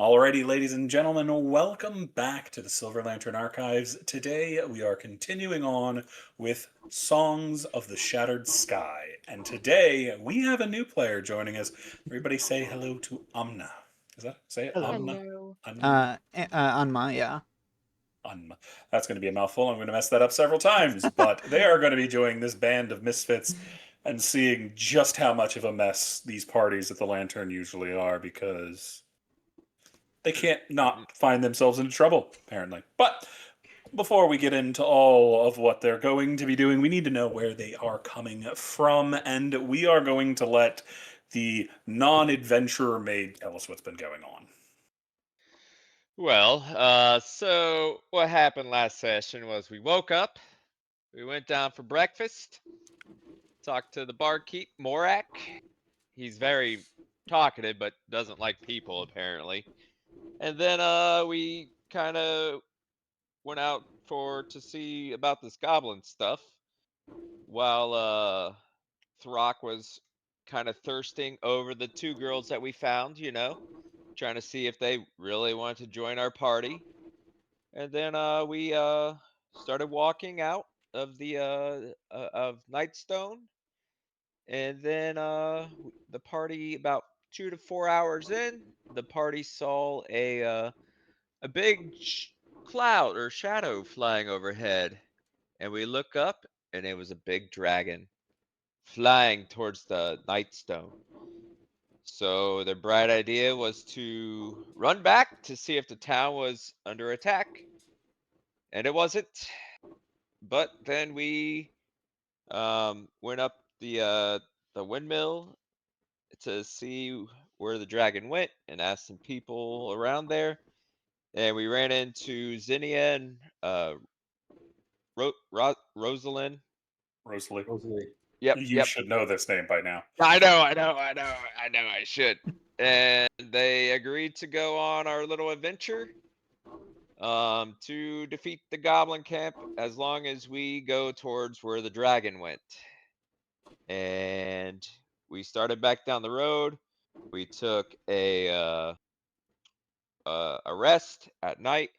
Alrighty, ladies and gentlemen, welcome back to the Silver Lantern Archives. Today we are continuing on with Songs of the Shattered Sky. And today we have a new player joining us. Everybody say hello to Amna. Is that say it? Hello. Amna? Hello. On my, yeah. Amna. That's going to be a mouthful. I'm going to mess that up several times. But they are going to be joining this band of misfits and seeing just how much of a mess these parties at the Lantern usually are because they can't not find themselves into trouble, apparently. But before we get into all of what they're going to be doing, we need to know where they are coming from, and we are going to let the non-adventurer maid tell us what's been going on. Well, so what happened last session was we woke up, we went down for breakfast, talked to the barkeep, Morak. He's very talkative, but doesn't like people, apparently. And then we kind of went out to see about this goblin stuff, while Throk was kind of thirsting over the two girls that we found, trying to see if they really wanted to join our party. And then we started walking out of the of Nightstone, and then the party, about 2 to 4 hours in, the party saw a big cloud or shadow flying overhead, and we look up, and it was a big dragon flying towards the Nightstone. So the bright idea was to run back to see if the town was under attack, and it wasn't. But then we went up the windmill to see where the dragon went and asked some people around there. And we ran into Zinnia and Rosalind. Rosalie, Rosalie. Yep, you yep. should know this name by now. I know, I should. And they agreed to go on our little adventure to defeat the goblin camp as long as we go towards where the dragon went. And we started back down the road. We took a rest at night,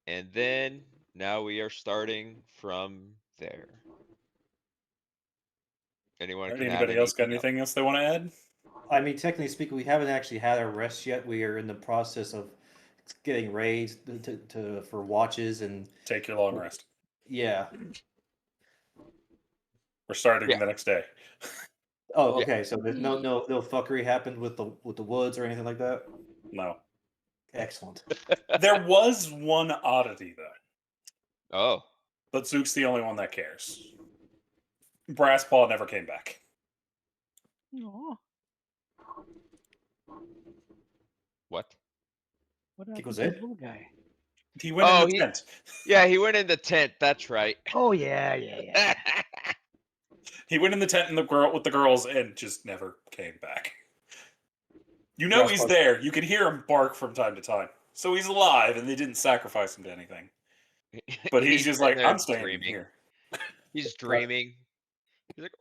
and then now we are starting from there. Anyone can add Anybody else got anything else? anything else they want to add? I mean, technically speaking, we haven't actually had our rest yet. We are in the process of getting raids for watches and Take your long rest. yeah. We're starting Yeah, the next day. Oh, yeah. okay. So there's no fuckery happened with the woods or anything like that. No. Excellent. There was one oddity, though. Oh, But Zook's the only one that cares. Brasspaw never came back. what? What He happened goes to the in. little guy? He went in Oh, the tent. yeah, he went in the tent. That's right. Oh yeah. He went in the tent with the girls and just never came back. You know he's Brasspaw. there. You can hear him bark from time to time. So he's alive, and they didn't sacrifice him to anything. But he's just sitting like, there I'm staying dreaming. here. He's Brass, dreaming. He's like,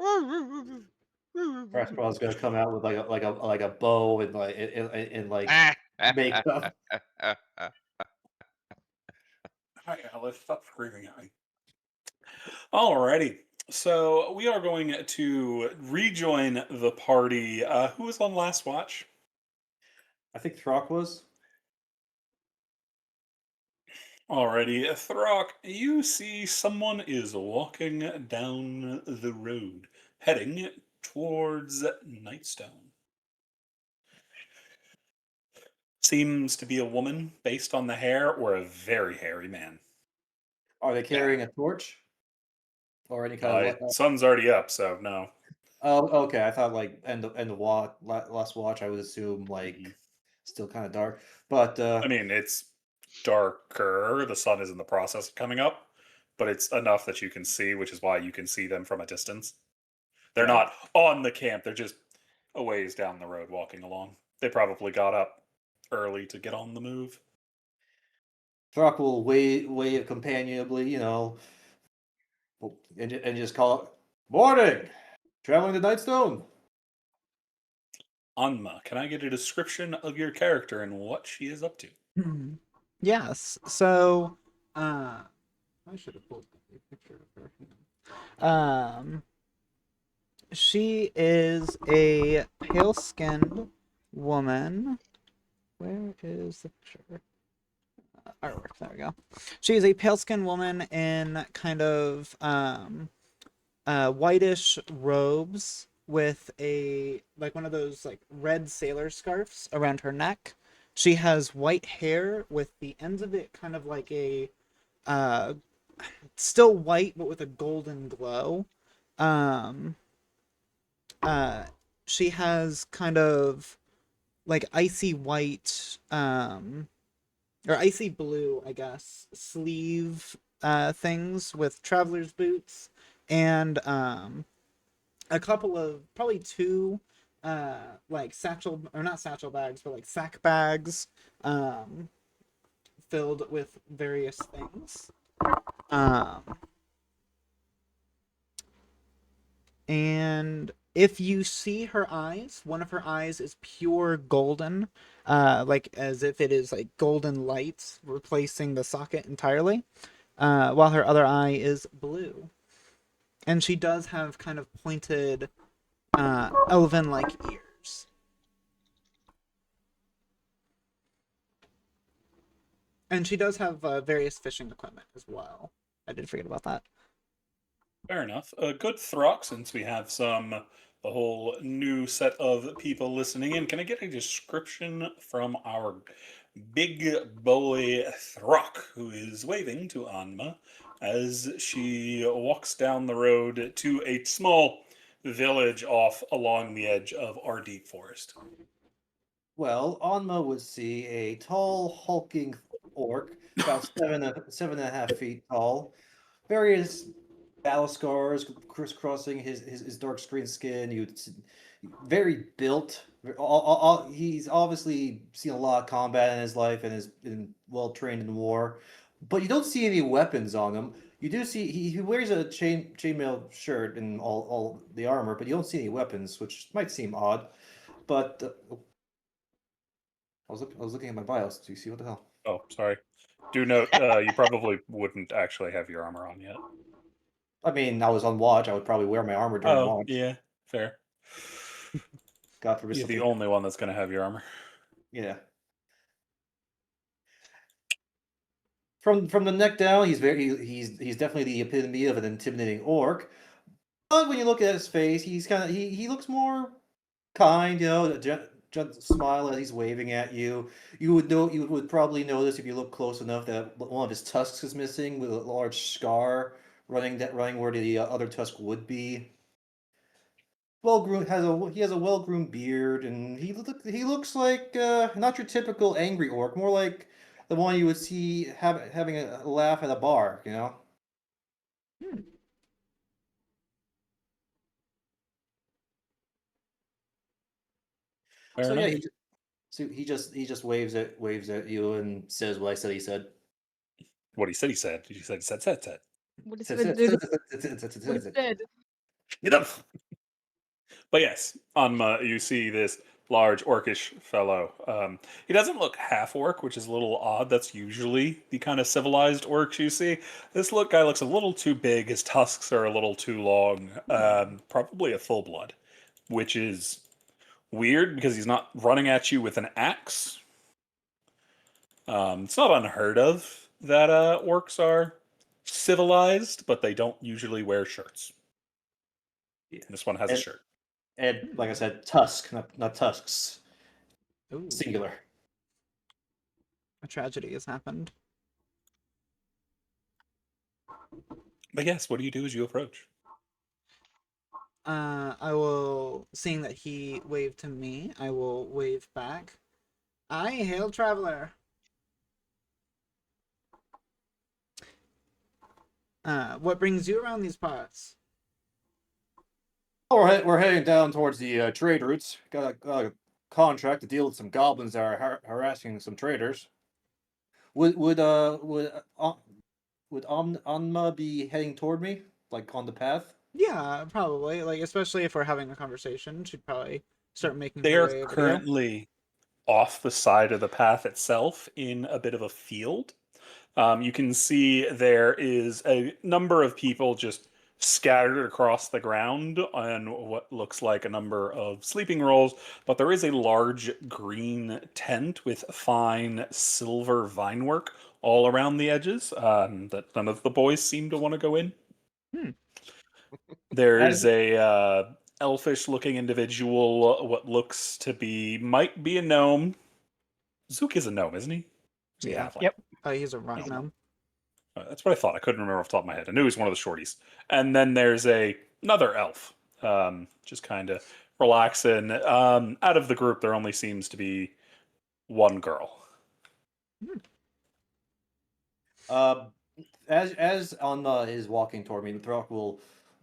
Brasspaw's gonna come out with like a bow and like makeup. Hi, Alice. Stop screaming at me. Alrighty. So we are going to rejoin the party. Who was on last watch? I think Throk was. Alrighty, Throk, you see someone is walking down the road, heading towards Nightstone. Seems to be a woman based on the hair, or a very hairy man. Are they carrying a torch or any kind of? Sun's already up, so no. Oh, okay. I thought like end of watch, last watch. I would assume like still kind of dark, but I mean, it's darker. The sun is in the process of coming up, but it's enough that you can see, which is why you can see them from a distance. They're right. not on the camp, they're just a ways down the road walking along. They probably got up early to get on the move. Throk will wave companionably, and just call it morning. Traveling to Nightstone. Anma, can I get a description of your character and what she is up to? Yes. So, I should have pulled a picture of her. She is a pale-skinned woman. Where is the picture? Artwork. There we go. She is a pale-skinned woman in kind of whitish robes with a one of those like red sailor scarves around her neck. She has white hair with the ends of it kind of like a uh still white but with a golden glow. Um she has kind of like icy white or icy blue, I guess, sleeve things with traveler's boots and a couple of probably two like satchel or not satchel bags but like sack bags filled with various things. And if you see her eyes, one of her eyes is pure golden, like as if it is like golden lights replacing the socket entirely, while her other eye is blue. And she does have kind of pointed, elven-like ears. And she does have various fishing equipment as well. I did forget about that. Fair enough. A good Throk, since we have a whole new set of people listening in. Can I get a description from our big boy Throk, who is waving to Anma as she walks down the road to a small village off along the edge of our deep forest? Well, Anma would see a tall, hulking orc, about 7.5 feet tall, various battle scars crisscrossing his dark green skin. Very built. He's obviously seen a lot of combat in his life and has been well trained in war, but you don't see any weapons on him. You do see he wears a chainmail shirt and all the armor, but you don't see any weapons, which might seem odd. But I was looking at my bios. Do you see what the hell? Oh, sorry. Do note, you probably wouldn't actually have your armor on yet. I mean, I was on watch. I would probably wear my armor during Oh, watch. yeah, fair. God forbid You're the something. only one that's going to have your armor. Yeah. From the neck down, he's definitely the epitome of an intimidating orc. But when you look at his face, he looks more kind. You know, a gentle smile as he's waving at you. You would probably notice if you look close enough that one of his tusks is missing, with a large scar running where the other tusk would be. Well groomed he has a well groomed beard, and he looks like not your typical angry orc, more like the one you would see having a laugh at a bar, you know. Hmm. Fair So yeah, enough. he just waves at you and says what I said he said. What he said, he said. He said. What is Says- it? says- What is it? Get up! But yes, Anma, you see this large orcish fellow. He doesn't look half orc, which is a little odd. That's usually the kind of civilized orcs you see. This guy looks a little too big. His tusks are a little too long. Probably a full blood, which is weird because he's not running at you with an axe. It's not unheard of that orcs are civilized, but they don't usually wear shirts. Yeah. This one has a And- shirt. And like I said, tusk, not tusks, Ooh, singular. a tragedy has happened. But yes, what do you do as you approach? I will, seeing that he waved to me, I will wave back. I hail traveler. What brings you around these parts? Oh, we're heading down towards the trade routes. Got a contract to deal with some goblins that are harassing some traders. Would Anma be heading toward me, like on the path? Yeah, probably. Like, especially if we're having a conversation, she'd probably start making They her are way over to you. currently off the side of the path itself in a bit of a field. You can see there is a number of people just scattered across the ground on what looks like a number of sleeping rolls, but there is a large green tent with fine silver vinework all around the edges that none of the boys seem to want to go in. Hmm. There As is a elfish-looking individual, what looks to be might be a gnome. Zook is a gnome, isn't he? Is he a Yeah. halfling? Yep. Oh, he's a rock gnome. That's what I thought. I couldn't remember off the top of my head. I knew he was one of the shorties. And then there's another elf, just kind of relaxing. Out of the group, there only seems to be one girl. as on his walking toward me, the Throk will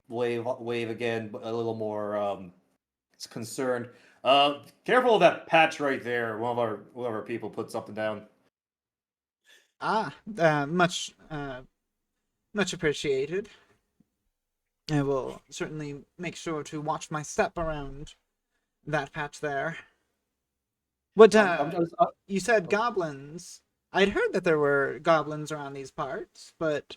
wave again, but a little more concerned. Careful of that patch right there. One of our people put something down. Ah, much appreciated. I will certainly make sure to watch my step around that patch there. What, I'm just, you said goblins. I'd heard that there were goblins around these parts, but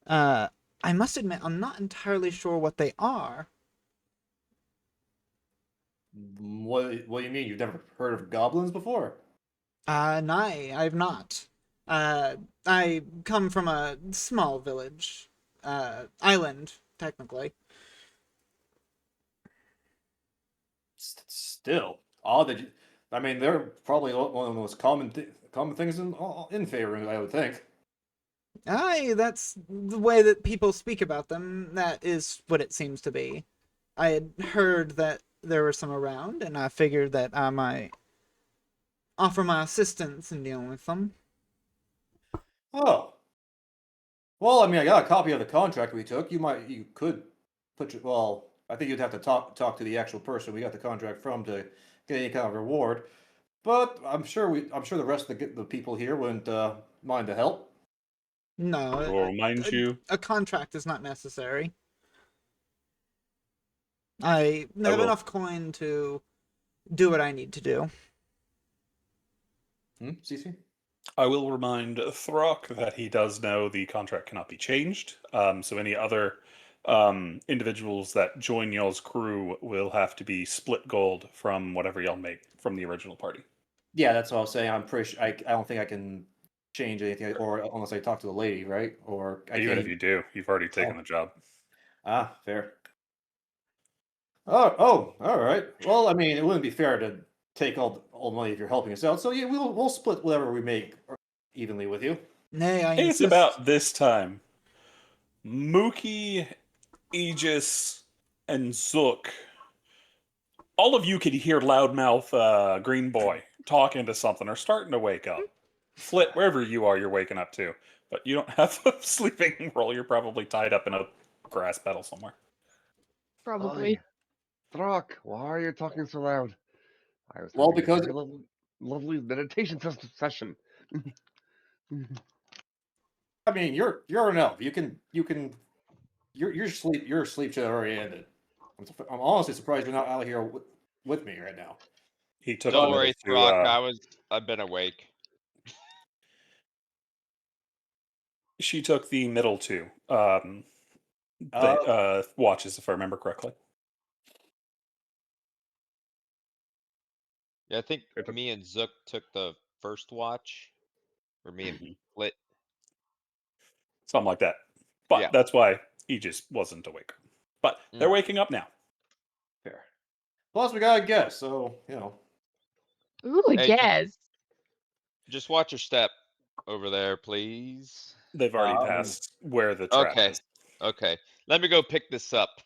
I must admit I'm not entirely sure what they are. what do you mean? You've never heard of goblins before? Nay, I've not. I come from a small village, island, technically. Still, odd that I mean, they're probably one of the most common things in favor, I would think. Aye, that's the way that people speak about them. That is what it seems to be. I had heard that there were some around, and I figured that I might offer my assistance in dealing with them. Oh, well, I mean, I got a copy of the contract we took. You could well, I think you'd have to talk to the actual person we got the contract from to get any kind of reward. But I'm sure the rest of the people here wouldn't mind to help. No, I will remind you. a contract is not necessary. I I have will. enough coin to do what I need to do. CC? I will remind Throk that he does know the contract cannot be changed. So any other individuals that join y'all's crew will have to be split gold from whatever y'all make from the original party. Yeah, that's what I was saying. I'm pretty sure I don't think I can change anything, or unless I talk to the lady, right? Or I Even can't. if you do, you've already taken Oh. the job. Ah, fair. All right. Well, I mean, it wouldn't be fair to take all the money if you're helping us out. So yeah, we'll split whatever we make evenly with you. Nay, I It's insist. about this time. Mooky, Aegis, and Zook. All of you could hear loudmouth Green Boy talking to something or starting to wake up. Flit, wherever you are, you're waking up too. But you don't have a sleeping roll. You're probably tied up in a grass petal somewhere. Probably. Throk, why are you talking so loud? I was Well, having a because very lovely meditation session. I mean, you're an elf. Your sleep should have already ended. I'm honestly surprised you're not out here with me right now. He took the Don't middle worry, to. Throk. I've been awake. She took the middle two. Uh, Watches, if I remember correctly. Yeah, I think It- me and Zook took the first watch, or me and Mhm. Flit. Something like that. But Yeah. that's why he just wasn't awake. But they're waking up now. fair. Plus, we got a guest, so you know. Ooh, Hey, yes. just watch your step over there, please. They've already Um, passed where the trap Okay. is. Okay. Let me go pick this up.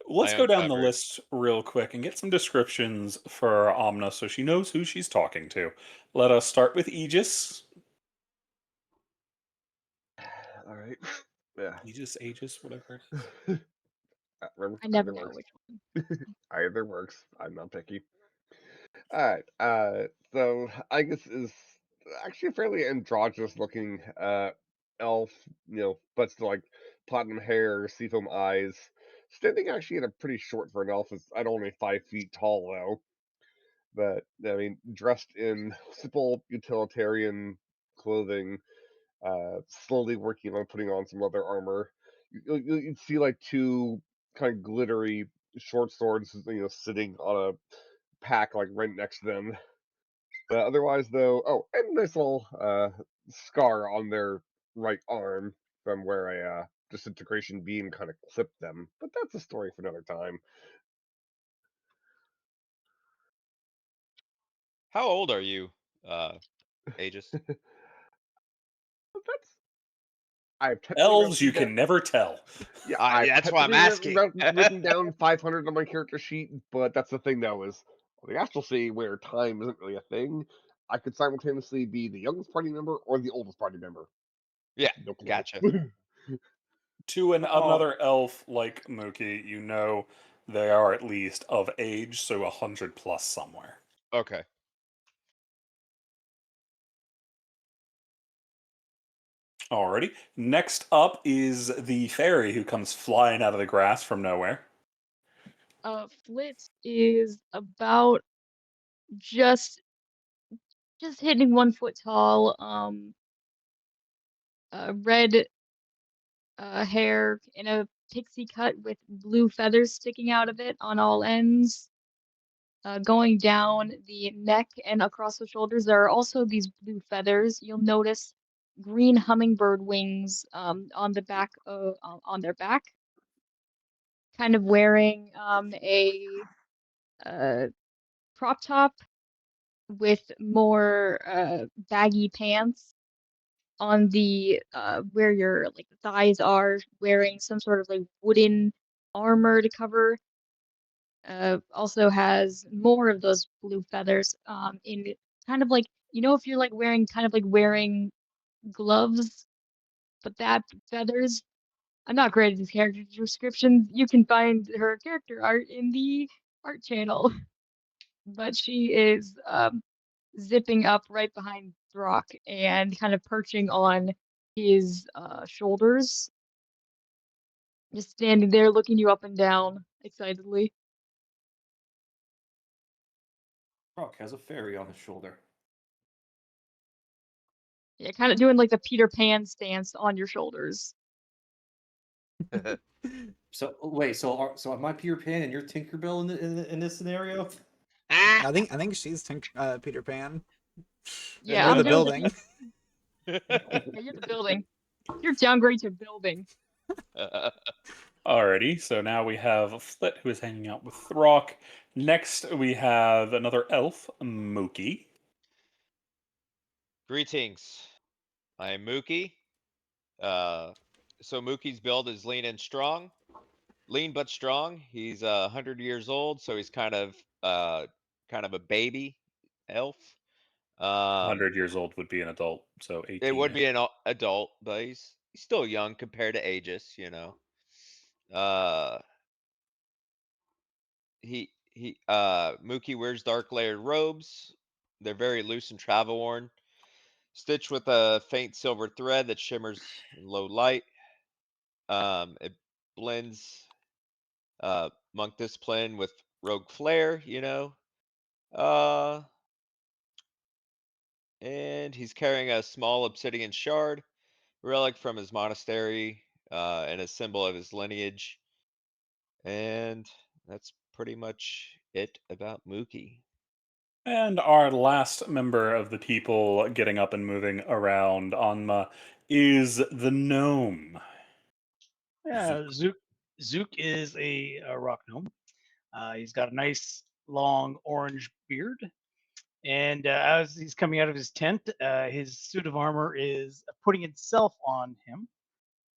Let's I go down the uncovered. list real quick and get some descriptions for Amna so she knows who she's talking to. Let us start with Aegis. All right. Yeah. Aegis, whatever it is. I never Either know works. which one. Either works. I'm not picky. All right. So Aegis is actually a fairly androgynous looking elf, but still like platinum hair, seafoam eyes, Standing actually at a pretty short for an elf is I'd only 5 feet tall though. But I mean, dressed in simple utilitarian clothing, slowly working on putting on some leather armor. You'd see like two kind of glittery short swords, sitting on a pack like right next to them. But otherwise, though, oh, and nice little scar on their right arm from where a disintegration beam kind of clipped them. But that's a story for another time. How old are you, Aegis? That's I've technically Elves, you written can never tell. Yeah, I've That's why I'm technically asking. written down 500 on my character sheet, but that's the thing though is on the Astral Sea where time isn't really a thing. I could simultaneously be the youngest party member or the oldest party member. Yeah, No clue. gotcha. To Oh. another elf like Mooky, you know they are at least of age, so 100 plus somewhere. Okay. Alrighty. Next up is the fairy who comes flying out of the grass from nowhere. Flit is about just hitting 1 foot tall. Red hair in a pixie cut with blue feathers sticking out of it on all ends. Going down the neck and across the shoulders, there are also these blue feathers. You'll notice green hummingbird wings on the back of on their back. Kind of wearing a crop top with more baggy pants on the where your like thighs are, wearing some sort of like wooden armor to cover. Also has more of those blue feathers in kind of like, if you're like wearing kind of like wearing gloves, but that feathers. I'm not great at these character descriptions. You can find her character art in the art channel, but she is zipping up right behind Throk and kind of perching on his shoulders, just standing there looking you up and down excitedly. Rock has a fairy on his shoulder. Yeah, kind of doing like the Peter Pan stance on your shoulders. So wait, so am I Peter Pan and you're Tinkerbell in this scenario? I think she's Peter Pan. Yeah, You're I'm the doing building. Yeah, you're the building. You're downgraded to building. Alrighty, so now we have Flit who is hanging out with Throk. Next, we have another elf, Mooky. Greetings. I am Mooky. So Mookie's build is lean and strong. Lean but strong. He's 100 years old, so he's kind of a baby elf. 100 years old would be an adult, so It 18. would be an adult, but he's still young compared to Aegis, Uh, Mookie wears dark layered robes. They're very loose and travel worn, stitched with a faint silver thread that shimmers in low light. It blends monk discipline with rogue flair. Uh, and he's carrying a small obsidian shard, relic from his monastery, and a symbol of his lineage. And that's pretty much it about Mookie. And our last member of the people getting up and moving around Anma is the gnome. Yeah, Zook is a rock gnome. He's got a nice long orange beard, and as he's coming out of his tent, his suit of armor is putting itself on him.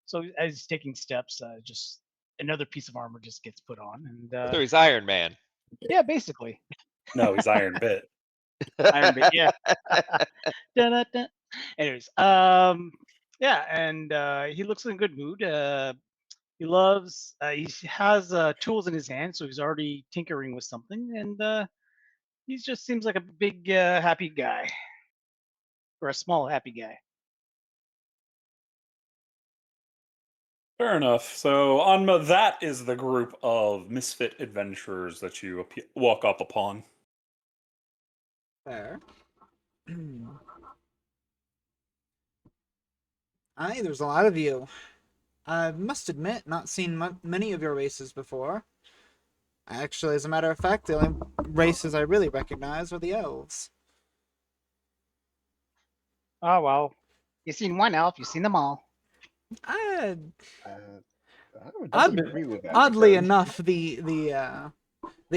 So as he's taking steps, just another piece of armor just gets put on, and So he's Iron Man. yeah, basically No, he's Iron Bit. Iron Man. Yeah. Dun-dun-dun. Anyways, yeah, and he looks in a good mood. He loves. He has tools in his hand, so he's already tinkering with something, and he just seems like a big happy guy, or a small happy guy. Fair enough. So, Anma, that is the group of misfit adventurers that you walk up upon. Fair. Aye, there's a lot of you. I must admit, not seen many of your races before. Actually, as a matter of fact, the only races I really recognize are the elves. Oh well, you've seen one elf, you've seen them all. I, I would Odd- disagree with that. oddly because- enough, the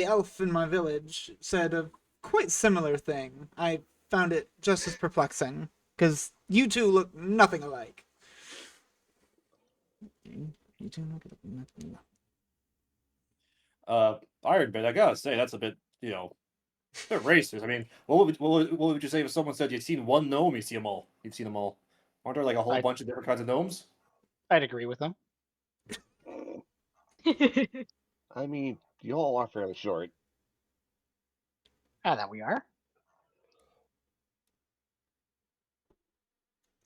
elf in my village said a quite similar thing. I found it just as perplexing because you two look nothing alike. You two look nothing alike. Iron Bit, I gotta say, that's a bit, they're racist. I mean, what would you say if someone said you'd seen one gnome, you see them all? You've seen them all. Aren't there like a whole I- bunch of different kinds of gnomes? I'd agree with them. I mean, you all are fairly short. Ah, that we are.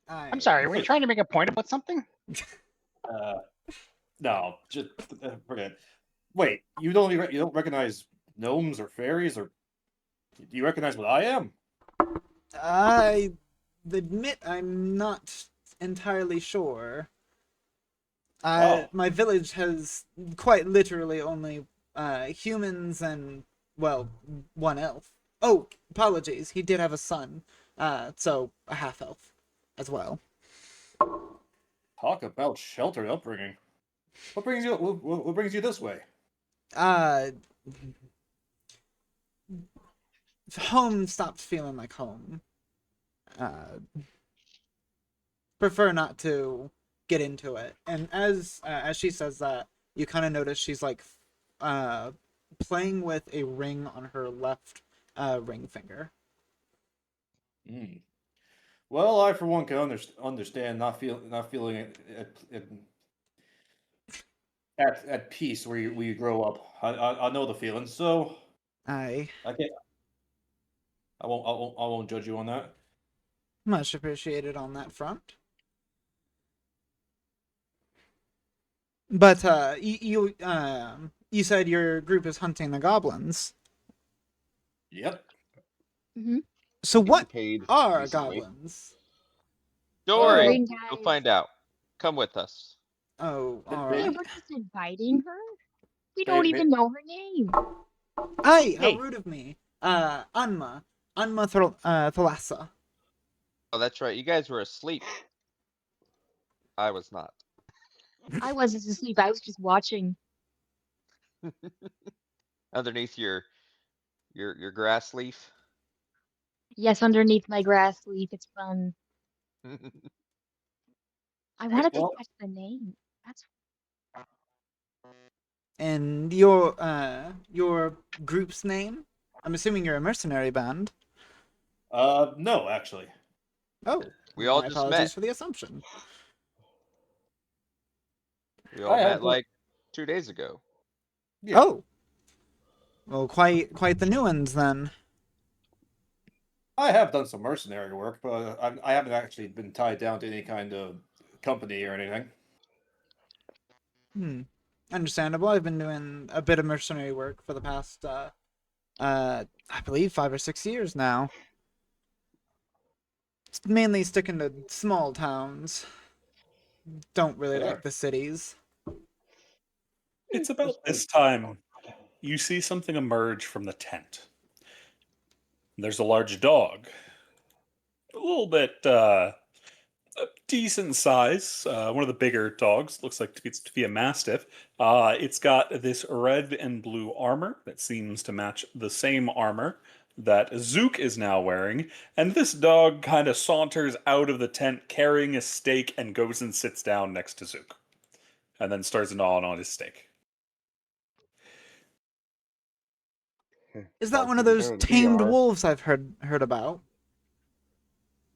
I'm sorry, were you trying to make a point about something? No, just forget it. Wait, you don't recognize gnomes or fairies, or do you recognize what I am? I admit I'm not entirely sure. Oh. My village has quite literally only humans and, well, one elf. Oh, apologies. He did have a son, so a half elf as well. Talk about sheltered upbringing. What brings you? What brings you this way? Home stopped feeling like home. Prefer not to get into it. And as she says that, you kind of notice she's like playing with a ring on her left ring finger. Hmm. Well, I for one can understand not feeling at peace where you grow up. I know the feeling, so I I can't. I won't judge you on that. much appreciated on that front. But you said your group is hunting the goblins. Yep. So what Paid are decently. goblins? Don't worry, Ring you'll guys. find out. Come with us. Oh, all They- Yeah, right. we're just inviting her. We They- don't they- even know her name. Aye, how Hey. rude of me. Anma Thalassa. Oh, that's right. You guys were asleep. I was not. I wasn't asleep. I was just watching. Underneath your grass leaf. Yes, underneath my grass leaf. It's fun. I wanted to well- catch the name. That's And your group's name? I'm assuming you're a mercenary band. No, actually. Oh, We all my just apologies met. for the assumption. We all I have met the- like 2 days ago. Yeah. Oh, well, quite the new ones then. I have done some mercenary work, but I haven't actually been tied down to any kind of company or anything. Understandable. I've been doing a bit of mercenary work for the past, I believe 5 or 6 years now. It's mainly sticking to small towns. Don't really Fair. like the cities. It's about this time you see something emerge from the tent. There's a large dog. A little bit a decent size. One of the bigger dogs. Looks like to be a mastiff. It's got this red and blue armor that seems to match the same armor that Zook is now wearing. And this dog kind of saunters out of the tent carrying a steak and goes and sits down next to Zook. And then starts gnawing on his steak. Is that Dog one of sitting those down in tamed VR. wolves I've heard about?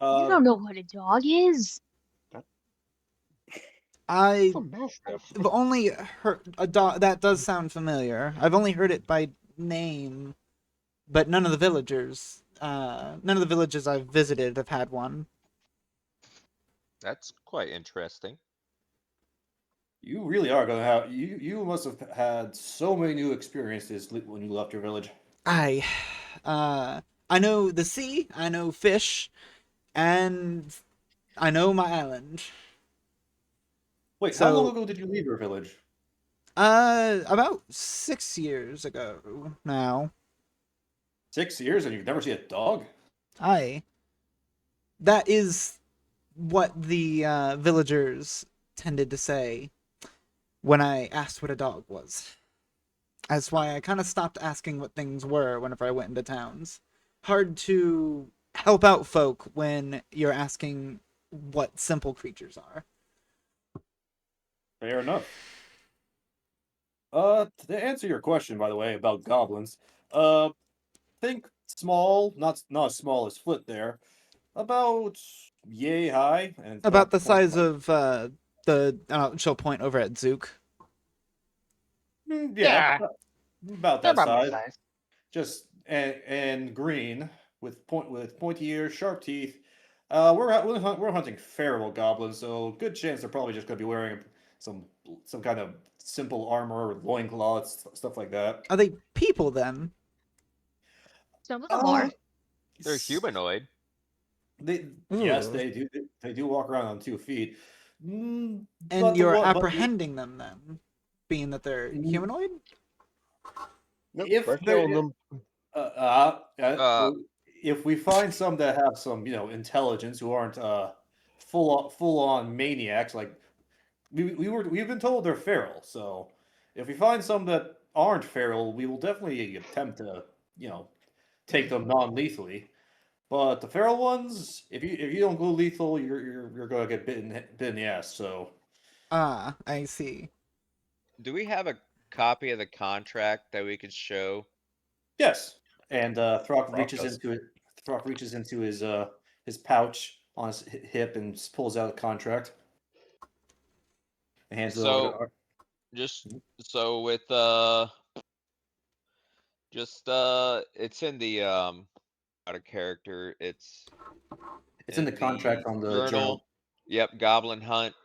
you don't know what a dog is. I've It's a mastiff. only heard a dog that does sound familiar. I've only heard it by name, but none of the villagers I've visited have had one. That's quite interesting. You really are gonna have you must have had so many new experiences when you left your village. I know the sea, I know fish, and I know my island. Wait, how long So, ago did you leave your village? about 6 years ago now. 6 years, and you've never seen a dog? I that is what the villagers tended to say when I asked what a dog was. That's why I kind of stopped asking what things were whenever I went into towns. Hard to help out folk when you're asking what simple creatures are. Fair enough. To answer your question, by the way, about goblins, think small, not as small as Flit there, about yay high, and About the point size of the she'll point over at Zook. yeah, Yeah, about they're that about my size. size. Just and green with pointy ears, sharp teeth. We're hunting feral goblins, so good chance they're probably just gonna be wearing some some kind of simple armor, loincloths, stuff like that. Are they people then? Some of them Uh, are. They're humanoid. They yes, Ooh. they do. They do walk around on 2 feet. And But the you're what? But apprehending them then, being that they're mm, humanoid? Nope, if we're they killing them. Uh, if we find some that have some intelligence who aren't full on maniacs, like we've been told they're feral. So if we find some that aren't feral, we will definitely attempt to take them non-lethally. But the feral ones, if you don't go lethal, you're gonna get bit in the ass. So Ah, I see. do we have a copy of the contract that we could show? yes, and Throk Rock reaches does. into it. Throk reaches into his pouch on his hip and pulls out a contract and hands it over to. So just Mhm. so with it's in the out of character. It's It's in the in contract the on the journal. journal. Yep, goblin hunt.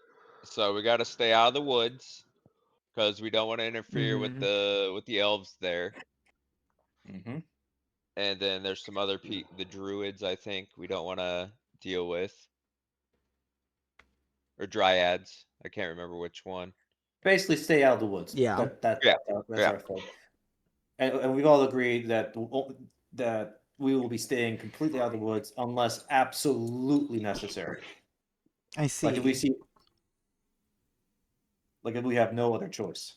So we got to stay out of the woods because we don't want to interfere with Mm. the elves there. Mm-hmm. And then there's some other the druids I think we don't want to deal with, or dryads. I can't remember which one. Basically, stay out of the woods. Yeah. Yeah, That's yeah. our thing. And we've all agreed that we will be staying completely out of the woods unless absolutely necessary. I Like if we see. see, like if we have no other choice.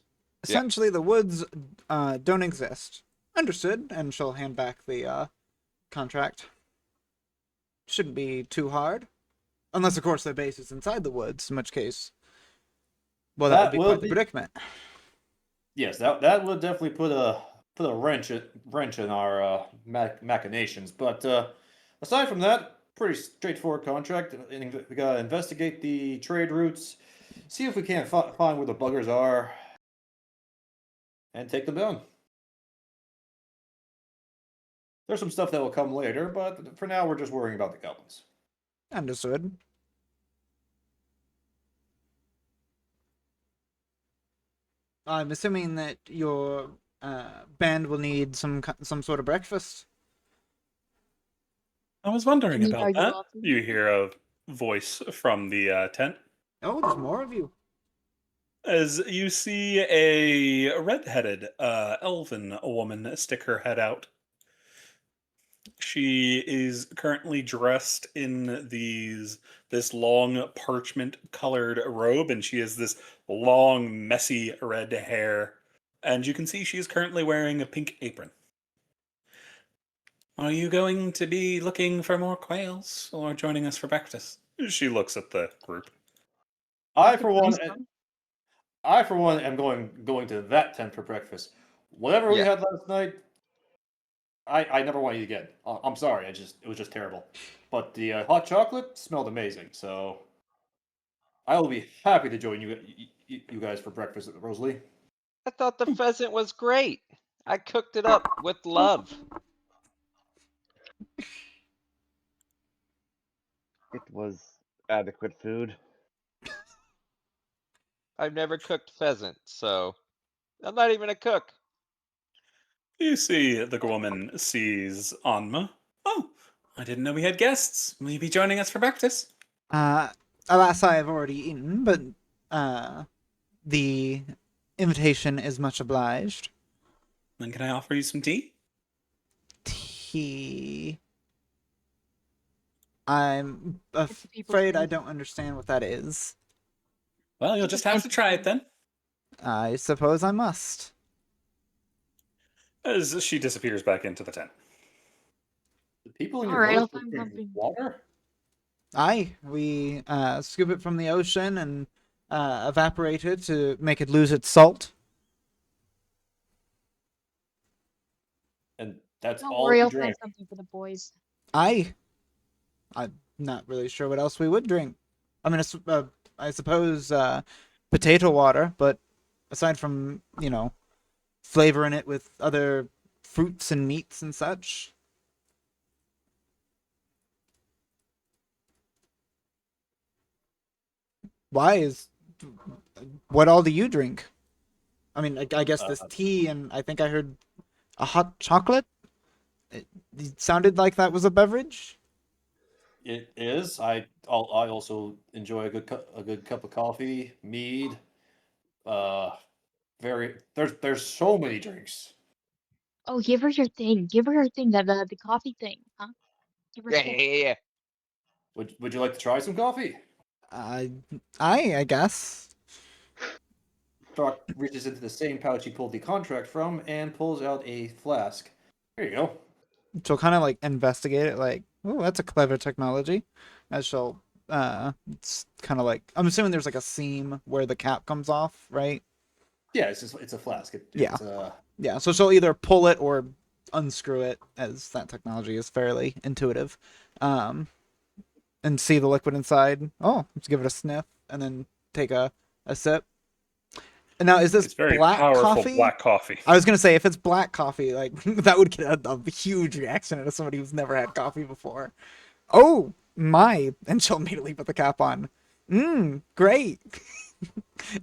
Yeah. Essentially, the woods don't exist. Understood. And she'll hand back the contract. Shouldn't be too hard. Unless, of course, their base is inside the woods, in which case, well, that would That be will quite the be predicament. yes. That would definitely put a wrench in our machinations. But aside from that, pretty straightforward contract. We gotta investigate the trade routes, see if we can't find where the buggers are, and take them down. There's some stuff that will come later, but for now we're just worrying about the goblins. Understood. I'm assuming that your band will need some sort of breakfast. I was wondering Need about our that. Yellow. You hear a voice from the tent Oh, there's more of you. as you see a red-headed elven woman stick her head out. She is currently dressed in this long parchment colored robe, and she has this long, messy red hair. And you can see she is currently wearing a pink apron. Are you going to be looking for more quails or joining us for breakfast? She looks at the group. I could for find one, some. I for one am going to that tent for breakfast. Whatever we Yeah. had last night, I never want to eat again. I'm sorry, it was just terrible. But the hot chocolate smelled amazing, so I will be happy to join you guys for breakfast, Rosalie. I thought the pheasant was great. I cooked it up with love. It was adequate food. I've never cooked pheasant, so I'm not even a cook. You see, the woman sees Anma. Oh, I didn't know we had guests. Will you be joining us for breakfast? Alas, I have already eaten, but the invitation is much obliged. Then can I offer you some tea? Tea. I'm It's people's afraid I drink. don't understand what that is. Well, you'll It's just a have to fancy try it drink. then. I suppose I must. As she disappears back into the tent. The people in your Alright, I'll village find drink something. water? Aye, we scoop it from the ocean and evaporate it to make it lose its salt. And that's Don't all worry, you I'll drink. find something for the boys. Aye. I'm not really sure what else we would drink. I mean, I suppose potato water, but aside from, flavoring it with other fruits and meats and such. Why is. What all do you drink? I mean, I guess this tea, and I think I heard a hot chocolate? It sounded like that was a beverage? It is. I also enjoy a good cup of coffee, mead. There's so many drinks. Oh, give her your thing. Give her her thing, that the coffee thing, huh? Give her Yeah, stuff. yeah. Would you like to try some coffee? I guess. Throk reaches into the same pouch he pulled the contract from and pulls out a flask. Here you go. She'll kind of like investigate it, like, oh, that's a clever technology. As she'll, it's kind of like, I'm assuming there's like a seam where the cap comes off, right? Yeah, it's a flask. Yeah. It's, Yeah, so she'll either pull it or unscrew it, as that technology is fairly intuitive, and see the liquid inside. Oh, let's give it a sniff and then take a sip. And now, is this It's very black powerful coffee? black coffee. I was gonna say, if it's black coffee, like that would get a huge reaction out of somebody who's never had coffee before. Oh my! And she'll immediately put the cap on. Great.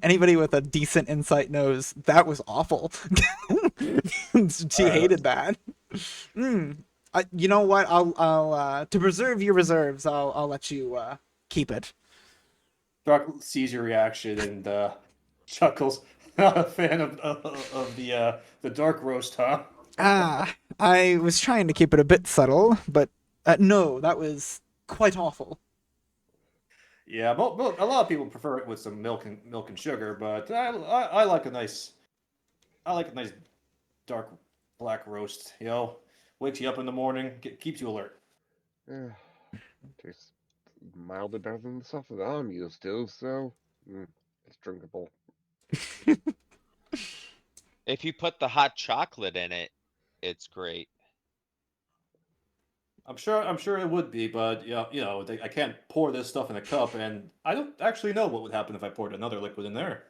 Anybody with a decent insight knows that was awful. She hated that. You know what? I'll to preserve your reserves, I'll let you keep it. Throk sees your reaction and chuckles. Not a fan of the dark roast, huh? I was trying to keep it a bit subtle, but no, that was quite awful. Yeah, a lot of people prefer it with some milk and sugar, but I like a nice dark black roast. Wakes you up in the morning, keeps you alert. Tastes mildly better than the stuff that I'm used to, so it's drinkable. If you put the hot chocolate in it, it's great. I'm sure it would be, but I can't pour this stuff in a cup, and I don't actually know what would happen if I poured another liquid in there.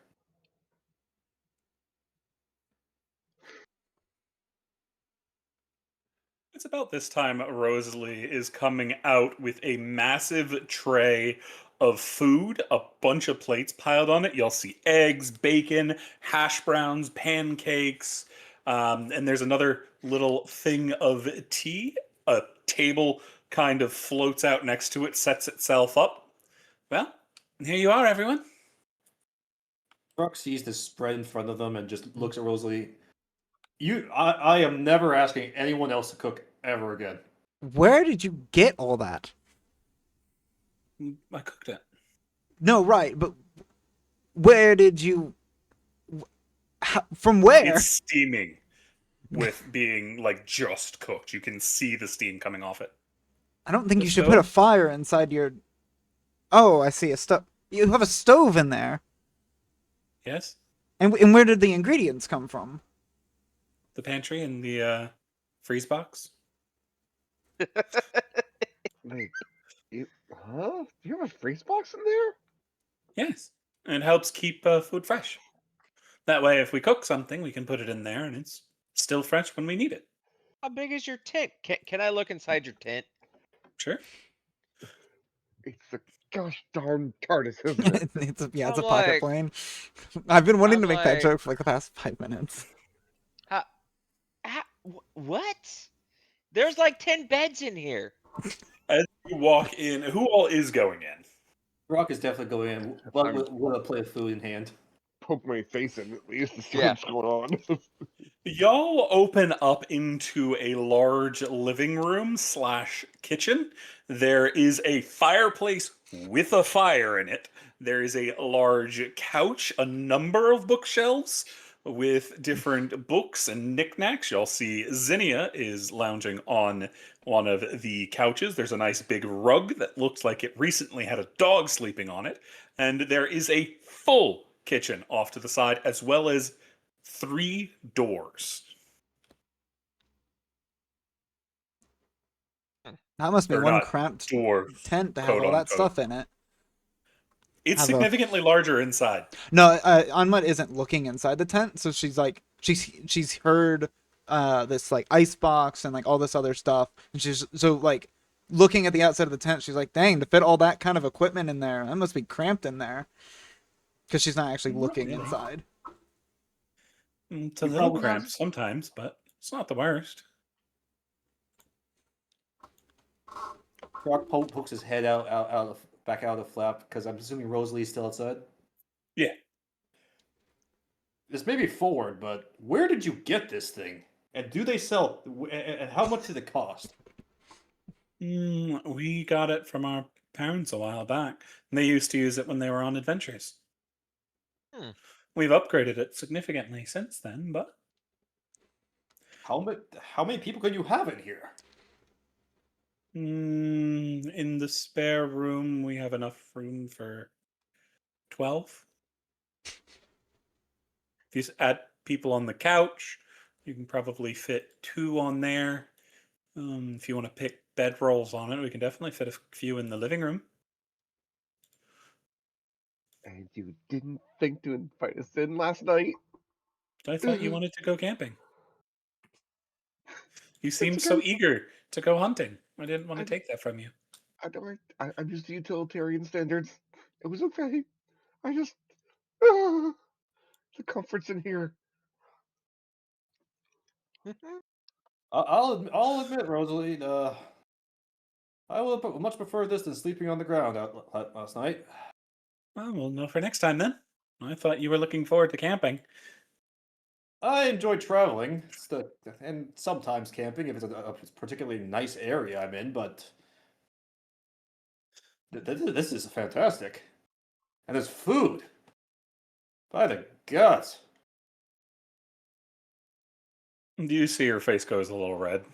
It's about this time Rosalie is coming out with a massive tray of food, a bunch of plates piled on it. You'll see eggs, bacon, hash browns, pancakes, and there's another little thing of tea. A table kind of floats out next to it, sets itself up. Well, here you are, everyone. Throk sees this spread in front of them and just looks at Rosalie. I am never asking anyone else to cook ever again. Where did you get all that? I cooked it. No, right, but where did you? From where? It's steaming with being like just cooked. You can see the steam coming off it. I don't think The you should put a stove? fire inside your. Oh, I see a stove. You have a stove in there. Yes? And where did the ingredients come from? The pantry and the freeze box. Wait, huh? Do you have a freeze box in there? Yes. And it helps keep food fresh. That way, if we cook something, we can put it in there and it's still fresh when we need it. How big is your tent? Can I look inside your tent? Sure. It's a Gosh darn TARDIS, isn't it? it's a, yeah, it's I'm a pocket like- plane. I've been wanting I'm to make that like- joke for like the past 5 minutes. What? There's like 10 beds in here. As you walk in, who all is going in? Rock is definitely going in, but I'm- with a plate of food in hand. Poke my face in at least to see Yeah. what's going on. Y'all open up into a large living room / kitchen. There is a fireplace with a fire in it. There is a large couch, a number of bookshelves with different books and knickknacks. Y'all see Zinnia is lounging on one of the couches. There's a nice big rug that looks like it recently had a dog sleeping on it. And there is a full kitchen off to the side, as well as 3 doors. That must be Or one not cramped door, tent to have quote all that unquote. stuff in it. It's Have a- significantly larger inside. No, Anmut isn't looking inside the tent, so she's like she's heard this like ice box and like all this other stuff, and she's so like looking at the outside of the tent. She's like, "Dang, to fit all that kind of equipment in there, that must be cramped in there." Because she's not actually looking Really? inside. It's a You little probably- cramped sometimes, but it's not the worst. Rock pokes his head back out of the flap because I'm assuming Rosalie's still outside. Yeah. This may be forward, but where did you get this thing? And do they sell? And how much did it cost? We got it from our parents a while back. And they used to use it when they were on adventures. Hmm. We've upgraded it significantly since then, but How many people can you have in here? in the spare room, we have enough room for 12. If you add people on the couch, you can probably fit 2 on there. If you want to pick bedrolls on it, we can definitely fit a few in the living room. And you didn't think to invite us in last night? I thought you wanted to go camping. You seemed okay. so eager to go hunting. I didn't want to take that from you. I'm just utilitarian standards. It was okay. I just the comfort's in here. I'll admit, Rosalie. I would much prefer this than sleeping on the ground out last night. Well, we'll know for next time then. I thought you were looking forward to camping. I enjoy traveling, and sometimes camping if it's a particularly nice area I'm in. But this is fantastic, and there's food. By the gods! Do you see her face goes a little red?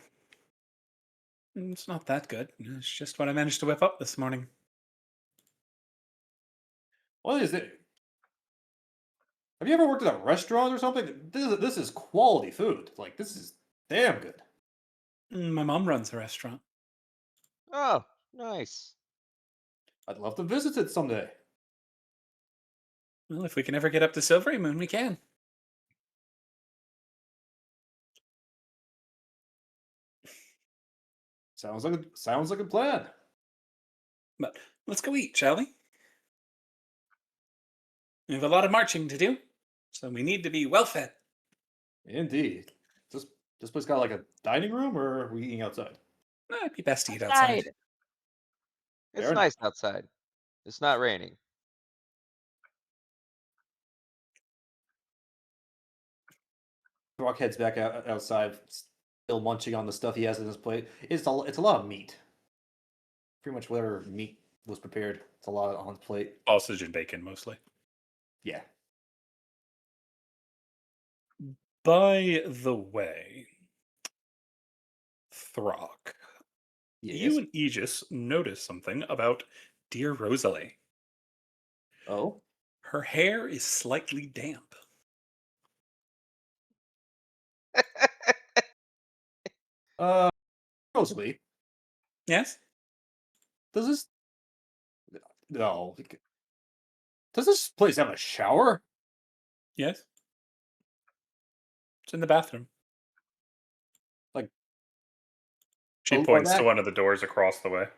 It's not that good. It's just what I managed to whip up this morning. What is it? Have you ever worked at a restaurant or something? This is quality food. Like, this is damn good. My mom runs a restaurant. Oh, nice. I'd love to visit it someday. Well, if we can ever get up to Silvery Moon, we can. Sounds like a plan. But let's go eat, shall we? We have a lot of marching to do, so we need to be well fed. Indeed. This place got like a dining room, or are we eating outside? It'd be best to eat outside. It's Fair enough. nice outside. It's not raining. Rock heads back outside, still munching on the stuff he has in his plate. It's a lot of meat. Pretty much whatever meat was prepared. It's a lot on his plate. Sausage and bacon, mostly. Yeah. By the way, Throk, Yes. you and Aegis notice something about dear Rosalie. Oh. Her hair is slightly damp. Rosalie, Yes? does this? No. Does this place have a shower? Yes? It's in the bathroom. Like- She Oh, points that- to one of the doors across the way.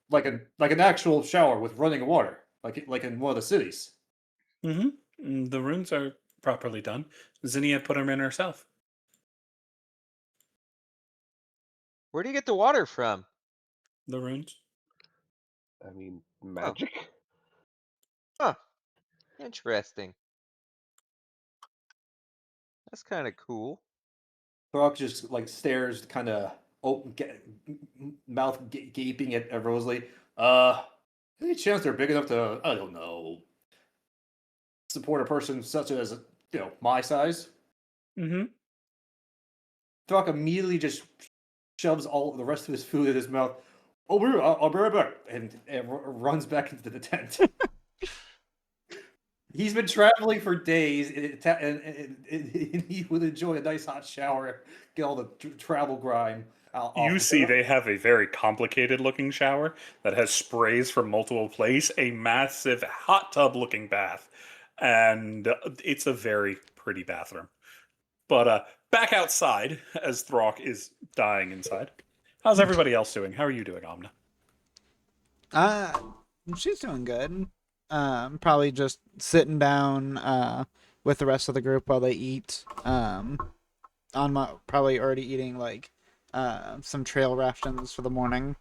like an actual shower with running water, like in one of the cities. The runes are properly done. Zinnia put them in herself. Where do you get the water from? The runes. I mean, magic. Huh. Interesting. That's kind of cool. Throk just like stares, kind of open, mouth gaping at Rosalie. Any chance they're big enough to, I don't know, support a person such as my size? Mm-hmm. Throk immediately just shoves all the rest of his food in his mouth. I'll be right back, and runs back into the tent. He's been traveling for days, and he would enjoy a nice hot shower, get all the travel grime out. You see, they have a very complicated looking shower that has sprays from multiple places, a massive hot tub looking bath, and it's a very pretty bathroom. But back outside, as Throk is dying inside. How's everybody else doing? How are you doing, Omna? She's doing good. Probably just sitting down with the rest of the group while they eat. Probably already eating like some trail rations for the morning.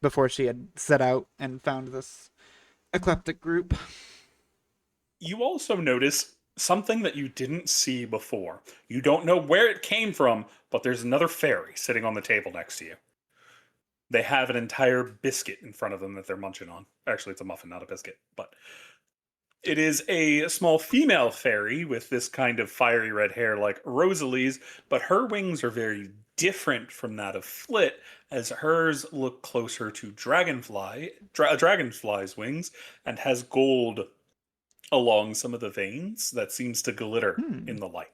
Before she had set out and found this eclectic group. You also notice something that you didn't see before. You don't know where it came from, but there's another fairy sitting on the table next to you. They have an entire biscuit in front of them that they're munching on. Actually, it's a muffin, not a biscuit. But it is a small female fairy with this kind of fiery red hair like Rosalie's, but her wings are very different from that of Flit, as hers look closer to dragonfly's wings, and has gold along some of the veins that seems to glitter in the light.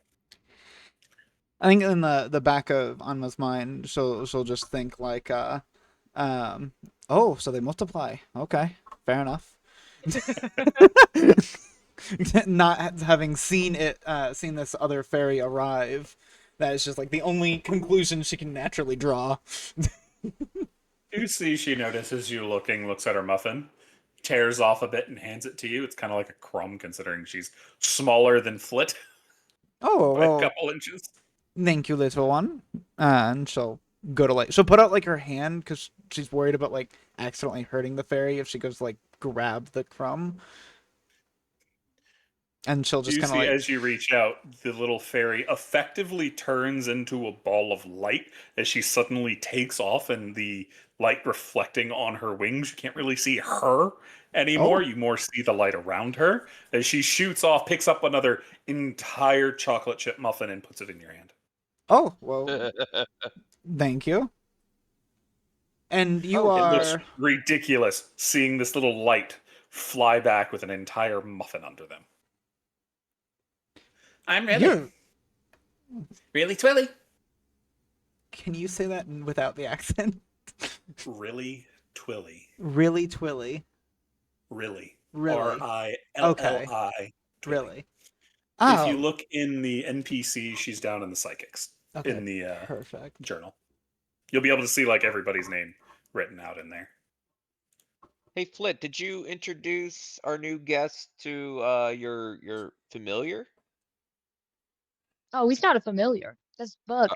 I think in the back of Anma's mind, she'll just think like, oh, so they multiply. Okay, fair enough. Not having seen this other fairy arrive, that is just like the only conclusion she can naturally draw. You see, she notices you looks at her muffin, tears off a bit and hands it to you. It's kind of like a crumb, considering she's smaller than Flit Oh, by well, a couple inches. thank you, little one. And she'll go to she'll put out like her hand because she's worried about like accidentally hurting the fairy if she goes to like grab the crumb. And she'll just You kind of see, like, as you reach out, the little fairy effectively turns into a ball of light as she suddenly takes off, and the light reflecting on her wings. You can't really see her anymore. Oh. You more see the light around her as she shoots off, picks up another entire chocolate chip muffin, and puts it in your hand. oh, well, thank you. And you It looks are... ridiculous seeing this little light fly back with an entire muffin under them. I'm ready. You're... Really, Twilly? Can you say that without the accent? Really, Twilly. Really, Twilly. Really. Really. R-I-L-L-I. Really. If Oh, you look in the NPC, she's down in the psychics. okay, In the perfect. journal. You'll be able to see like everybody's name written out in there. Hey, Flit, did you introduce our new guest to your familiar? Oh, he's not a familiar. That's Bug.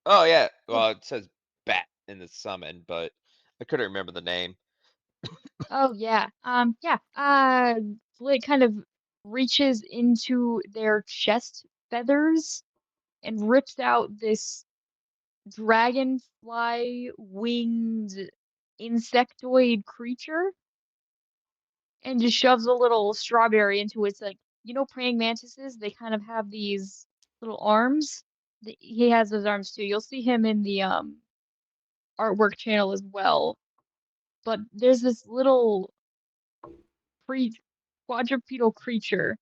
Oh yeah, well it says Bat in the summon, but I couldn't remember the name. Oh yeah. Yeah. Flit kind of reaches into their chest feathers and rips out this dragonfly winged insectoid creature and just shoves a little strawberry into its like praying mantises, they kind of have these little arms. He has those arms too. You'll see him in the artwork channel as well. But there's this little quadrupedal creature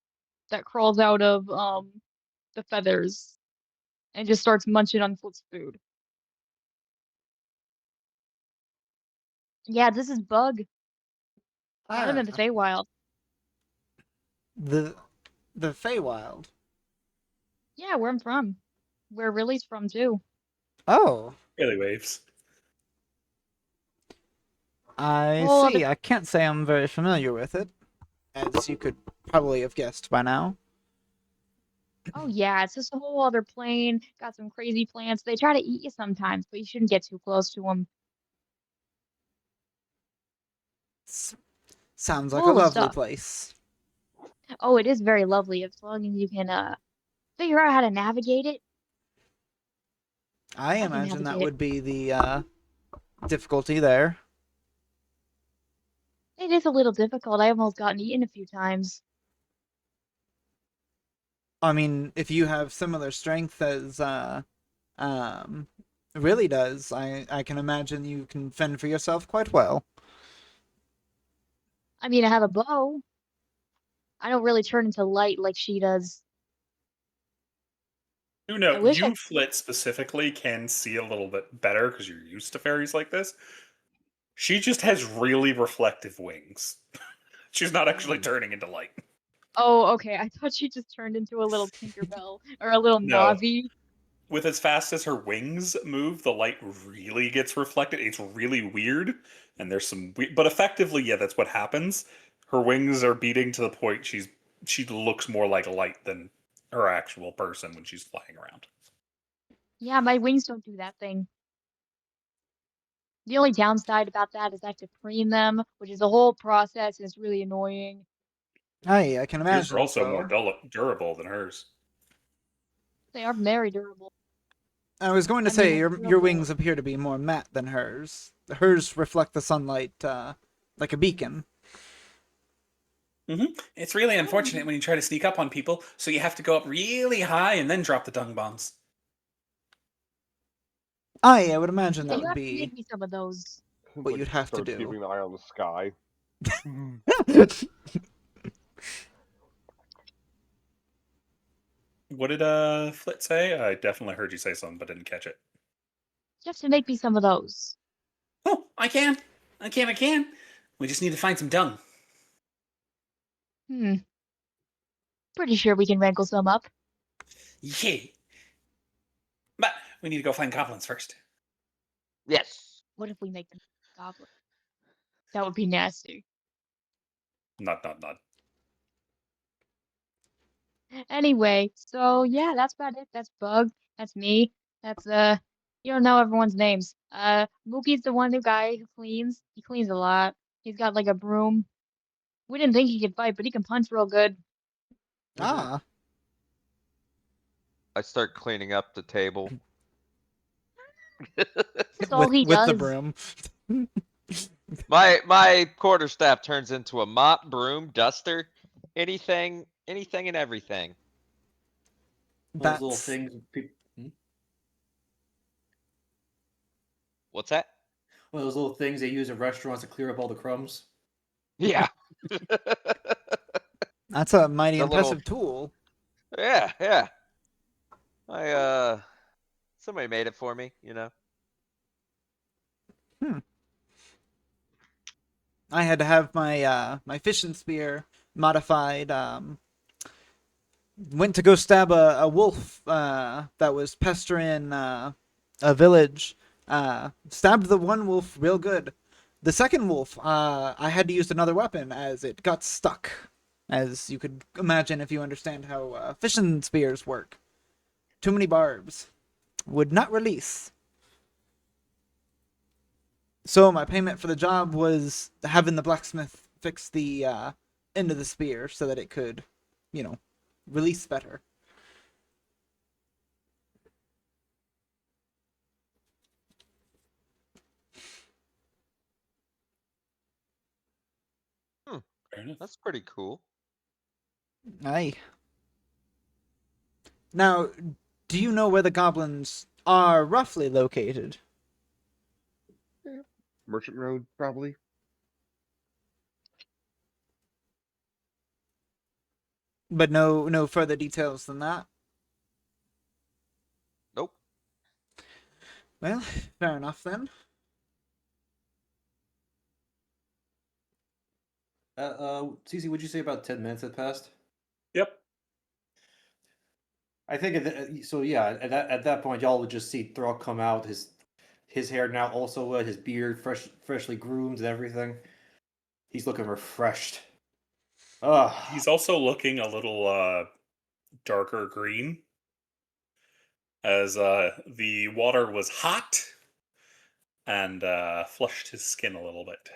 that crawls out of the feathers and just starts munching on Flit's food. Yeah, this is Bug. Found him in the Feywild. The Feywild. Yeah, where I'm from. Where Riley's from too. Oh. Really waves. I Whole see. other- I can't say I'm very familiar with it, as you could probably have guessed by now. Oh yeah, it's just a whole other plane. Got some crazy plants. They try to eat you sometimes, but you shouldn't get too close to them. Sounds like a Full of lovely stuff. place. Oh, it is very lovely as long as you can figure out how to navigate it. I I can imagine that navigate it. would be the difficulty there. It is a little difficult. I almost gotten eaten a few times. I mean, if you have similar strength as really does, I can imagine you can fend for yourself quite well. I mean, I have a bow. I don't really turn into light like she does. You I know, wish I you Flit specifically can see a little bit better because you're used to fairies like this. She just has really reflective wings. She's not actually turning into light. Oh, okay. I thought she just turned into a little Tinkerbell or a little No. Mauvey. With as fast as her wings move, the light really gets reflected. It's really weird, and there's some but effectively, yeah, that's what happens. Her wings are beating to the point she looks more like light than her actual person when she's flying around. Yeah, my wings don't do that thing. The only downside about that is I have to preen them, which is a whole process, and it's really annoying. I can Yours imagine are also more so. durable than hers. They are very durable. I was going to I mean, say they're your durable. wings appear to be more matte than hers. Hers reflect the sunlight like a beacon. It's really unfortunate when you try to sneak up on people, so you have to go up really high and then drop the dung bombs. I would imagine Yeah, that you would have to make be me some of those. what Like, you'd have to starts do. keeping an eye on the sky. What did Flit say? I definitely heard you say something, but didn't catch it. You have to make me some of those. Oh, I can. I can. We just need to find some dung. Hmm. Pretty sure we can wrangle some up. Yeah. But we need to go find goblins first. Yes. What if we make them goblin? That would be nasty. Not. Anyway, so yeah, that's about it. That's Bug. That's me. That's you don't know everyone's names. Mooky's the one new guy who cleans. He cleans a lot. He's got like a broom. We didn't think he could fight, but he can punch real good. Ah, I start cleaning up the table. That's all he with the does. broom. My quarterstaff turns into a mop, broom, duster, anything and everything. One of those little That's things. What's that? One of those little things they use in restaurants to clear up all the crumbs. Yeah. that's a mighty The little- impressive tool. Yeah. Somebody made it for me, you know. I had to have my fishing spear modified. Went to go stab a wolf that was pestering a village. Stabbed the one wolf real good. The second wolf, I had to use another weapon as it got stuck. As you could imagine if you understand how fishing spears work. Too many barbs. Would not release. So my payment for the job was having the blacksmith fix the end of the spear so that it could, release better. Fair enough. That's pretty cool. Aye. Now, do you know where the goblins are roughly located? Merchant Road, probably. But no further details than that. Nope. Well, fair enough then. Cece, would you say about 10 minutes had passed? Yep. I think so. Yeah, at that point, y'all would just see Throk come out, his his hair now also wet, his beard freshly groomed and everything. He's looking refreshed. Ah, He's also looking a little darker green, as the water was hot and flushed his skin a little bit.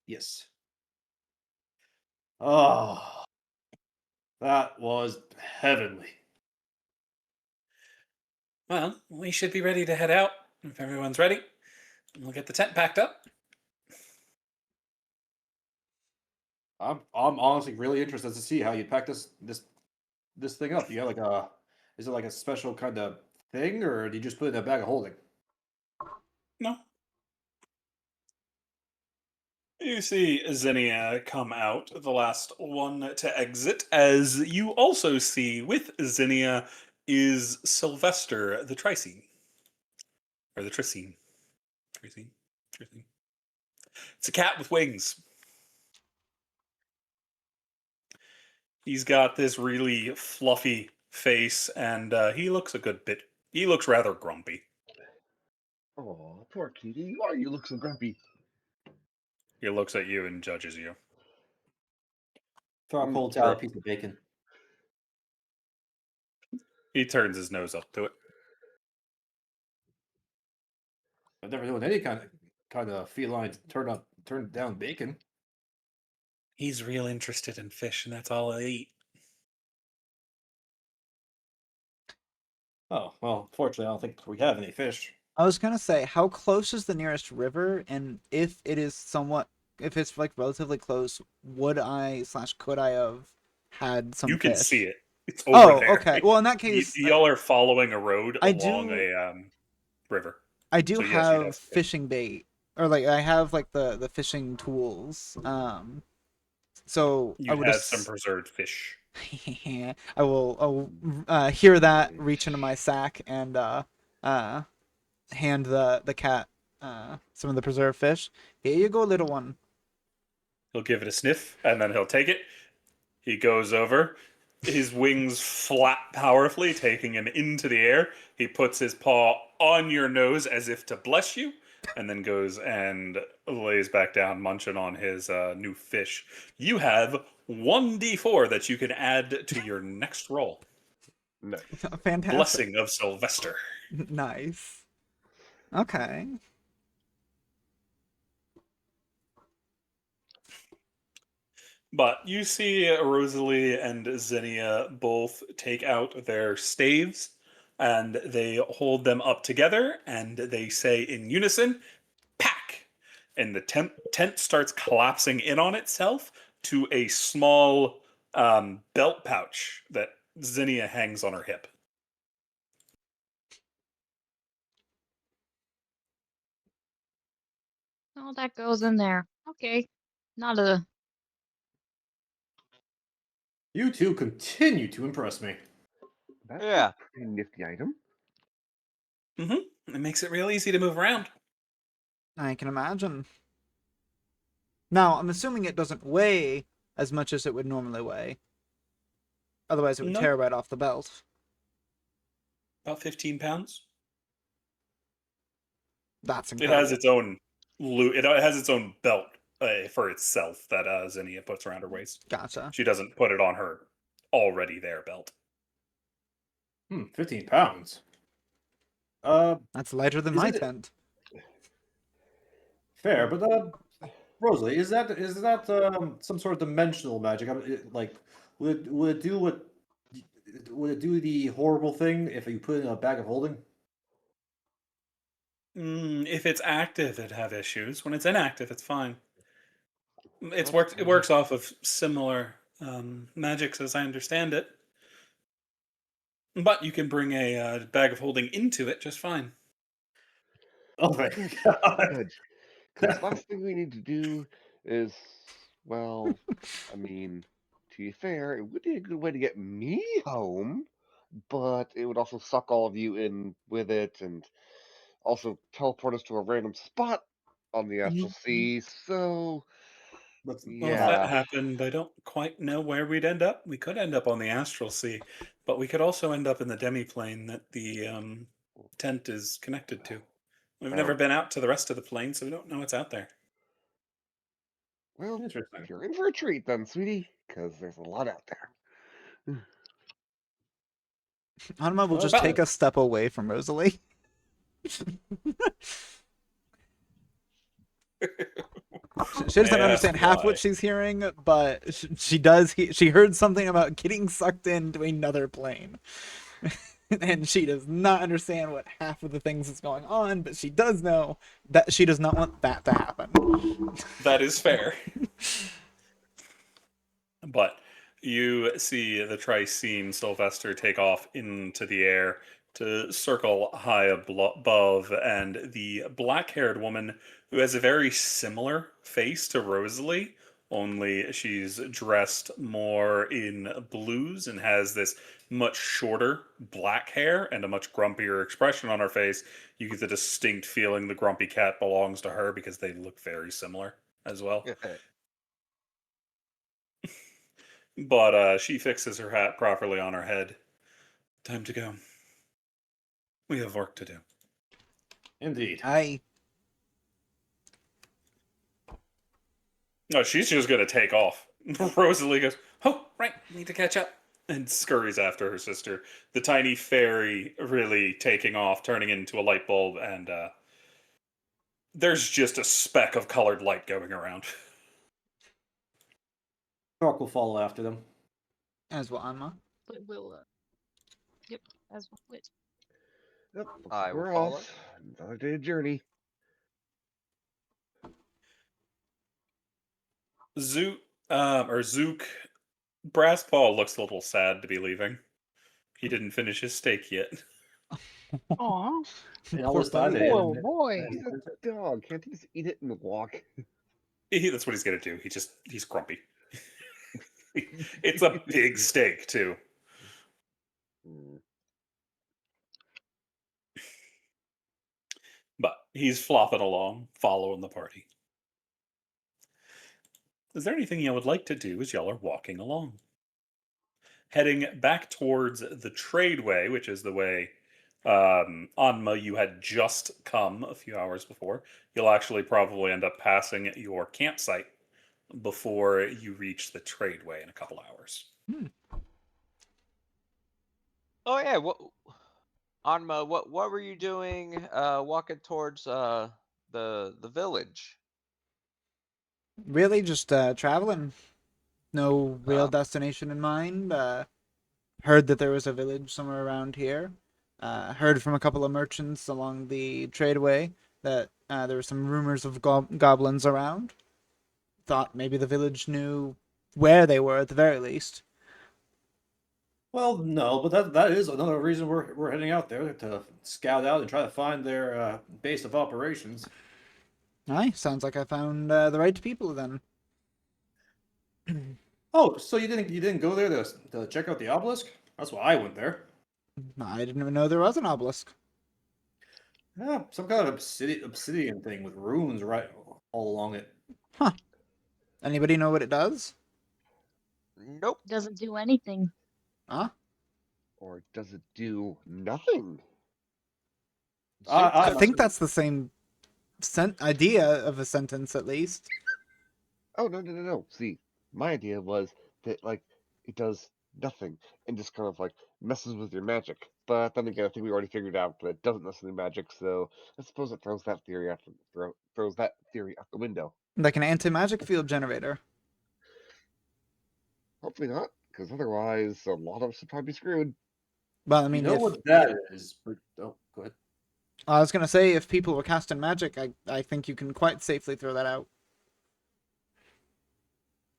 yes. Ah, that was heavenly. Well, we should be ready to head out if everyone's ready. We'll get the tent packed up. I'm honestly really interested to see how you pack this thing up. You got like is it like a special kind of thing, or do you just put it in a bag of holding? No. You see Zinnia come out, the last one to exit, as you also see with Zinnia is Sylvester the Tricene. Or the Tricene. Tricene. It's a cat with wings. He's got this really fluffy face, and he looks a good bit. He looks rather grumpy. Oh, poor kitty. Why you look so grumpy? He looks at you and judges you. Throk holds out a piece of bacon. He turns his nose up to it. I've never known any kind of feline to turn down bacon. He's real interested in fish, and that's all I eat. Oh well, fortunately, I don't think we have any fish. I was gonna say, how close is the nearest river, and if it's like relatively close, would I / could I have had some You can fish? see it. It's over Oh, there. okay. Well, in that case, y'all are following a road I along do- a river. I do So yes, you'd have have fish. fishing bait, or like I have like the fishing tools. So I You'd would have some preserved fish. I will hear that, reach into my sack, and hand the cat some of the preserved fish. Here you go, little one. He'll give it a sniff, and then he'll take it. He goes over. His wings flap powerfully, taking him into the air. He puts his paw on your nose as if to bless you, and then goes and lays back down, munching on his new fish. You have 1d4 that you can add to your next roll. Nice. Fantastic. Blessing of Sylvester. Nice. Okay. But you see Rosalie and Zinnia both take out their staves and they hold them up together and they say in unison, pack! And the tent starts collapsing in on itself to a small belt pouch that Zinnia hangs on her hip. All that goes in there. Okay. Not a. You two continue to impress me. That's Yeah. a pretty nifty item. It makes it real easy to move around. I can imagine. Now, I'm assuming it doesn't weigh as much as it would normally weigh. Otherwise, it would No. tear right off the belt. About 15 pounds. That's It incredible. has its own it has its own belt for itself that Zinnia puts around her waist. Gotcha. She doesn't put it on her already there belt. 15 pounds. That's lighter than Is my it- tent. Fair, but Rosalie, is that some sort of dimensional magic? Like, would it do the horrible thing if you put it in a bag of holding? If it's active, it'd have issues. When it's inactive, it's fine. It That's works off of similar magics, as I understand it. But you can bring a bag of holding into it just fine. Oh my god! Good. Because last thing we need to do is, well, I mean, to be fair, it would be a good way to get me home, but it would also suck all of you in with it and also teleport us to a random spot on the astral sea. So, Let's- Well, if that yeah. happened, I don't quite know where we'd end up. We could end up on the astral sea, but we could also end up in the demiplane that the tent is connected to. We've Oh. never been out to the rest of the plane, so we don't know what's out there. Well, Interesting. you're in for a treat then, sweetie, because there's a lot out there. Anima will Well, just Well- take a step away from Rosalie. She doesn't May I understand ask half why? what she's hearing, but she does. She heard something about getting sucked into another plane, and she does not understand what half of the things that's going on. But she does know that she does not want that to happen. That is fair. But you see the Triceme Sylvester take off into the air to circle high above, and the black-haired woman who has a very similar face to Rosalie, only she's dressed more in blues and has this much shorter black hair and a much grumpier expression on her face. You get the distinct feeling the grumpy cat belongs to her because they look very similar as well. But she fixes her hat properly on her head. Time to go. We have work to do. Indeed. No, she's just going to take off. Rosalie goes, "Oh, right, need to catch up," and scurries after her sister. The tiny fairy really taking off, turning into a light bulb, and there's just a speck of colored light going around. Throk will follow after them. As well, Anima. But we'll, yep, as well. Flit. Yep, looks I like will we're follow. off. Another day of journey. Zook, Brasspaw looks a little sad to be leaving. He didn't finish his steak yet. Aw, And all Poor this time, buddy. poor boy. He's a dog. Can't he just eat it and walk? That's what he's gonna do. He's grumpy. It's a big steak too. Hmm. But he's flopping along, following the party. Is there anything you would like to do as y'all are walking along? Heading back towards the tradeway, which is the way Anma you had just come a few hours before. You'll actually probably end up passing your campsite before you reach the tradeway in a couple hours. Oh yeah, Anma, what were you doing walking towards the village? Really, just traveling. No real Oh. destination in mind. Heard that there was a village somewhere around here. Heard from a couple of merchants along the tradeway that there were some rumors of goblins around. Thought maybe the village knew where they were at the very least. Well, no, but that is another reason we're heading out there to scout out and try to find their base of operations. Aye, sounds like I found the right people then. Oh, so you didn't go there to check out the obelisk? That's why I went there. I didn't even know there was an obelisk. Yeah, some kind of obsidian thing with runes right all along it. Anybody know what it does? Nope. Doesn't do anything. Huh? Or does it do nothing? I think that's the same idea of a sentence, at least. Oh, no. See, my idea was that, like, it does nothing and just kind of, like, messes with your magic. But then again, I think we already figured out that it doesn't mess with your magic, so I suppose it throws that theory out the window. Like an anti-magic field generator. Hopefully not, because otherwise a lot of us would probably be screwed. Well, I You mean, know if, what that is? But, oh, go ahead. I was gonna say, if people were casting magic, I think you can quite safely throw that out.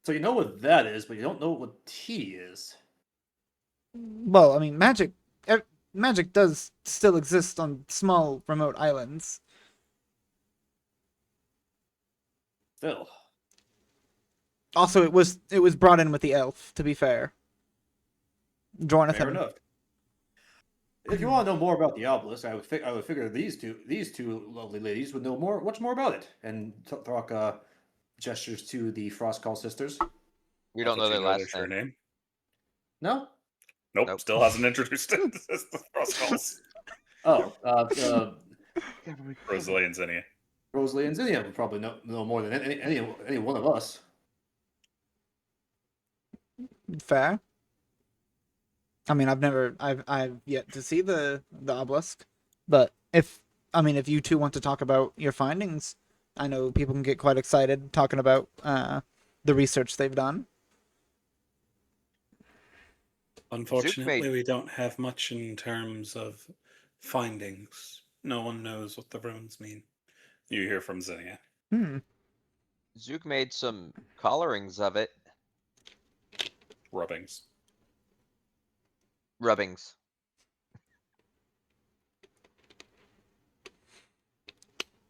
So you know what that is, but you don't know what T is. Well, I mean, magic does still exist on small remote islands. Phil. Also, it was brought in with the elf. To be fair, Jonathan. Fair enough. If you want to know more about the obelisk, I would figure these two lovely ladies would know much more about it. And Throk gestures to the Frostcall sisters. We don't know their last name. name. No? Nope, Nope. still hasn't introduced it as the Frostcalls. Oh, Yeah, but we Rosalie and Zinnia. Rosalie and Zinnia would probably know more than any one of us. Fair. I mean, I've yet to see the obelisk, but if you two want to talk about your findings, I know people can get quite excited talking about the research they've done. Unfortunately, we don't have much in terms of findings. No one knows what the runes mean. You hear from Zinnia. Zook made some colorings of it. Rubbings. Rubbings.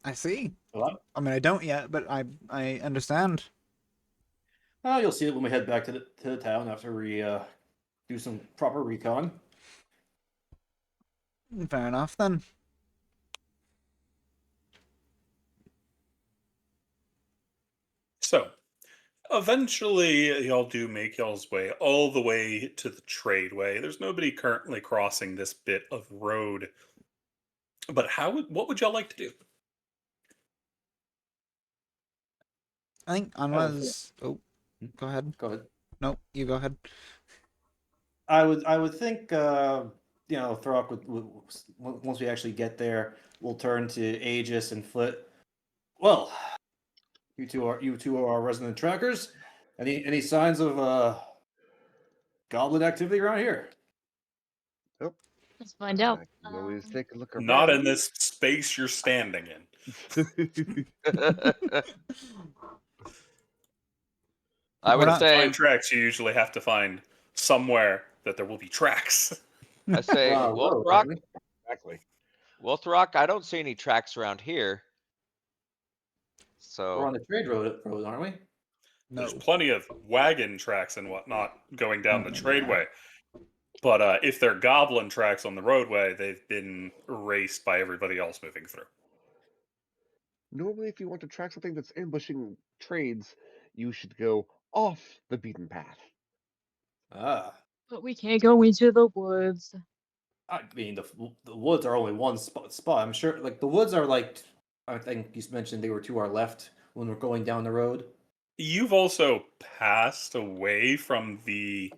I see. Well, I mean, I don't yet, but I understand. you'll see it when we head back to the town after we do some proper recon. Fair enough then. So, eventually, y'all do make y'all's way all the way to the tradeway. There's nobody currently crossing this bit of road. But what would y'all like to do? I think Anwa's. Oh, go ahead. Go ahead. No, you go ahead. I would think Throk would once we actually get there, we'll turn to Aegis and Flit. Well, you two are our resident trackers. Any signs of goblin activity around here? Let's find out. I can always take a look around. Not in this space you're standing in. I would not say, Find tracks, you usually have to find somewhere that there will be tracks. I say, Road, Wolfrock, aren't we? Exactly. Wolfrock, I don't see any tracks around here. We're So, on the trade road, aren't we? No. There's plenty of wagon tracks and whatnot going down the tradeway. But if they're goblin tracks on the roadway, they've been erased by everybody else moving through. Normally, if you want to track something that's ambushing trades, you should go off the beaten path. But we can't go into the woods. I mean, the woods are only one spot. I'm sure, like the woods are like. I think you mentioned they were to our left when we're going down the road. You've also passed away from the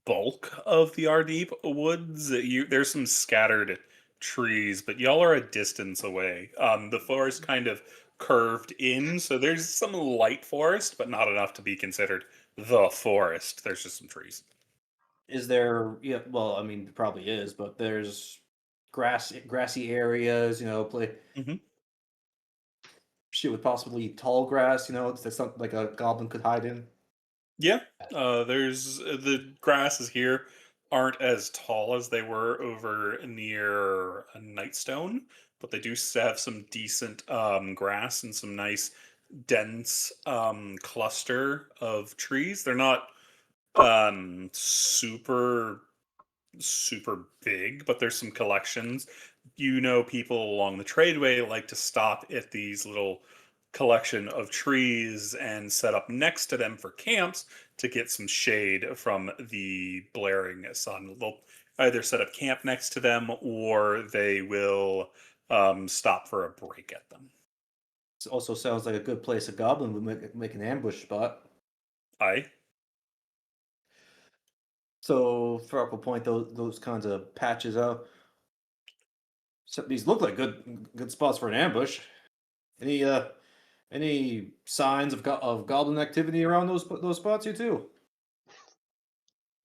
bulk of the Ardeep woods. There's some scattered trees, but y'all are a distance away. The forest kind of curved in, so there's some light forest, but not enough to be considered the forest. There's just some trees. Is there? Yeah, well, I mean, there probably is, but there's grassy areas. Mhm. Shit with possibly tall grass. That's something like a goblin could hide in. Yeah, there's the grasses here aren't as tall as they were over near a Nightstone, but they do have some decent grass and some nice dense cluster of trees. They're not super big, but there's some collections. People along the tradeway like to stop at these little collection of trees and set up next to them for camps to get some shade from the blaring sun. They'll either set up camp next to them or they will stop for a break at them. This also sounds like a good place a goblin would make an ambush spot. Aye. So Throk will point those kinds of patches out. So these look like good spots for an ambush. Any signs of goblin activity around those spots? You too.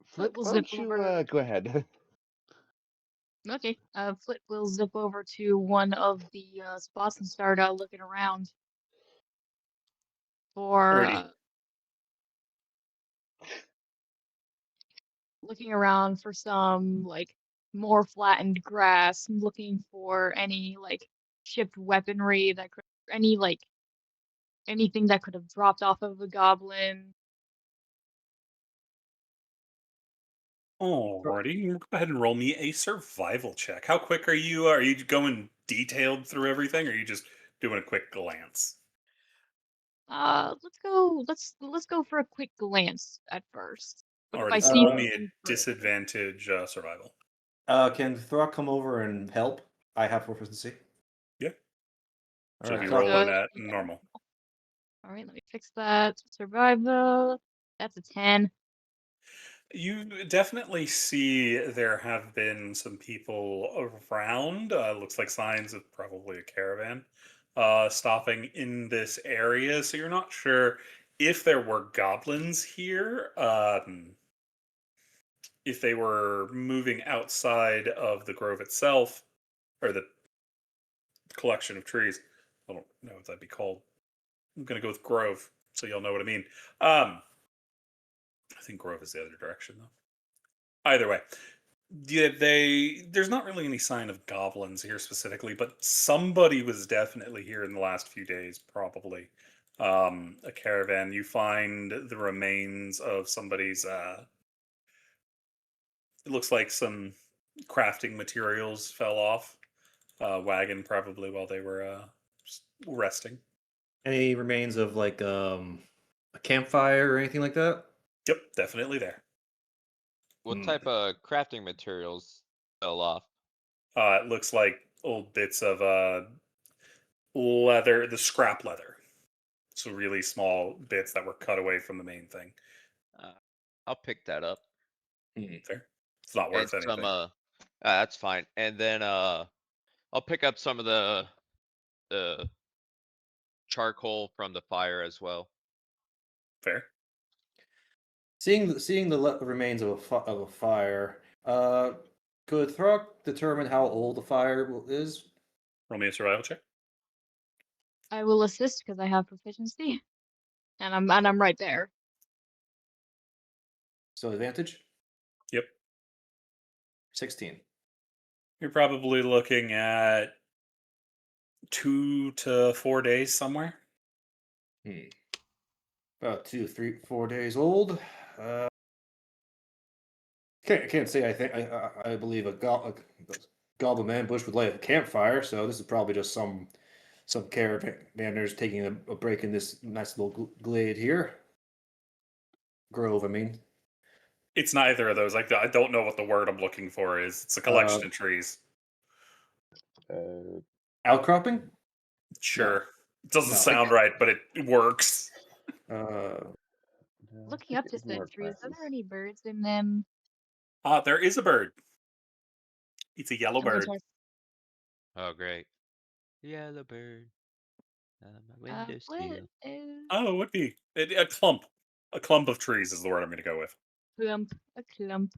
Flit, will why zip don't you over. go ahead? Okay. Flit will zip over to one of the spots and start looking around for Alrighty. looking around for some like more flattened grass, looking for any like shipped weaponry that could anything that could have dropped off of the goblin. Alrighty, go ahead and roll me a survival check. How quick are you? Are you going detailed through everything, or are you just doing a quick glance? Let's go for a quick glance at first. But if I Alrighty, so see roll me a something disadvantage survival. Can Throk come over and help? I have proficiency. So Alright, be Cullen. rolling So, at yeah. normal. All right, let me fix that. Survival. That's a 10. You definitely see there have been some people around. Looks like signs of probably a caravan stopping in this area. So you're not sure if there were goblins here, if they were moving outside of the grove itself, or the collection of trees. I don't know what that'd be called. I'm going to go with grove, so you'll know what I mean. I think grove is the other direction, though. Either way, yeah, there's not really any sign of goblins here specifically, but somebody was definitely here in the last few days, probably. A caravan. You find the remains of somebody's. It looks like some crafting materials fell off. Wagon probably while they were resting. Any remains of like a campfire or anything like that? Yep, definitely there. What Hmm. type of crafting materials fell off? It looks like old bits of leather, the scrap leather. So really small bits that were cut away from the main thing. I'll pick that up. Fair. It's not And worth some anything. that's fine. And then I'll pick up some of the charcoal from the fire as well. Fair. Seeing the remains of a fire, could Throk determine how old the fire is? Roll me a survival check. I will assist because I have proficiency, and I'm right there. So advantage? Yep. 16. You're probably looking at 2 to 4 days somewhere. About 2, 3, 4 days old. Can't say I believe a goblin ambush would light a campfire, so this is probably just some caravanners taking a break in this nice little glade here. Grove, I mean. It's neither of those. I don't know what the word I'm looking for is. It's a collection of trees. Outcropping? Sure. It doesn't No. sound right, but it works. Looking up to said trees, are there any birds in them? There is a bird. It's a yellow I'm gonna bird. try. Oh, great. Yellow bird. My window What sill. is Oh, it would be a clump. A clump of trees is the word I'm going to go with. clump? A clump.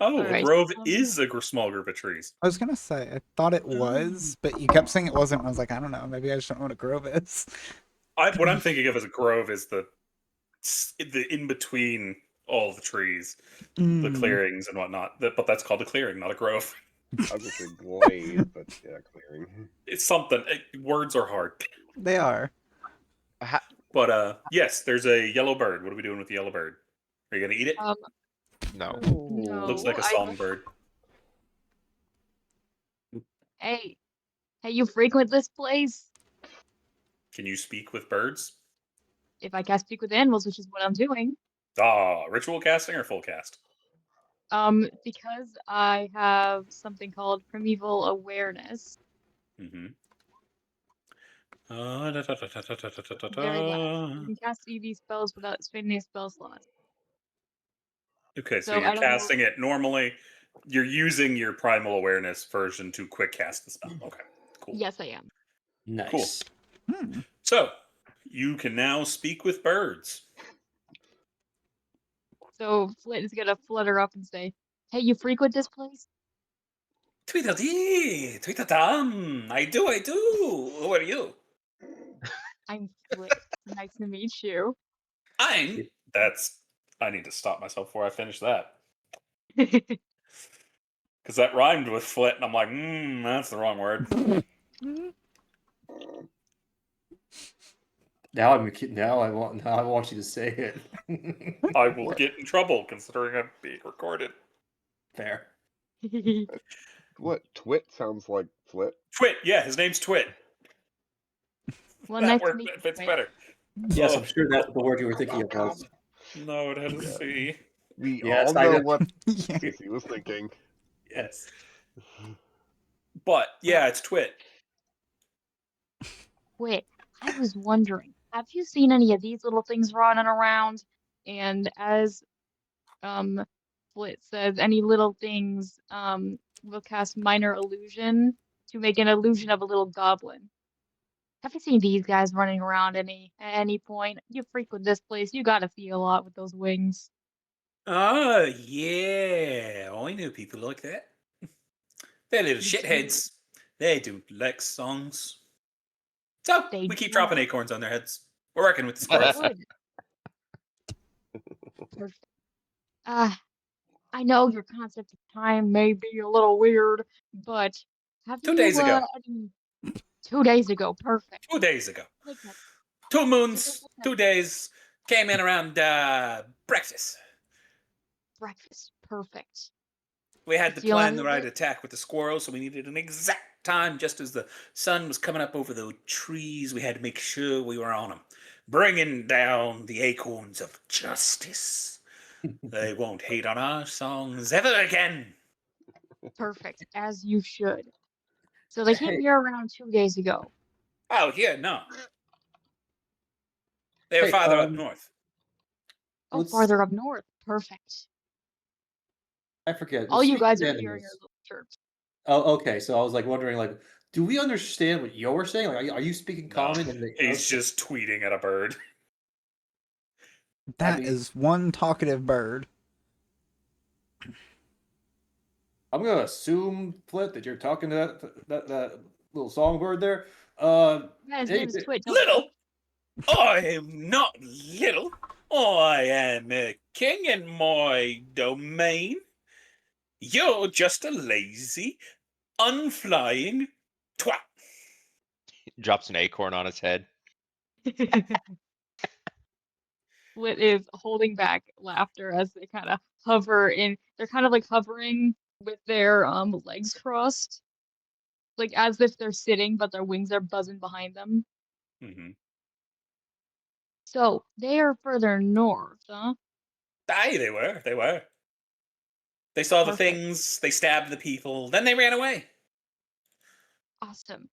Oh, a Alright, grove is a small group of trees. I was gonna say I thought it was, but you kept saying it wasn't. And I was like, I don't know. Maybe I just don't know what a grove is. What I'm thinking of as a grove is the in between all the trees, the clearings and whatnot. But that's called a clearing, not a grove. I was gonna say glade, but yeah, clearing. It's something. Words are hard. They are. But yes, there's a yellow bird. What are we doing with the yellow bird? Are you gonna eat it? No. No. Looks like a songbird. Hey, you frequent this place? Can you speak with birds? If I cast speak with animals, which is what I'm doing. Ritual casting or full cast? Because I have something called primeval awareness. Mm-hmm. Very last. You can cast EV spells without spending a spell slot. Okay, so So you're I don't know. casting it normally. You're using your primal awareness version to quick cast the spell. Okay, cool. Yes, I am. Nice. Hmm. So you can now speak with birds. So Flit is gonna flutter up and say, "Hey, you frequent this place?" Tweedledee, tweedledum. I do. Who are you? I'm Flit. Nice to meet you. I need to stop myself before I finish that. Because that rhymed with flit, and I'm like, that's the wrong word. Now I want you to say it. I will get in trouble considering I'm being recorded. Fair. What? Twit sounds like Flit. Twit, yeah, his name's Twit. Well, That nice to word meet you. fits Flit. better. Yes, Oh. I'm sure that's the word you were thinking of. Was. No, it had a C. We Yes, all I know know. what Yeah. Casey was thinking. Yes. But yeah, it's Twit. Twit, I was wondering, have you seen any of these little things running around? And as Flit says, any little things will cast minor illusion to make an illusion of a little goblin. Have you seen these guys running around at any point? You frequent this place, you gotta see a lot with those wings. Oh, yeah. I know people like that. They're little You do? shitheads. They do like songs. So, They we keep do. dropping acorns on their heads. We're working with the squirrels. Good. Perfect. I know your concept of time may be a little weird, but have 2 you days ago. 2 days ago? Perfect. 2 days ago. Like that. 2 moons, Like 2 days. Came in around breakfast. breakfast. Perfect. We had to Feeling a plan the little right bit- attack with the squirrels, so we needed an exact time just as the sun was coming up over the trees. We had to make sure we were on them, bringing down the acorns of justice. They won't hate on our songs ever again. Perfect, as you should. So they came Hey. here around 2 days ago. Oh, yeah, no. They were Hey, farther up north. Oh, Let's- farther up north. Perfect. I forget. All you speaking guys of are here in your animals- little church. Oh, okay. So I was like wondering, like, do we understand what you're saying? Like, are you speaking No, common? And He's just tweeting at a bird. That is mean- one talkative bird. I'm gonna assume, Flit, that you're talking to that little songbird there. Yeah, his Hey, name is Twit. Little? I am not little. I am a king in my domain. You're just a lazy, unflying twat. Drops an acorn on his head. Flit is holding back laughter as they kind of hover in. They're kind of like hovering with their legs crossed, like as if they're sitting, but their wings are buzzing behind them. Mm-hmm. So they are further north, huh? Aye, they were. They were. They saw the Perfect. things, they stabbed the people, then they ran away. Awesome.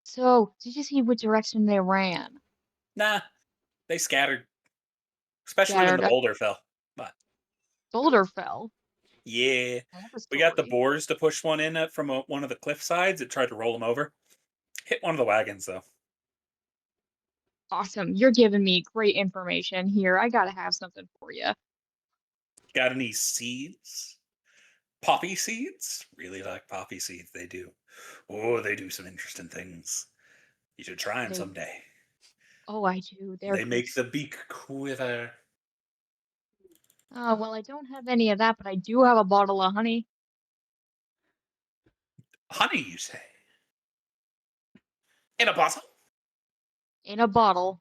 So did you see what direction they ran? Nah, they scattered. Especially when Scattered the up. boulder fell. But Boulder fell. yeah, I have a we got the story. boars to push one in from one of the cliff sides. It tried to roll them over. Hit one of the wagons, though. Awesome. You're giving me great information here. I gotta have something for you. Got any seeds? Poppy seeds? Really like poppy seeds. They do. Oh, they do some interesting things. You should try them They- someday. Oh, I do. They're They make the beak quiver. well, I don't have any of that, but I do have a bottle of honey. Honey, you say? In a bottle? In a bottle.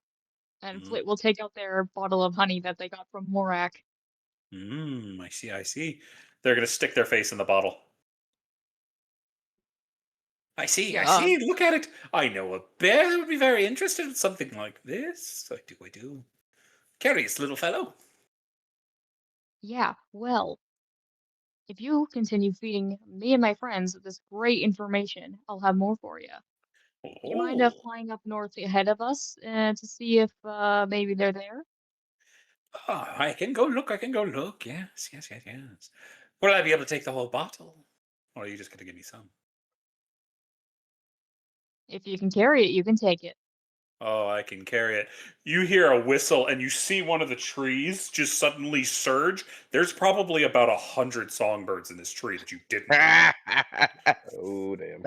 And Mhm. Flit will take out their bottle of honey that they got from Morak. I see, I see. They're going to stick their face in the bottle. I see, I Yeah. see. Look at it. I know a bear that would be very interested in something like this. I do. Curious little fellow. Yeah, well, if you continue feeding me and my friends this great information, I'll have more for you. Do you mind Oh, flying up north ahead of us to see if maybe they're there? I can go look. I can go look. Yes, yes, yes, yes. Will I be able to take the whole bottle? Or are you just going to give me some? If you can carry it, you can take it. Oh, I can carry it. You hear a whistle and you see one of the trees just suddenly surge. There's probably about 100 songbirds in this tree that you didn't know. Oh damn.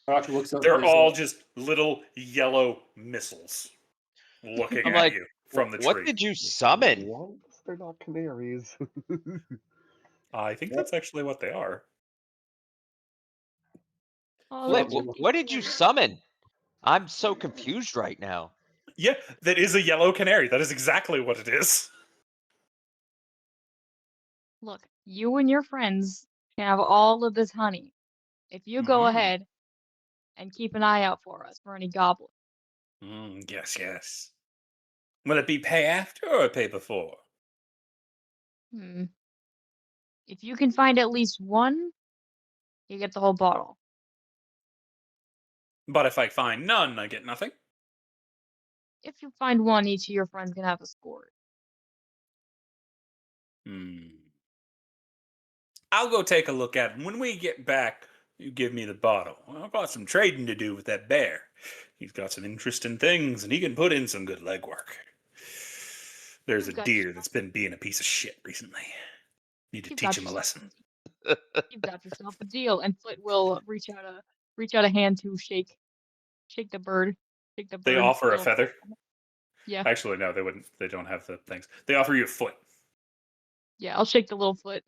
Roger looks up. They're and he's all like, just little yellow missiles looking I'm at like, you from the What tree. did you summon? What? They're not canaries. I think that's actually what they are. Oh, Flit, they're what did you summon? I'm so confused right now. Yeah, that is a yellow canary. That is exactly what it is. Look, you and your friends can have all of this honey if you go Mhm. ahead and keep an eye out for us for any goblins. Yes, yes. Will it be pay after or pay before? Hmm. If you can find at least one, you get the whole bottle. But if I find none, I get nothing. If you find one, each of your friends can have a score. I'll go take a look at him. When we get back, you give me the bottle. I've got some trading to do with that bear. He's got some interesting things, and he can put in some good legwork. There's a You've got deer yourself- that's been being a piece of shit recently. Need to you've teach got him a yourself- lesson. You've got yourself a deal, and Flit will reach out a hand to shake the bird. Shake the bird. They offer a little- feather. Yeah, Actually, no, they wouldn't. They don't have the things. They offer you a foot. yeah. I'll shake the little foot.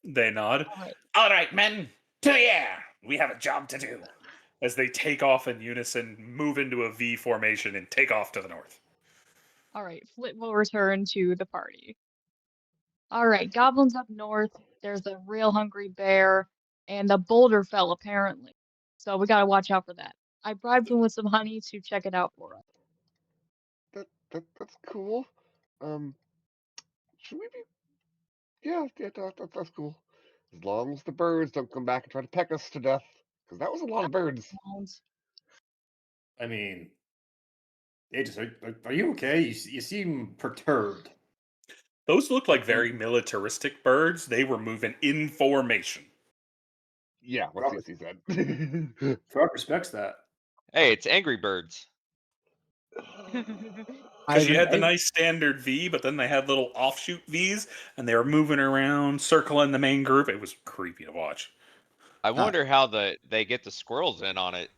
They nod. All right. All right, men, to the air. We have a job to do. As they take off in unison, move into a V formation, and take off to the north. All right. Flit will return to the party. All right. Goblins up north. There's a real hungry bear, and the boulder fell apparently. So we gotta watch out for that. I bribed him with some honey to check it out for us. That's cool. Should we be? Yeah, that's cool. As long as the birds don't come back and try to peck us to death, because that was a lot of birds. I mean, Aegis, are you okay? You seem perturbed. Those look like very militaristic birds. They were moving in formation. Yeah, what CC said. Throk respects that. Hey, it's Angry Birds. Because you had the nice standard V, but then they had little offshoot Vs, and they were moving around, circling the main group. It was creepy to watch. I wonder how they get the squirrels in on it.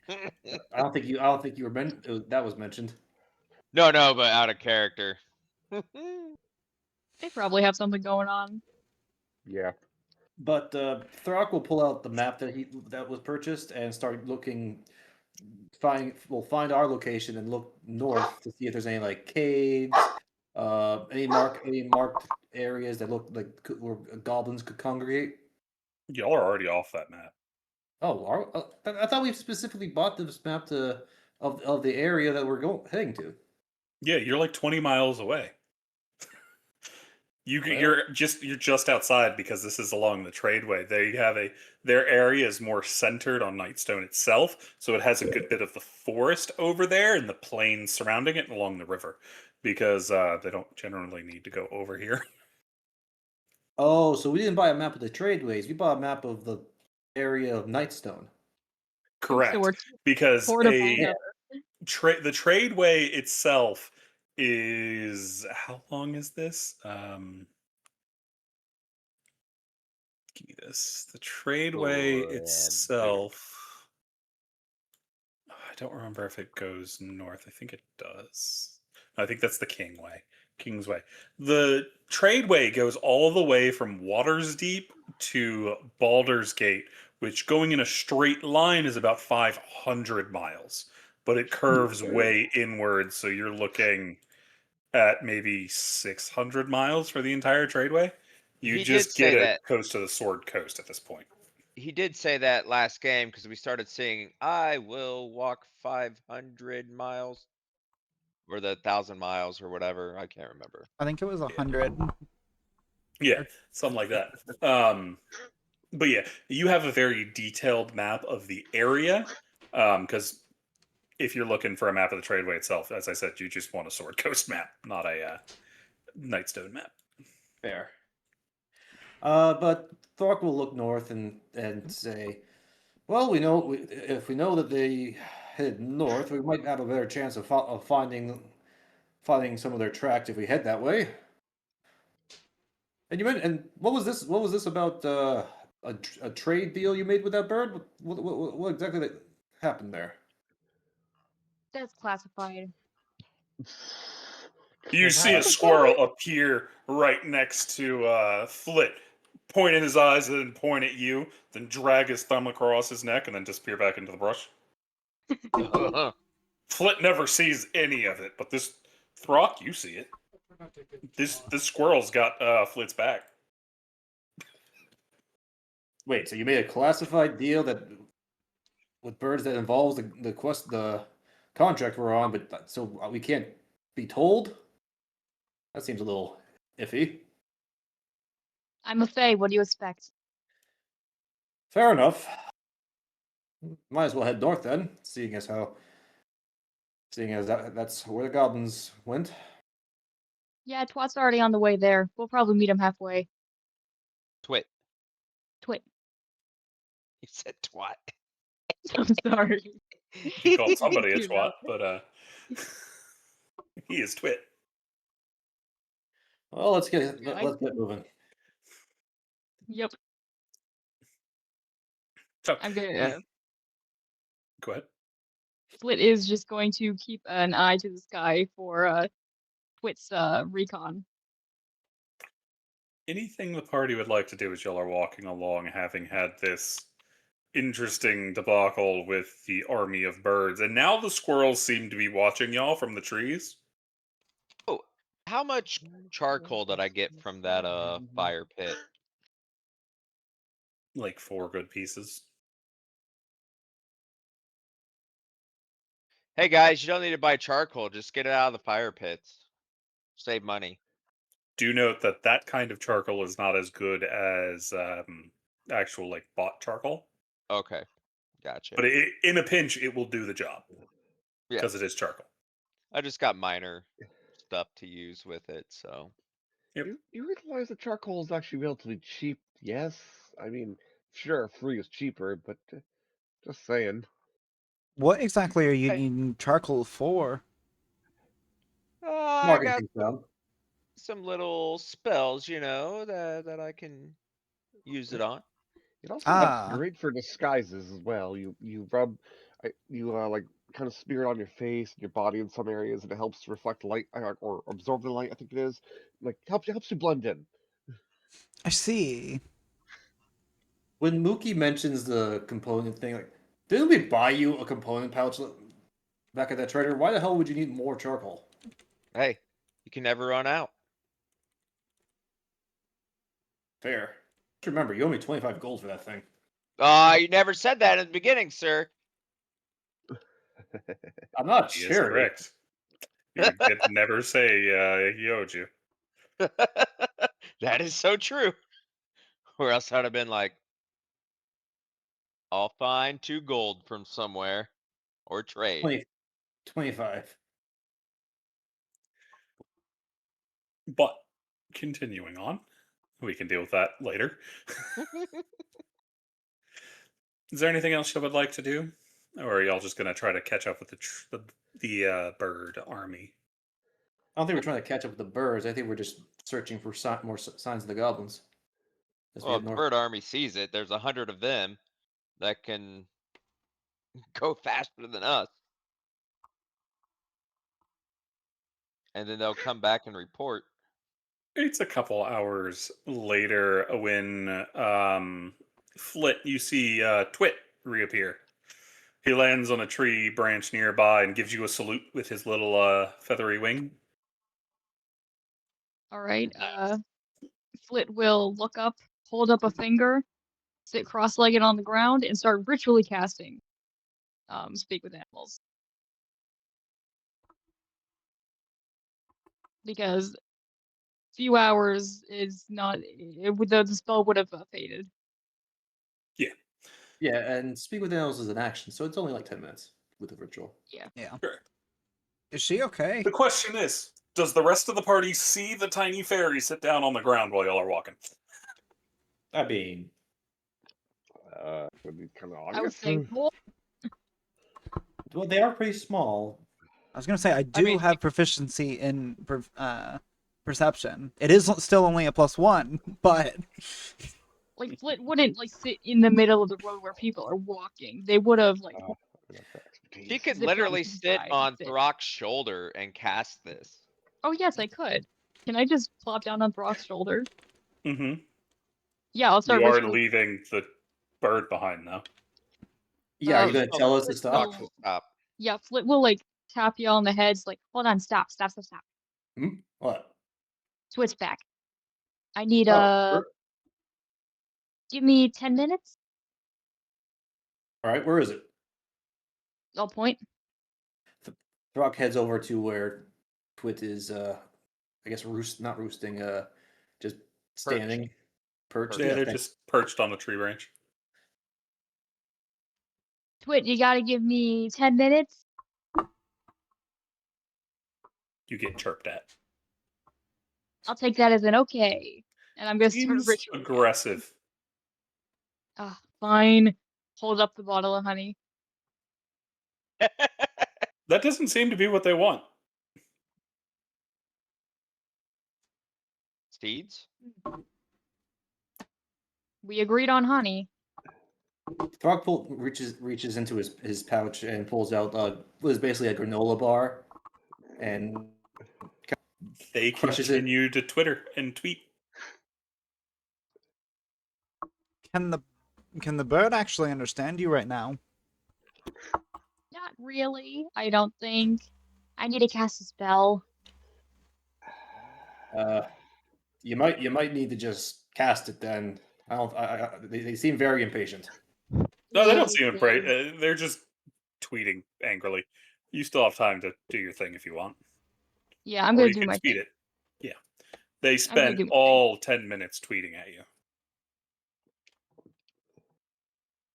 I don't think you were that was mentioned. No, but out of character. They probably have something going on. Yeah. But Throk will pull out the map that was purchased and start looking. We'll find our location and look north to see if there's any like caves, any marked areas that look like where goblins could congregate. Y'all are already off that map. Oh, I thought we specifically bought this map of the area that we're heading to. Yeah, you're like 20 miles away. You're just outside because this is along the tradeway. Their area is more centered on Nightstone itself, so it has a good bit of the forest over there and the plains surrounding it and along the river, because they don't generally need to go over here. Oh, so we didn't buy a map of the tradeways. We bought a map of the area of Nightstone. Correct, So we're because toward a Yeah. the tradeway itself is, how long is this? Give me this. The tradeway Forever. itself. I don't remember if it goes north. I think it does. I think that's the Kingsway. The tradeway goes all the way from Waters Deep to Baldur's Gate, which going in a straight line is about 500 miles. But it curves way inward, so you're looking at maybe 600 miles for the entire tradeway. You He just did say get a that. coast to the Sword Coast at this point. He did say that last game because we started seeing, I will walk 500 miles. Or the 1,000 miles or whatever. I can't remember. I think it was 100. Yeah, something like that. But yeah, you have a very detailed map of the area, because if you're looking for a map of the tradeway itself, as I said, you just want a Sword Coast map, not a Nightstone map. Fair. But Throk will look north and say, "Well, if we know that they head north, we might have a better chance of finding some of their tracks if we head that way." And and what was this? What was this about a trade deal you made with that bird? What exactly happened there? That's classified. You see a squirrel appear right next to Flit, point in his eyes and then point at you, then drag his thumb across his neck and then disappear back into the brush. Flit never sees any of it, but this Throk, you see it. This squirrel's got Flit's back. Wait, so you made a classified deal with birds that involves the contract we're on, but so we can't be told? That seems a little iffy. I'm a fae. What do you expect? Fair enough. Might as well head north then, seeing as that's where the goblins went. Yeah, Twat's already on the way there. We'll probably meet him halfway. Twit. Twit. You said twat. I'm sorry. He called somebody a You twat, know. but he is Twit. Well, let's get I- let's get moving. Yep. So, I'm gonna. go ahead. Flit is just going to keep an eye to the sky for Twit's recon. Anything the party would like to do as y'all are walking along, having had this interesting debacle with the army of birds, and now the squirrels seem to be watching y'all from the trees. Oh, how much charcoal did I get from that fire pit? Like 4 good pieces. Hey guys, you don't need to buy charcoal. Just get it out of the fire pits. Save money. Do note that that kind of charcoal is not as good as actual like bought charcoal, Okay, gotcha. but in a pinch it will do the job Yeah, because it is charcoal. I just got minor stuff to use with it, so. Yep. You realize that charcoal is actually relatively cheap? Yes. I mean, sure, free is cheaper, but just saying. What exactly are you Okay. needing charcoal for? I Marking got things down. some little spells, that I can use it on. It also Ah. great for disguises as well. You rub, you like kind of smear it on your face and your body in some areas, and it helps to reflect light or absorb the light. I think it is like helps you blend in. I see. When Mooky mentions the component thing, like, didn't we buy you a component pouch back at that trader? Why the hell would you need more charcoal? Hey, you can never run out. Fair. Just remember, you owe me 25 gold for that thing. You never said that in the beginning, sir. I'm not He is charity. correct. You did never say he owed you. That is so true. Or else I'd have been like, I'll find 2 gold from somewhere or trade. 25. But continuing on, we can deal with that later. Is there anything else you would like to do, or are y'all just gonna try to catch up with the bird army? I don't think we're trying to catch up with the birds. I think we're just searching for more signs of the goblins. As we Well, head if the north. bird army sees it, there's 100 of them that can go faster than us. And then they'll come back and report. It's a couple hours later when Flit, you see Twit reappear. He lands on a tree branch nearby and gives you a salute with his little feathery wing. All right. Flit will look up, hold up a finger, sit cross-legged on the ground, and start ritually casting. Speak with animals. Because few hours is not. The spell would have faded. Yeah, and speak with animals is an action, so it's only like 10 minutes with the ritual. Yeah. Yeah. Sure. Is she okay? The question is, does the rest of the party see the tiny fairy sit down on the ground while y'all are walking? I mean, Would be kind of I would obvious. say, well, well, they are pretty small. I was gonna say I do mean, have proficiency in perception. It is still only a +1, but like Flit wouldn't like sit in the middle of the road where people are walking. They would have like. She could Zip literally down to the sit side, on sit. Throk's shoulder and cast this. Oh yes, I could. Can I just plop down on Throk's shoulder? Mm-hmm. Yeah, I'll start You are ritually. leaving the bird behind, though. Yeah, are you Um, gonna tell us to Flit stop? Throk will- will stop. Yeah, Flit will like tap you on the head. It's like, hold on, stop. What? Twit's back. I need Oh, give me 10 minutes. all right, where is it? I'll point. Throk heads over to where Twit is. I guess not roosting. Just standing, perched. Yeah, they're thanks. just perched on a tree branch. Twit, you gotta give me 10 minutes. You get chirped at. I'll take that as an okay. And I'm gonna start Seems ritual. aggressive. Ah, fine. Hold up the bottle of honey. That doesn't seem to be what they want. Steeds? We agreed on honey. Throg reaches into his pouch and pulls out what is basically a granola bar, and They crushes it. continue to Twitter and tweet. Can the bird actually understand you right now? Not really, I don't think. I need to cast a spell. You might need to just cast it then. I don't. They seem very impatient. No, they don't seem Listen. afraid. They're just tweeting angrily. You still have time to do your thing if you want. Yeah, I'm Or gonna you do can my speed thing. it. Yeah. They gonna spent do my thing. all 10 minutes tweeting at you.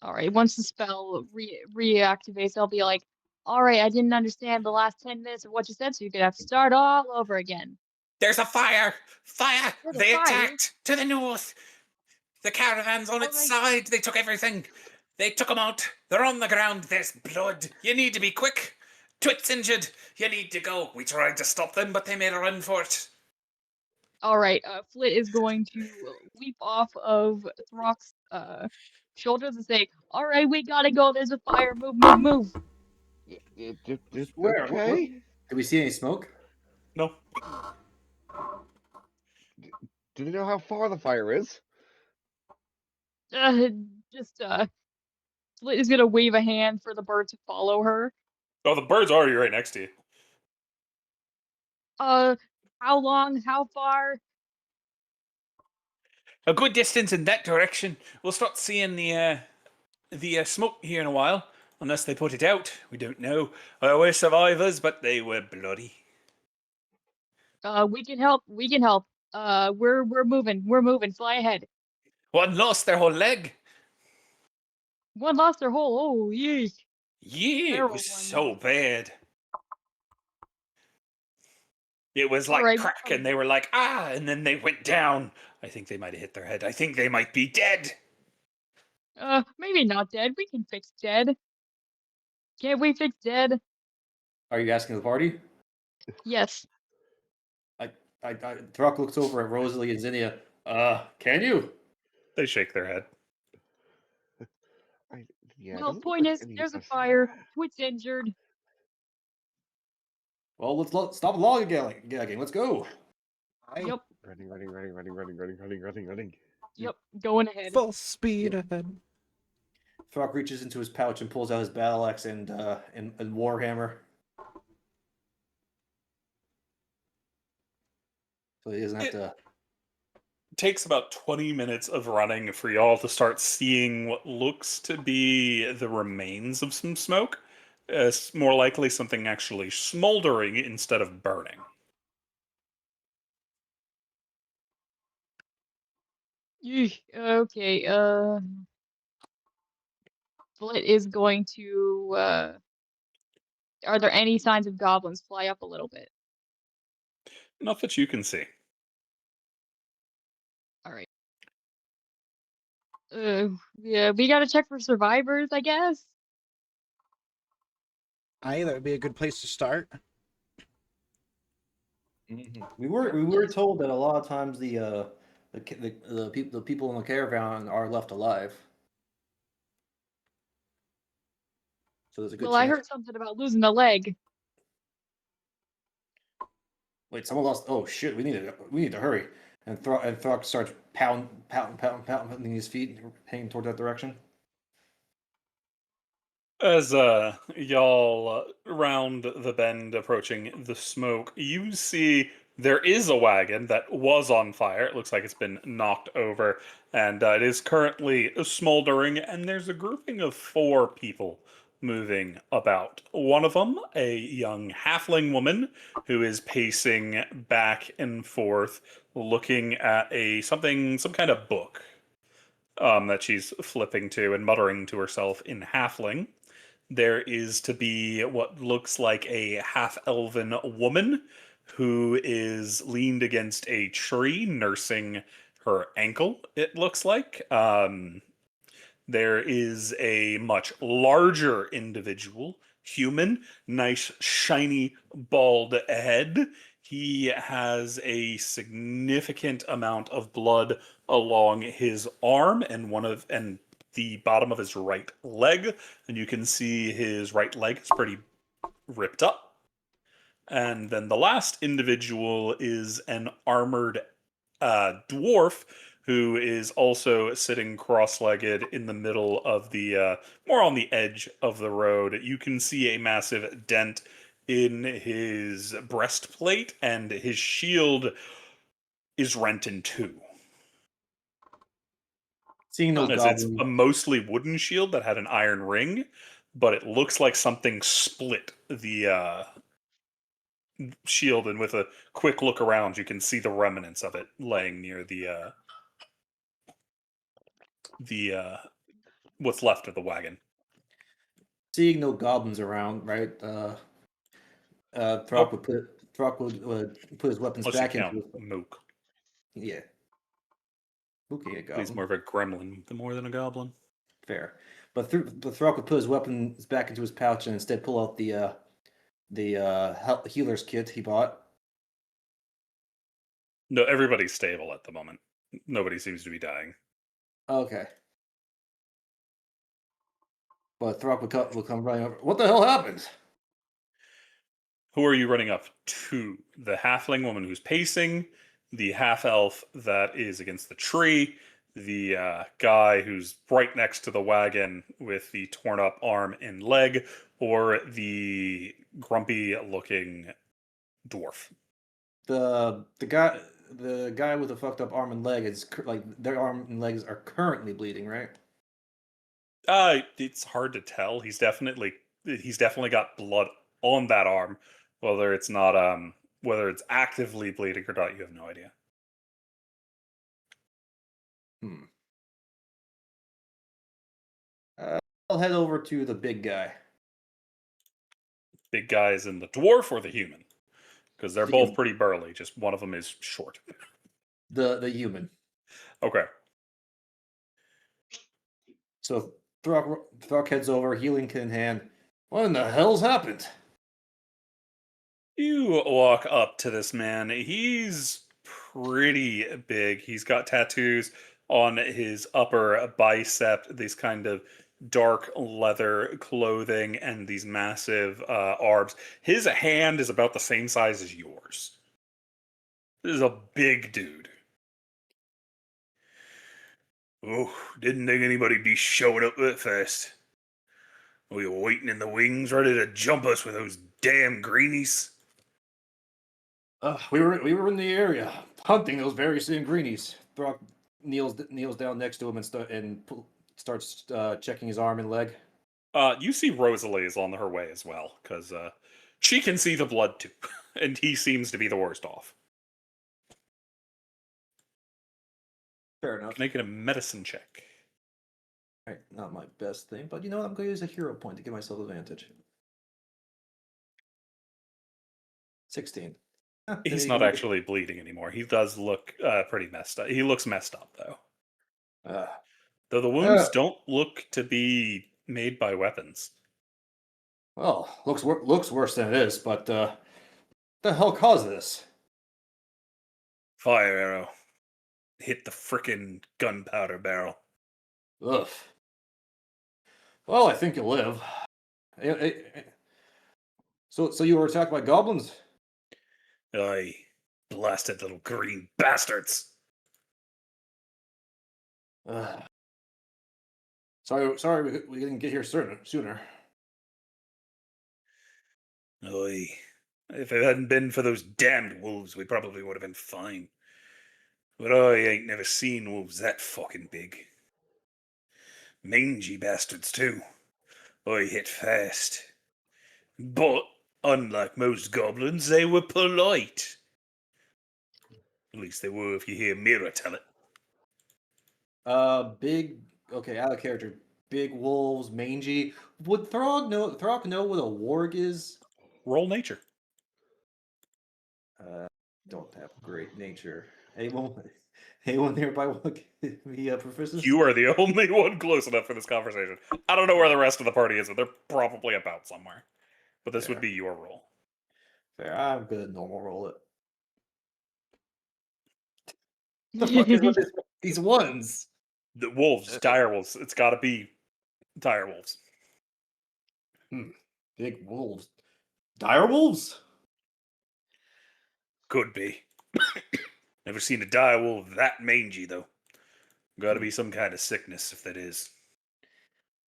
Alright, once the spell reactivates, I'll be like, alright, I didn't understand the last 10 minutes of what you said, so you're gonna have to start all over again. There's a fire! Fire! There's a They fire? attacked to the north! The caravan's on its side! They took everything! They took them out! They're on the ground! There's blood! You need to be quick! Twit's injured! You need to go! We tried to stop them, but they made a run for it! Alright, Flit is going to leap off of Throk's shoulders and say, alright, we gotta go, there's a fire, move. Where? Okay. Do we see any smoke? No. Do they know how far the fire is? Just, Flit is gonna wave a hand for the bird to follow her. Oh, the bird's already right next to you. How long, how far? A good distance in that direction. We'll start seeing the smoke here in a while. Unless they put it out. We don't know. We're survivors, but they were bloody. We can help, we're moving, fly ahead. One lost their whole leg. One lost their whole, oh, yeesh. Yeah, it Feral was one, so though. bad. It was like Alright, crack, and they were like, ah, and then they went down. I think they might have hit their head. I think they might be dead. maybe not dead, we can fix dead. Can't we fix dead? Are you asking the party? Yes. Throg looks over at Rosalie and Zinnia. Can you? They shake their head. Yeah, Well, doesn't point look is, any there's a of us- fire, Twit's injured. Well, let's stop lollygagging. Let's go. Yep, Running. yep, going ahead. Full speed ahead. Throg reaches into his pouch and pulls out his battle axe and warhammer. So he doesn't have to. Takes about 20 minutes of running for y'all to start seeing what looks to be the remains of some smoke. It's more likely something actually smoldering instead of burning. Yeesh, okay, Flit is going to, are there any signs of goblins? Fly up a little bit. Not that you can see. Alright. Yeah, we gotta check for survivors, I guess. Aye, that would be a good place to start. We were told that a lot of times the people in the caravan are left alive. So there's a good Well, I chance. heard something about losing a leg. Wait, someone lost. Oh shit! We need to hurry. And Throg starts pounding his feet, heading toward that direction. As y'all round the bend approaching the smoke, you see there is a wagon that was on fire. It looks like it's been knocked over, and it is currently smoldering, and there's a grouping of 4 people moving about. One of them, a young halfling woman who is pacing back and forth, looking at some kind of book that she's flipping to and muttering to herself in halfling. there is to be what looks like a half-elven woman who is leaned against a tree, nursing her ankle, it looks like. There is a much larger individual, human, nice, shiny, bald head. He has a significant amount of blood along his arm and the bottom of his right leg, and you can see his right leg is pretty ripped up. And then the last individual is an armored dwarf who is also sitting cross-legged in the middle of the more on the edge of the road. You can see a massive dent in his breastplate, and his shield is rent in two. Seeing those As it's goblins, a mostly wooden shield that had an iron ring, but it looks like something split the shield, and with a quick look around, you can see the remnants of it laying near the what's left of the wagon. seeing no goblins around, right? Throk would put his weapons Unless you back count into his, Mook. yeah. Okay, a He's goblin. more of a gremlin more than a goblin. Fair, but Throk would put his weapons back into his pouch and instead pull out the healer's kit he bought. No, everybody's stable at the moment. Nobody seems to be dying. Okay. But Throk would come running over. What the hell happened? Who are you running up to? The halfling woman who's pacing, the half elf that is against the tree, the guy who's right next to the wagon with the torn up arm and leg, or the grumpy looking dwarf? The guy with the fucked up arm and leg is like their arm and legs are currently bleeding, right? It's hard to tell. He's definitely got blood on that arm. Whether it's actively bleeding or not, you have no idea. I'll head over to the big guy. Big guy is in the dwarf or the human? Because they're The both human. pretty burly. Just one of them is short. The human. Okay. So Throk heads over, healing kit in hand. What in the hell's happened? You walk up to this man. He's pretty big. He's got tattoos on his upper bicep, these kind of dark leather clothing, and these massive arms. His hand is about the same size as yours. This is a big dude. Oh, didn't think anybody'd be showing up that fast. We were waiting in the wings, ready to jump us with those damn greenies. We were in the area hunting those very same greenies. Throk kneels down next to him and starts checking his arm and leg. You see Rosalie is on her way as well, because she can see the blood too, and he seems to be the worst off. Fair enough. Make it a medicine check. Right, not my best thing, but you know what? I'm going to use a hero point to give myself advantage. 16. He's not actually bleeding anymore. He does look pretty messed up. He looks messed up, though. Though the wounds don't look to be made by weapons. Well, looks worse than it is, but the hell caused this? Fire arrow. Hit the frickin' gunpowder barrel. Ugh. Well, I think you'll live. So you were attacked by goblins? Aye. Blasted little green bastards. Sorry, we didn't get here sooner. Aye. If it hadn't been for those damned wolves, we probably would have been fine. But I ain't never seen wolves that fucking big. Mangy bastards, too. I hit fast. But, unlike most goblins, they were polite. At least they were if you hear Mira tell it. Big. Okay, out of character. big wolves, mangy. Would Throg know what a warg is? Roll nature. Don't have great nature. Anyone nearby want to give me a proficiency? You are the only one close enough for this conversation. I don't know where the rest of the party is, but they're probably about somewhere. But this would Fair. be your roll. Fair. I'm gonna normal roll it. The fuck is with these ones? The wolves, dire wolves. It's got to be dire wolves. Big wolves. Dire wolves? Could be. Never seen a dire wolf that mangy, though. Got to be some kind of sickness if that is.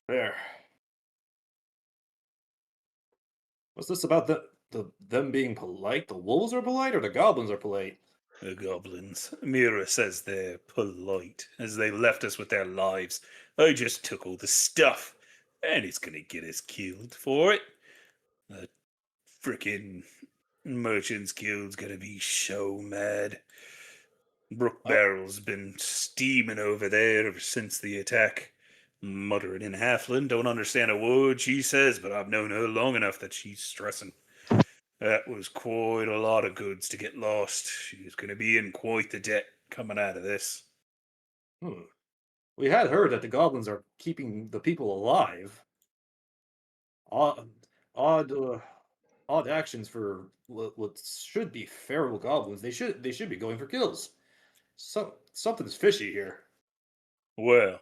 Fair. What's this about them being polite? The wolves are polite or the goblins are polite? The goblins. Mira says they're polite, as they left us with their lives. I just took all the stuff, and he's gonna get us killed for it. The frickin' Merchants Guild's gonna be so mad. Brook Barrel's been steaming over there ever since the attack. Muttering in Halfling, don't understand a word she says, but I've known her long enough that she's stressing. That was quite a lot of goods to get lost. She's going to be in quite the debt coming out of this. We had heard that the goblins are keeping the people alive. Odd, odd actions for what should be feral goblins. They should be going for kills. Something's fishy here. Well,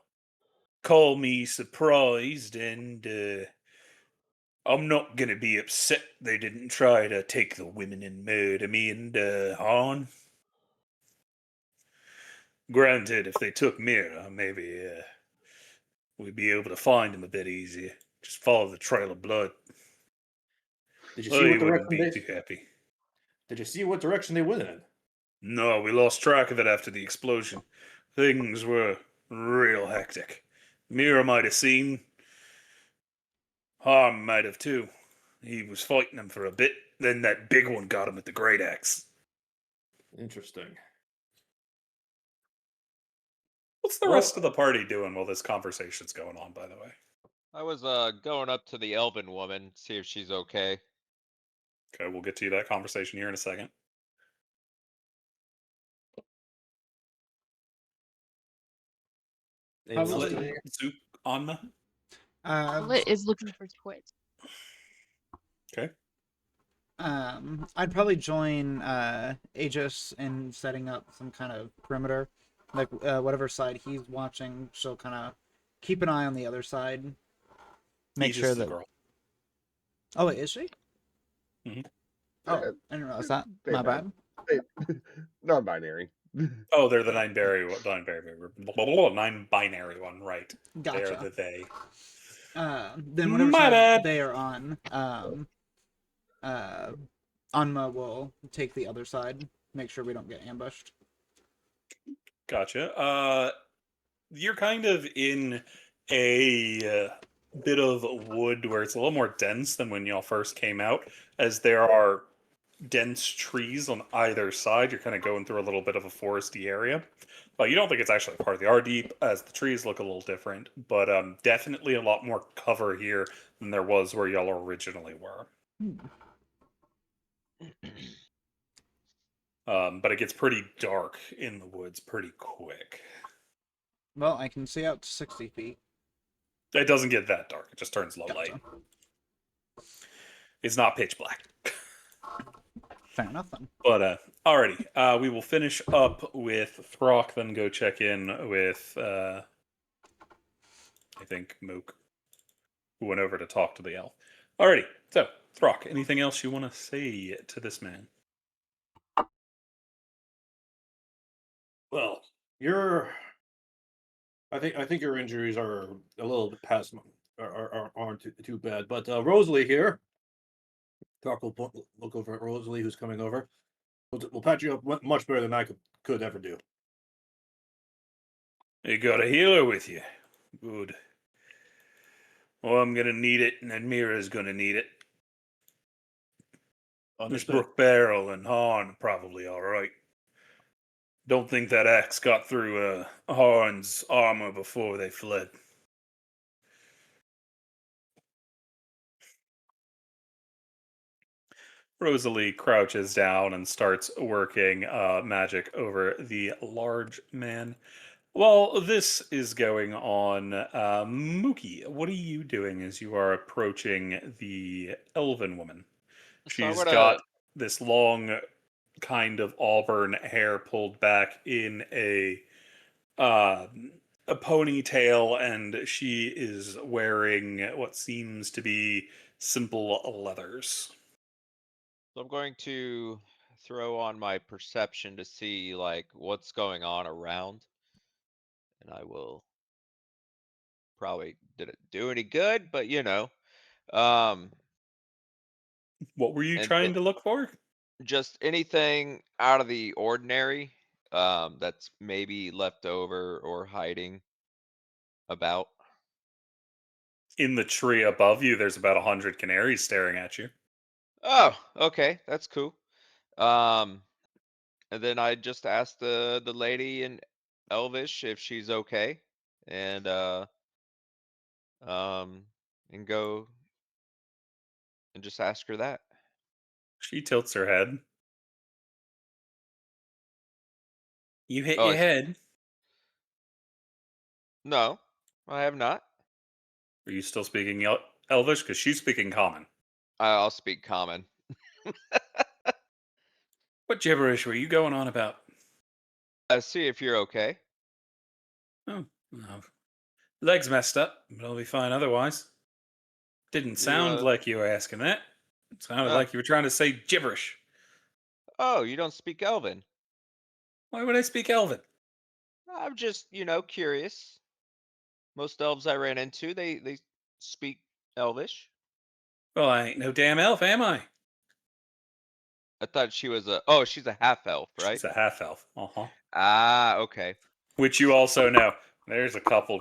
call me surprised, and I'm not going to be upset they didn't try to take the women and murder me and Han. Granted, if they took Mira, maybe we'd be able to find him a bit easier. Just follow the trail of blood. Did you Oh, see he what wouldn't direction be too happy. Did you see what direction they went in? No, we lost track of it after the explosion. Things were real hectic. Mira might have seen. Harm might have too. He was fighting him for a bit, then that big one got him with the great axe. Interesting. What's the Well- rest of the party doing while this conversation's going on, by the way? I was going up to the elven woman, see if she's okay. Okay, we'll get to that conversation here in a second. Anyone else Probably- doing it? Zook, Anna? Flit is looking for Twit. Okay. I'd probably join Aegis in setting up some kind of perimeter, like whatever side he's watching. She'll kind of keep an eye on the other side, make Aegis sure is a that. girl. Oh wait, is she? Mhm. Oh, Yeah, I didn't realize that. they My know. bad. Non-binary. Oh, they're the non-binary one, right? Gotcha. They're the they. Then whatever My side bad. they are on, Anma will take the other side, make sure we don't get ambushed. Gotcha. You're kind of in a bit of wood where it's a little more dense than when y'all first came out, as there are dense trees on either side. You're kind of going through a little bit of a foresty area. But you don't think it's actually part of the R Deep, as the trees look a little different. But definitely a lot more cover here than there was where y'all originally were. But it gets pretty dark in the woods pretty quick. Well, I can see out to 60 feet. It doesn't get that dark. It just turns low light. Gotcha. It's not pitch black. Fair enough then. But alrighty. We will finish up with Throk, then go check in with I think Mook, who went over to talk to the elf. Alrighty. So, Throk, anything else you want to say to this man? Well, I think your injuries are a little bit past aren't too bad. But Rosalie here, Doc will look over at Rosalie, who's coming over. We'll patch you up much better than I could ever do. You got a healer with you. Good. Well, I'm gonna need it, and Admira's gonna need it. Miss Understood. Brook Barrel and Harn are probably alright. Don't think that axe got through Harn's armor before they fled. Rosalie crouches down and starts working magic over the large man. Well, this is going on. Mooky, what are you doing as you are approaching the elven woman? So I'm She's gonna got this long, kind of auburn hair pulled back in uh, a ponytail, and she is wearing what seems to be simple leathers. So I'm going to throw on my perception to see like what's going on around, and I will probably didn't do any good, but um, What were you and trying to look for? just anything out of the ordinary, that's maybe left over or hiding about. In the tree above you, there's about 100 canaries staring at you. Oh, okay, that's cool. Um, and then I just asked the lady in Elvish if she's okay, and um, and go and just ask her that. She tilts her head. You hit Oh, your head. no, I have not. Are you still speaking Elvish? Because she's speaking Common. I'll speak common. What gibberish were you going on about? See if you're okay. Oh, no. Legs messed up, but I'll be fine otherwise. Didn't You sound like you were asking that. It sounded uh, like you were trying to say gibberish. oh, you don't speak Elven. Why would I speak Elven? I'm just, curious. Most elves I ran into, they speak Elvish. Well, I ain't no damn elf, am I? I thought she was oh, she's a half elf, right? She's a half elf. Ah, okay. Which you also know. There's a couple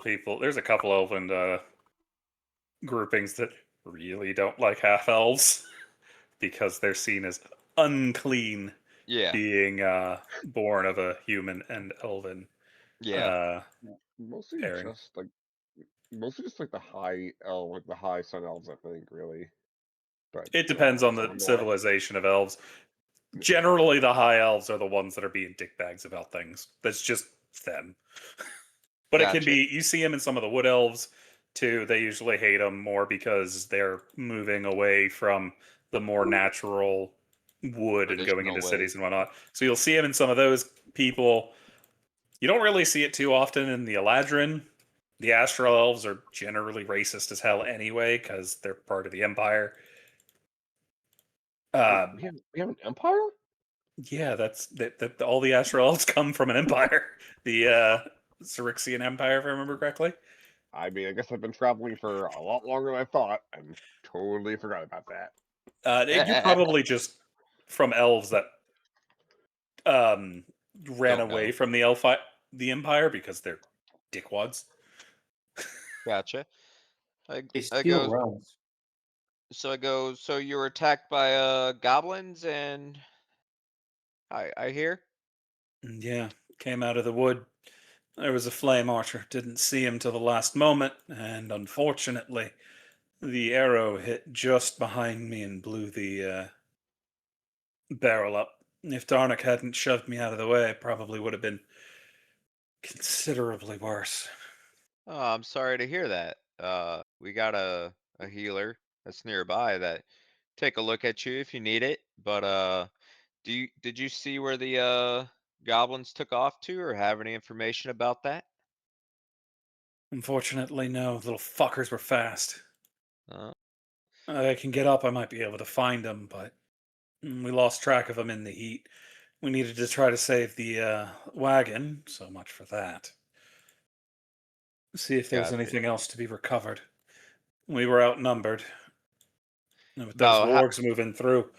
elven groupings that really don't like half elves because they're seen as unclean, Yeah, being born of a human and elven yeah, uh, Mostly pairing. just like the high elf, like the high sun elves, I think, really. But It depends on the some more. civilization of elves. Yeah. Generally, the high elves are the ones that are being dickbags about things. That's just them. But it can gotcha. be, you see them in some of the wood elves too. They usually hate them more because they're moving away from the more natural wood and going Traditional into ways. cities and whatnot. So you'll see them in some of those people. You don't really see it too often in the Eladrin. The Astral Elves are generally racist as hell anyway because they're part of the Empire. Wait, Um, we have an empire? yeah, that's that. All the Astral Elves come from an empire, the Syrixian Empire, if I remember correctly. I mean, I guess I've been traveling for a lot longer than I thought, and totally forgot about that. You're probably just from elves that um, ran Don't know. away from the Empire because they're dickwads. Gotcha. They I steal go. realms. So I go. So you were attacked by goblins, and I hear. Yeah, came out of the wood. There was a flame archer. Didn't see him till the last moment, and unfortunately, the arrow hit just behind me and blew the barrel up. If Darnik hadn't shoved me out of the way, it probably would have been considerably worse. Oh, I'm sorry to hear that. We got a healer that's nearby that take a look at you if you need it. But did you see where the goblins took off to, or have any information about that? Unfortunately, no. Little fuckers were fast. Uh, I can get up, I might be able to find them, but we lost track of them in the heat. We needed to try to save the wagon, so much for that. See if there's gotcha. anything else to be recovered. We were outnumbered. And with those No, wargs moving through,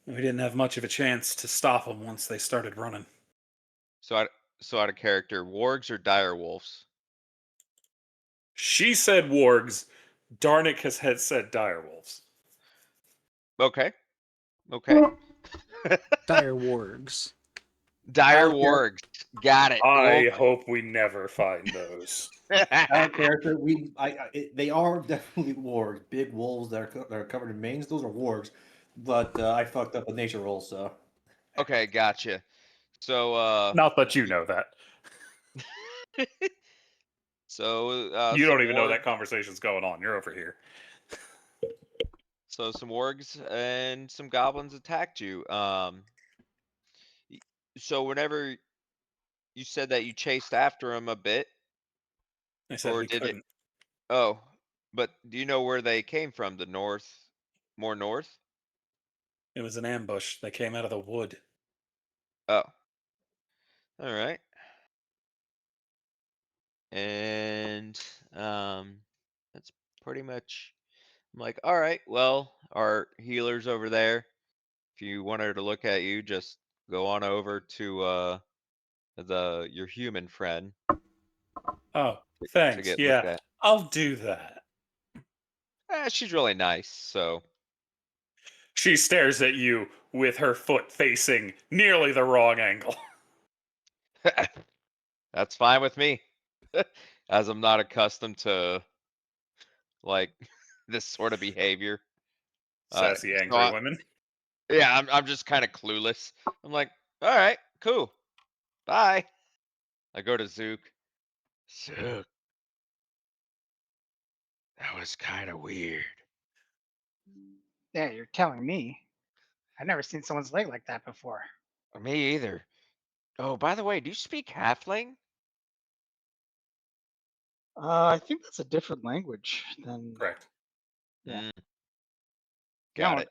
we didn't have much of a chance to stop them once they started running. so out of character, wargs or dire wolves? She said wargs. Darnik had said direwolves. Okay, okay. Dire wargs. Dire Out of character. wargs. Got it. I Well, hope we never find those. Out of character, they are definitely wargs. Big wolves that are covered in manes. Those are wargs. but I fucked up a nature roll, so. Okay, gotcha. So Not that you know that. so You some don't even know that warg, conversation's going on. You're over here. so some wargs and some goblins attacked you. Y- So whenever you said that you chased after them a bit, I said or we did it? couldn't. Oh, but do you know where they came from? The north, more north? It was an ambush. They came out of the wood. Oh, all right. And that's pretty much. I'm like, all right, well, our healer's over there. If you want her to look at you, just go on over to your human friend Oh, to thanks. get looked Yeah, at. I'll do that. She's really nice, so She stares at you with her foot facing nearly the wrong angle. that's fine with me. As I'm not accustomed to like this sort of behavior. Sassy, So angry women. yeah, I'm just kind of clueless. I'm like, all right, cool, bye. I go to Zook. Zook, that was kind of weird. Yeah, you're telling me. I've never seen someone's leg like that before. Me either. Oh, by the way, do you speak Halfling? I think that's a different language than. Correct. Yeah. Mm, got No, it.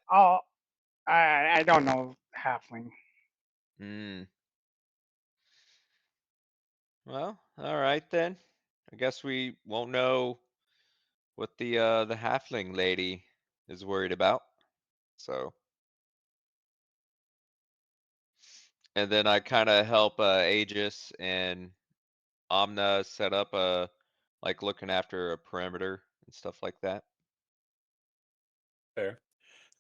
I don't know halfling. Mm. Well, all right then. I guess we won't know what the halfling lady is worried about. So, and then I kind of help Aegis and Omna set up like looking after a perimeter and stuff like that. Fair.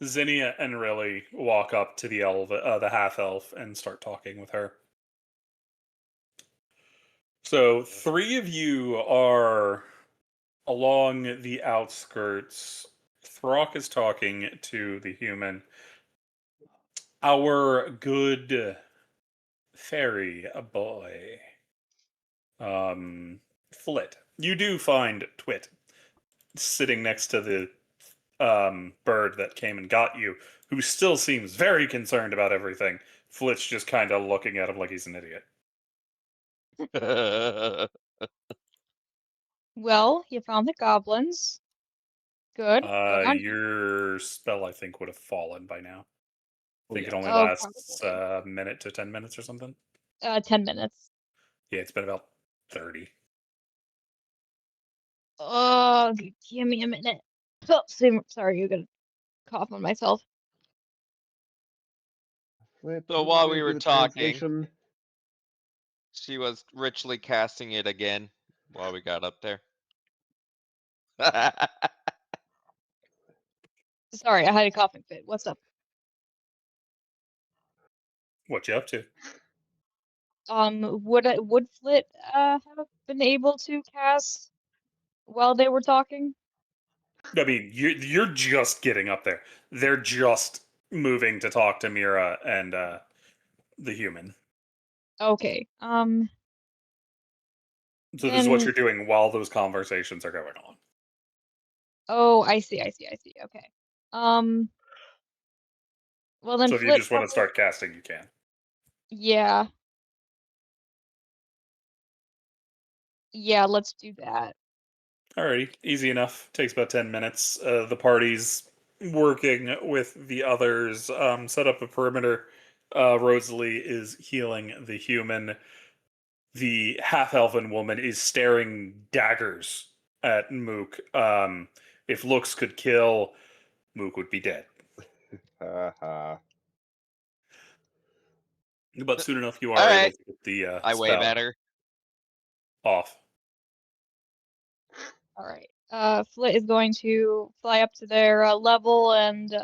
Zinnia and Riley walk up to the half elf, and start talking with her. So, three of you are along the outskirts. Throk is talking to the human. Our good fairy boy, Flit. You do find Twit sitting next to the bird that came and got you, who still seems very concerned about everything. Flit's just kind of looking at him like he's an idiot. Well, you found the goblins. Good. Good on you. Your spell, I think, would have fallen by now. I Oh, think it yeah. only Oh, lasts probably. a minute to 10 minutes or something. 10 minutes. Yeah, it's been about 30. Oh, give me a minute. Oh, sorry, you're gonna cough on myself. Flip, So who's while gonna we do were the talking, translation? she was richly casting it again while we got up there. Sorry, I had a coughing fit. What's up? What you up to? Would Flit have been able to cast while they were talking? I mean, you're just getting up there. They're just moving to talk to Mira and the human. Okay. So this is what Then you're doing while those conversations are going on. oh, I see. Okay. Um. Well, then So if you Flit just want to probably. start casting, you can. Yeah. Yeah. Let's do that. Alrighty, easy enough. Takes about 10 minutes. The party's working with the others. Set up a perimeter. Rosalie is healing the human. The half-elven woman is staring daggers at Mook. If looks could kill, Mook would be dead. Haha. But soon enough, you All are able right, to get the I way spell better. off. All right. Flit is going to fly up to their level and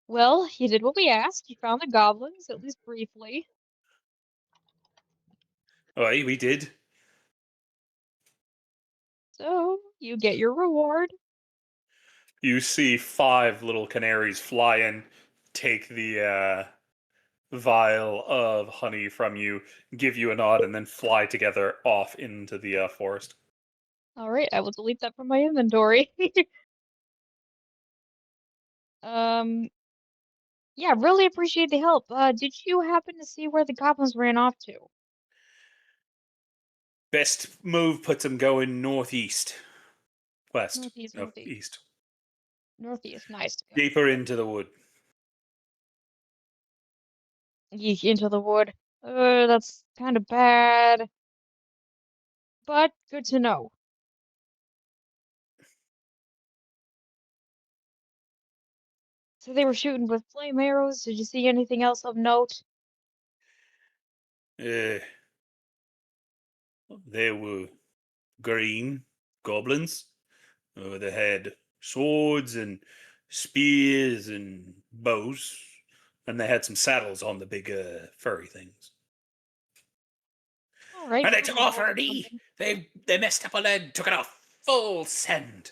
well, you did what we asked. You found the goblins, at least briefly. Oh, hey, we did. So you get your reward. You see 5 little canaries fly in, take the vial of honey from you, give you a nod, and then fly together off into the forest. All right, I will delete that from my inventory. Um, yeah, really appreciate the help. Did you happen to see where the goblins ran off to? Best move puts them going northeast. West. Northeast, No, northeast, east. northeast. Nice. Okay. Deeper into the wood. Yeek into the wood. That's kind of bad, but good to know. So they were shooting with flame arrows. Did you see anything else of note? Uh, they were green goblins. They had swords and spears and bows, and they had some saddles on the big furry things. All right. And they pretty took off important already. something. They messed up a leg, took it off full send.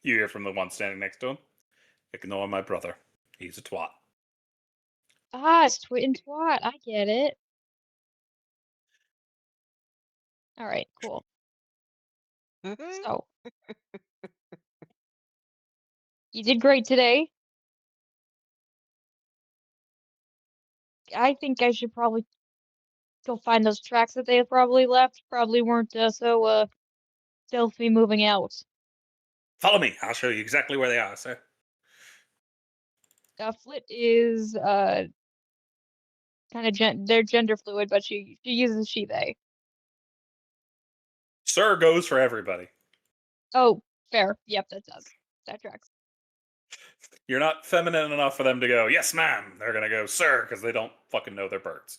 You hear from the one standing next to him. Ignore my brother. He's a twat. Ah, it's twit and twat. I get it. All right, cool. So, you did great today. I think I should probably go find those tracks that they had probably left. Probably weren't so stealthy moving out. Follow me. I'll show you exactly where they are, sir. Flit is kind of they're gender fluid, but she uses she they. Sir goes for everybody. Oh, fair. Yep, that does. That tracks. You're not feminine enough for them to go, yes, ma'am. They're going to go, sir, because they don't fucking know their birds.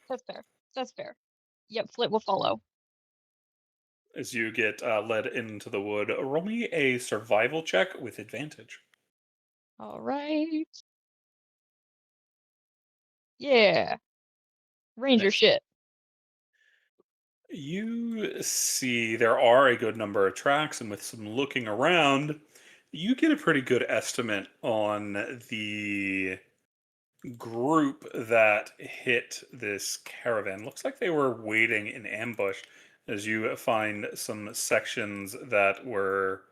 That's fair. That's fair. Yep, Flit will follow. As you get led into the wood, roll me a survival check with advantage. All right. Yeah. Ranger Nice. shit. You see there are a good number of tracks, and with some looking around, you get a pretty good estimate on the group that hit this caravan. Looks like they were waiting in ambush as you find some sections that were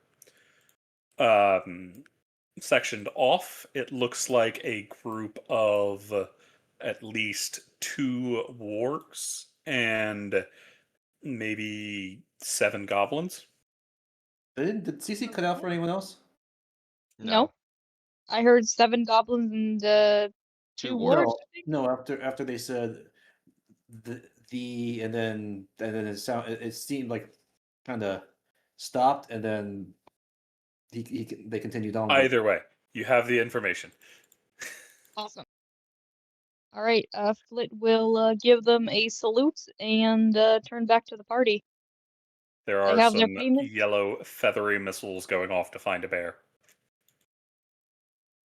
sectioned off. It looks like a group of at least 2 wargs and maybe 7 goblins. Did CC cut out for anyone else? No. I heard 7 goblins and 2 Two wargs. wargs. I think. No, after they said and then it seemed like kind of stopped, and then they continued on. Either way, you have the information. Awesome. All right. Flit will give them a salute and turn back to the party. There They are have their some payment. yellow feathery missiles going off to find a bear.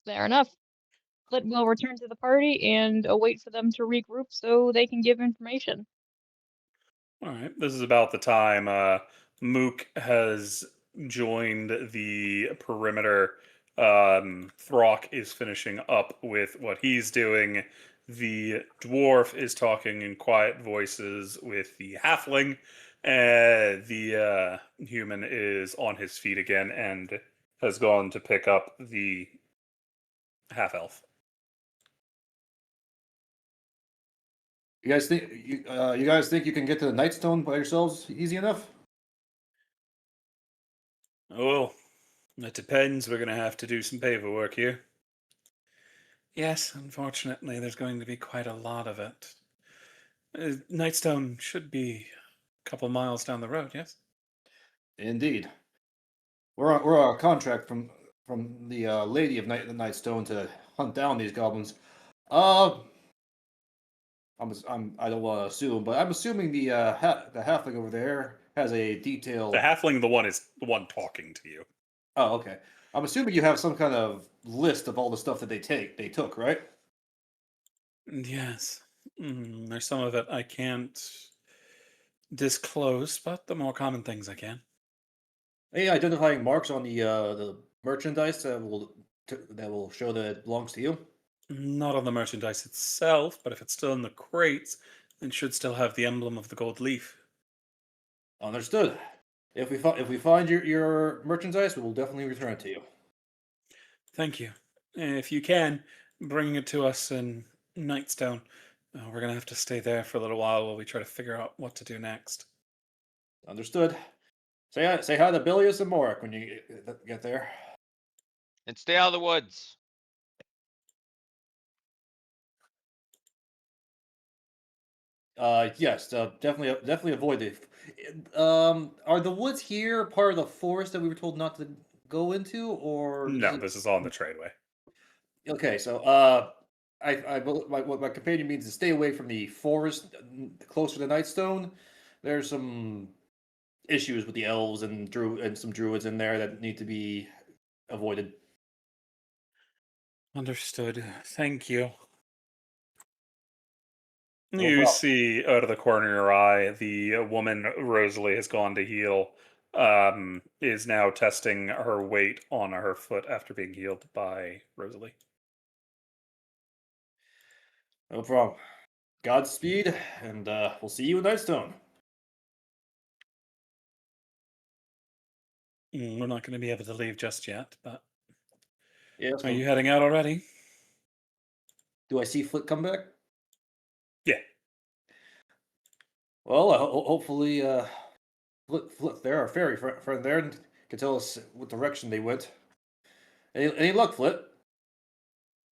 Fair enough. Flit will return to the party and wait for them to regroup so they can give information. All right, this is about the time Mook has joined the perimeter. Throk is finishing up with what he's doing. The dwarf is talking in quiet voices with the halfling. The human is on his feet again and has gone to pick up the half-elf. You guys think you can get to the Nightstone by yourselves easy enough? Oh, it depends. We're going to have to do some paperwork here. Yes, unfortunately, there's going to be quite a lot of it. Nightstone should be a couple miles down the road, yes? Indeed. We're on a contract from the Lady of the Nightstone to hunt down these goblins. I don't want to assume, but I'm assuming the halfling over there has a detailed. The halfling, the one talking to you. Oh, okay. I'm assuming you have some kind of list of all the stuff that they took, right? Yes. There's some of it I can't disclose, but the more common things I can. Any identifying marks on the merchandise that will show that it belongs to you? Not on the merchandise itself, but if it's still in the crates, then it should still have the emblem of the gold leaf. Understood. If we find your merchandise, we will definitely return it to you. Thank you. If you can, bring it to us in Nightstone. We're gonna have to stay there for a little while we try to figure out what to do next. Understood. Say hi to Bilius and Morik when you get there. And stay out of the woods. Yes, definitely avoid it. Are the woods here part of the forest that we were told not to go into, or No, this is all in the tradeway. Okay, so what my companion means is stay away from the forest closer to Nightstone. There's some issues with the elves and some druids in there that need to be avoided. Understood. Thank you. No You problem. see out of the corner of your eye, the woman Rosalie has gone to heal, is now testing her weight on her foot after being healed by Rosalie. No problem. Godspeed, and we'll see you in Nightstone. We're not going to be able to leave just yet, but Yes. are you heading out already? Do I see Flit come back? Yeah. Well, hopefully, Flit there, our fairy friend there, can tell us what direction they went. Any luck, Flit?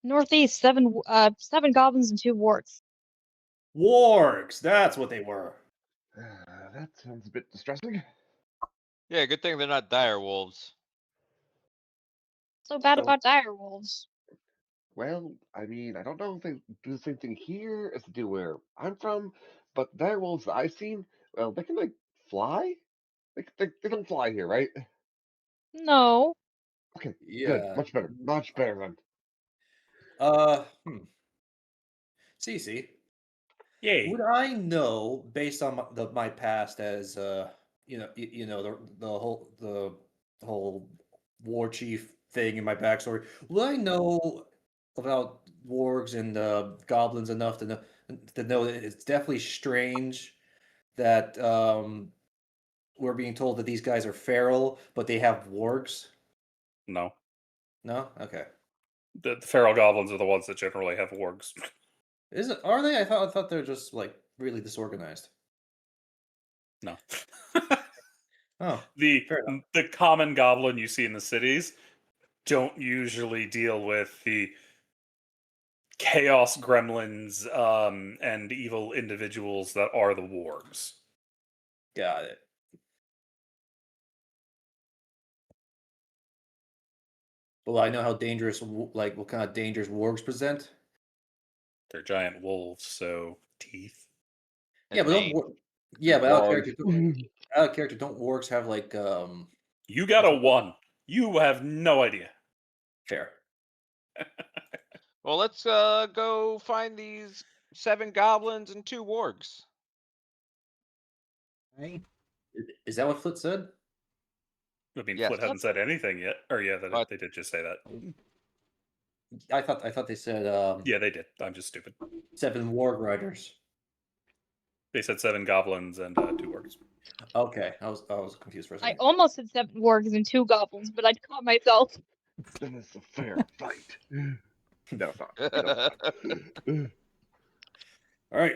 Northeast, seven goblins and 2 wargs. Wargs! That's what they were. That sounds a bit distressing. Yeah, good thing they're not dire wolves. So bad So- about dire wolves. Well, I mean, I don't know if they do the same thing here as they do where I'm from, but the direwolves that I've seen, well, they can like fly. They don't fly here, right? No. Okay, good, Yeah. much better then. Uh, hmm. Cece, Yay. would I know based on my past as the whole war chief thing in my backstory? Would I know about wargs and goblins enough to know that it's definitely strange that we're being told that these guys are feral, but they have wargs? No. No, okay. The feral goblins are the ones that generally have wargs. Are they? I thought they're just like really disorganized. No. Oh, the fair enough. the common goblin you see in the cities don't usually deal with the chaos gremlins and evil individuals that are the wargs. Got it. Well, I know how dangerous, like what kind of dangers wargs present. They're giant wolves, so teeth. Yeah, And but Maine. out of character, don't wargs have like You got a 1. You have no idea. fair? Well, let's go find these 7 goblins and 2 wargs. Right? Is that what Flit said? I mean, Yes. Flit hadn't said anything yet. Or yeah, What? they did just say that. I thought they said Yeah, they did. I'm just stupid. 7 warg riders. They said 7 goblins and 2 wargs. Okay, I was confused for a I second. almost said 7 wargs and 2 goblins, but I caught myself. Then it's a fair fight. No, it's not. No, it's not. All right,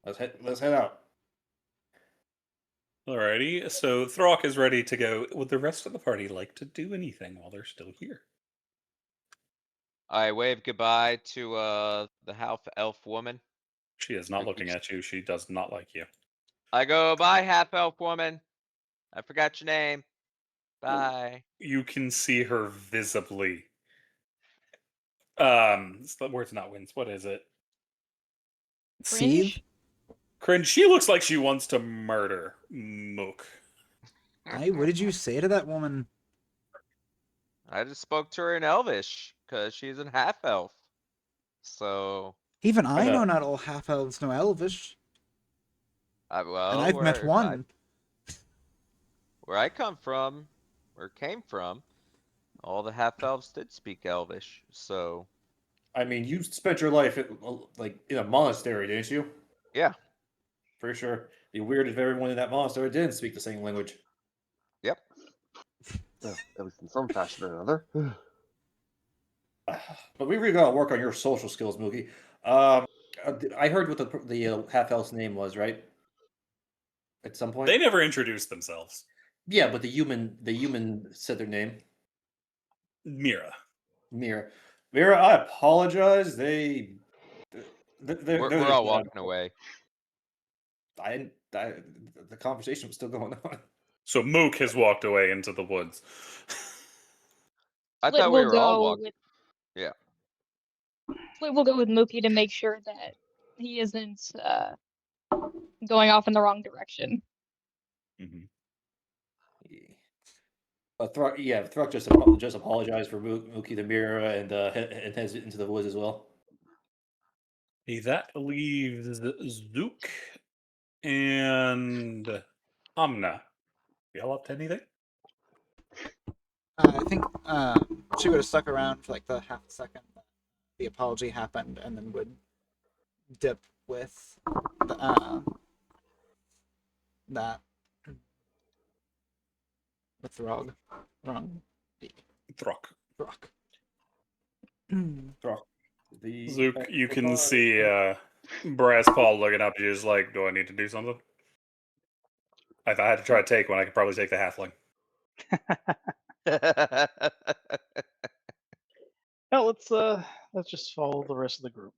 let's head out. Alrighty, so Throk is ready to go. Would the rest of the party like to do anything while they're still here? I wave goodbye to the half elf woman. She is not looking at you. She does not like you. I go, bye, half elf woman. I forgot your name. Bye. You can see her visibly. It's the word's not wins. What is it? Seethe? Cringe? Cringe. She looks like she wants to murder Mook. Hey, what did you say to that woman? I just spoke to her in Elvish because she's a half elf. So, Even I know. know not all half elves know Elvish, well, and I've met one. where I come from, or came from, All the half elves did speak Elvish, so I mean, you spent your life like in a monastery, didn't you? yeah. Pretty sure. It'd be weird if everyone in that monastery didn't speak the same language. Yep. At least in some fashion or another. But we really got to work on your social skills, Mooky. I heard what the half elf's name was, right? At some point. They never introduced themselves. Yeah, but the human said their name. Mira. Mira. Mira, I apologize. They're We're all walking away. The conversation was still going on. So Mook has walked away into the woods. I Flit thought we will were all go walking. with Yeah. Flit will go with Mooky to make sure that he isn't going off in the wrong direction. Throk just apologized for Mooky the Mira and heads into the woods as well. That leaves Zook and Amna. Y'all up to anything? I think she would have stuck around for like the half second that the apology happened, and then would dip with the, that with Throg. Wrong. Throk. Throg. Throk. Zook, you can see Brass Paul looking up at you, just like, do I need to do something? If I had to try to take one, I could probably take the halfling. Well, let's just follow the rest of the group.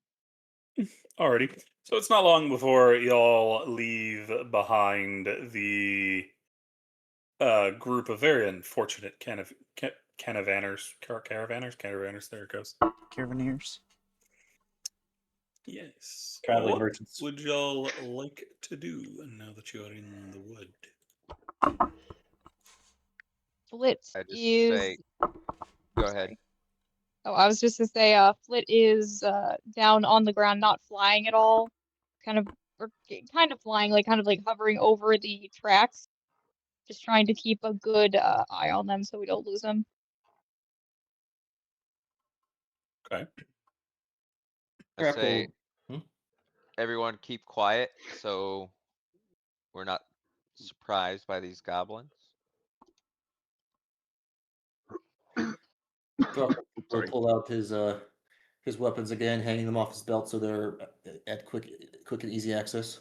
Alrighty. So it's not long before y'all leave behind the group of very unfortunate caravanners, there it goes. Caravaneers. Yes. Traveling What merchants. would y'all like to do now that you're in the wood? Flit I just is. say, go ahead. Oh, I was just to say, Flit is down on the ground, not flying at all, kind of flying, kind of like hovering over the tracks, just trying to keep a good eye on them so we don't lose them. Okay. I say, Hmm? everyone keep quiet so we're not surprised by these goblins. Throk will Sorry. pull out his weapons again, hanging them off his belt so they're at quick and easy access.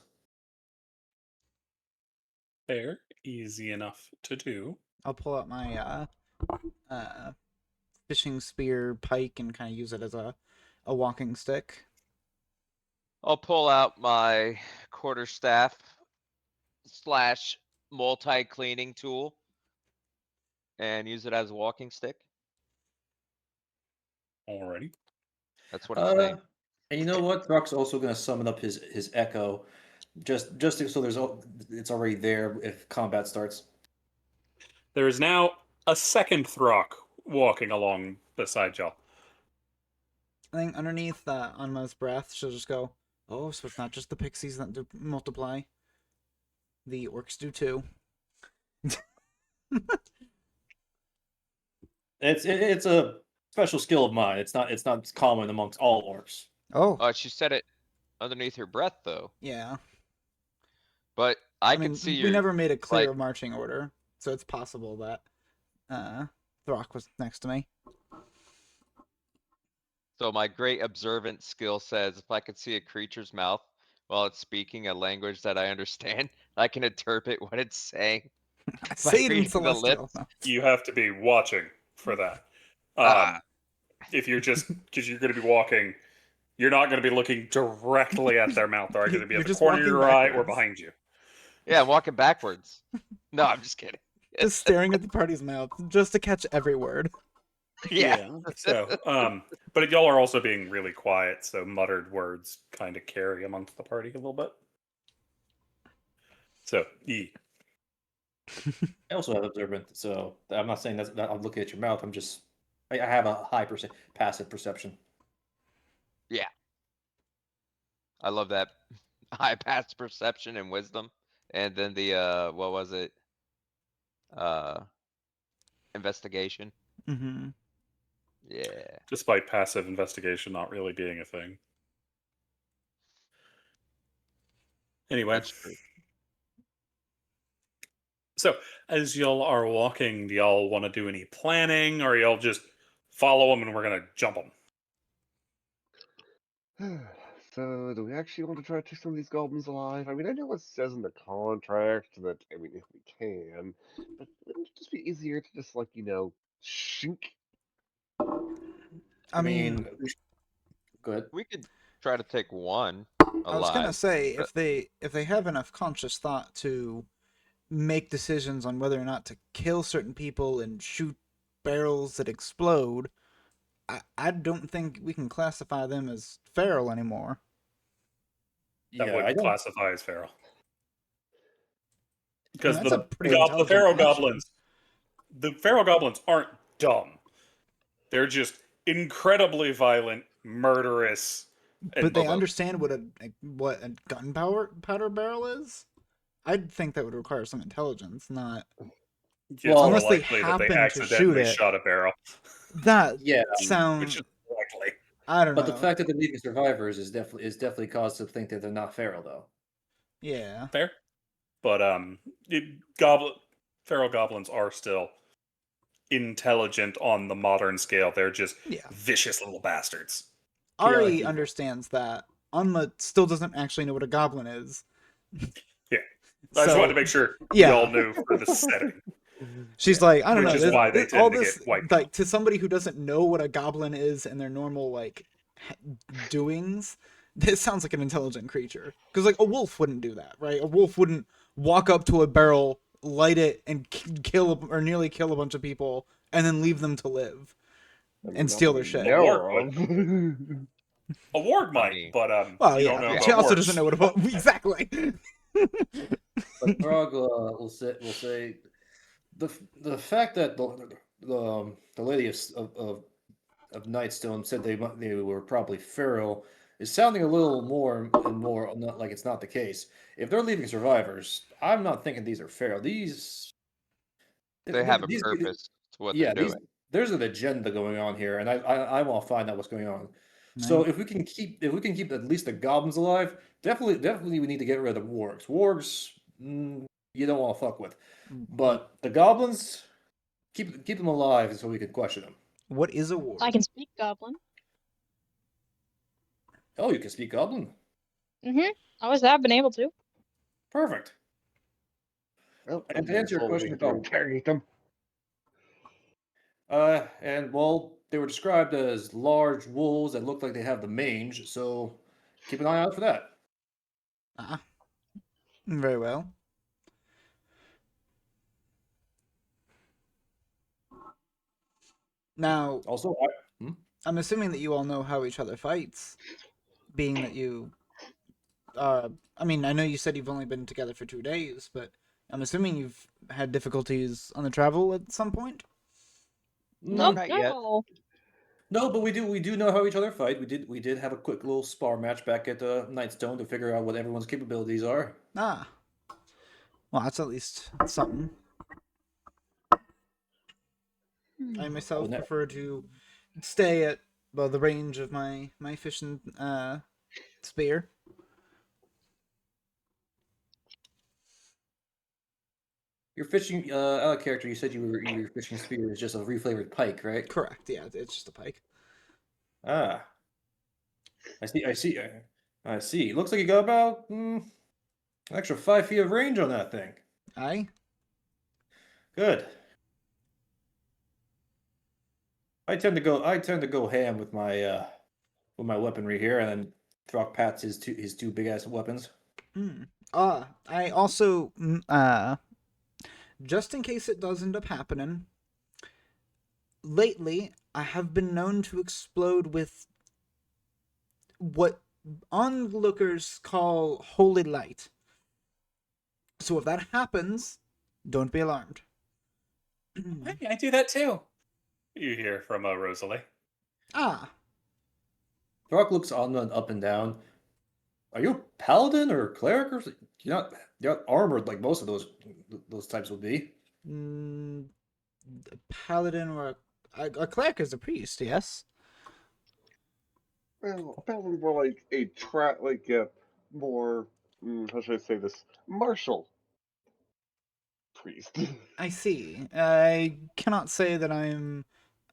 Fair. Easy enough to do. I'll pull out my fishing spear pike and kind of use it as a walking stick. I'll pull out my quarterstaff / multi-cleaning tool and use it as a walking stick. Alrighty. That's what it's named. And you know what? Throk's also going to summon up his echo, just so it's already there if combat starts. There is now a second Throk walking along beside y'all. I think underneath Anma's breath, she'll just go, "Oh, so it's not just the pixies that do multiply. The orcs do too." It's a special skill of mine. It's not common amongst all orcs. Oh, She said it underneath her breath though. yeah. But I mean, can see we your, never made a clear like- marching order, so it's possible that Throk was next to me. So my great observant skill says if I could see a creature's mouth while it's speaking a language that I understand, I can interpret what it's saying. I say it in reading the Celestial. lips. No. You have to be watching for that. If you're just because you're going to be walking, you're not going to be looking directly at their mouth. They're going to be You're at the just corner of walking your eye or backwards. behind you. Yeah, I'm walking backwards. No, I'm just kidding. Just staring at the party's mouth, just to catch every word. Yeah. So, but y'all are also being really quiet, so muttered words kind of carry amongst the party a little bit. So, E. I also have observant, so I'm not saying that I'm looking at your mouth. I have a high passive perception. Yeah. I love that. High pass perception and wisdom. And then the what was it? Investigation. Mm-hmm. Yeah. despite passive investigation not really being a thing. Anyway, That's true. so as y'all are walking, do y'all want to do any planning, or y'all just follow them and we're gonna jump them? So, do we actually want to try to take some of these goblins alive? I mean, I know it says in the contract that, I mean, if we can, but wouldn't it just be easier to just, like, shink? I mean, Go ahead. We could try to take one I was gonna alive. say but- if they have enough conscious thought to make decisions on whether or not to kill certain people and shoot barrels that explode, I don't think we can classify them as feral anymore. That Yeah, I would don't. classify as feral. Because that's a pretty the intelligent feral action. goblins aren't dumb. They're just incredibly violent, murderous, and But they mobile. understand what a gunpowder barrel is. I'd think that would require some intelligence, not It's Well, more unless they likely that they happen to shoot accidentally it. shot a barrel, That Yeah, which sounds. is likely. I don't but know. the fact that they're leaving survivors is definitely cause to think that they're not feral, though. Yeah. Fair. But feral goblins are still intelligent on the modern scale. They're just Yeah. vicious little bastards. Ari Chaotic evil. understands that. Unma still doesn't actually know what a goblin is. Yeah. I just So, wanted to make sure yeah. y'all knew for the setting. She's like, I don't Which know. is why they tend all to this, get wiped like, out. to somebody who doesn't know what a goblin is and their normal, like, doings, this sounds like an intelligent creature. Because, like, a wolf wouldn't do that, right? A wolf wouldn't walk up to a barrel, light it, and or nearly kill a bunch of people, and then leave them to live I mean, and not steal that their we shit. know War of. A warg I might, mean- but Well, you yeah. don't know. But how she it also works. doesn't know what about exactly. But Throg will say the fact that the lady of Nightstone said they were probably feral is sounding a little more and more not like it's not the case. If they're leaving survivors, I'm not thinking these are feral. They have a these purpose to what yeah, they're doing. there's an agenda going on here, and I want to find out what's going on. So Right. if we can keep at least the goblins alive, definitely we need to get rid of the wargs. Wargs, you don't want to fuck with, but the goblins, keep them alive so we can question them. What is a war? I can speak Goblin. Oh, you can speak goblin. I always have been able to. Perfect. Well, And to answer your question about carry them. and well, they were described as large wolves that looked like they have the mange, so keep an eye out for that. Ah. Very well. Now, Also, I'm assuming that you all know how each other fights, being that you I mean, I know you said you've only been together for 2 days, but I'm assuming you've had difficulties on the travel at some point? no, Not yet. No. no, but we do know how each other fight. We did have a quick little spar match back at Nightstone to figure out what everyone's capabilities are. Ah. Well, that's at least something. I myself no- prefer to stay at, well, the range of my fishing spear. Your fishing out of character, you said your fishing spear is just a reflavored pike, right? Correct, yeah, it's just a pike. Ah, I see. Looks like you got about an extra 5 feet of range on that thing. Aye? Good. I tend to go ham with my weaponry here, and then Throk pats his two big ass weapons. I also, just in case it does end up happening, lately I have been known to explode with what onlookers call holy light. So if that happens, don't be alarmed. Hey, I do that too. You hear from Rosalie. Ah, Throk looks on and up and down. Are you a paladin or a cleric or you're not armored like most of those types would be? a paladin or A cleric is a priest, yes. Well, probably more like more, how should I say this? Martial priest. I see. I cannot say that I'm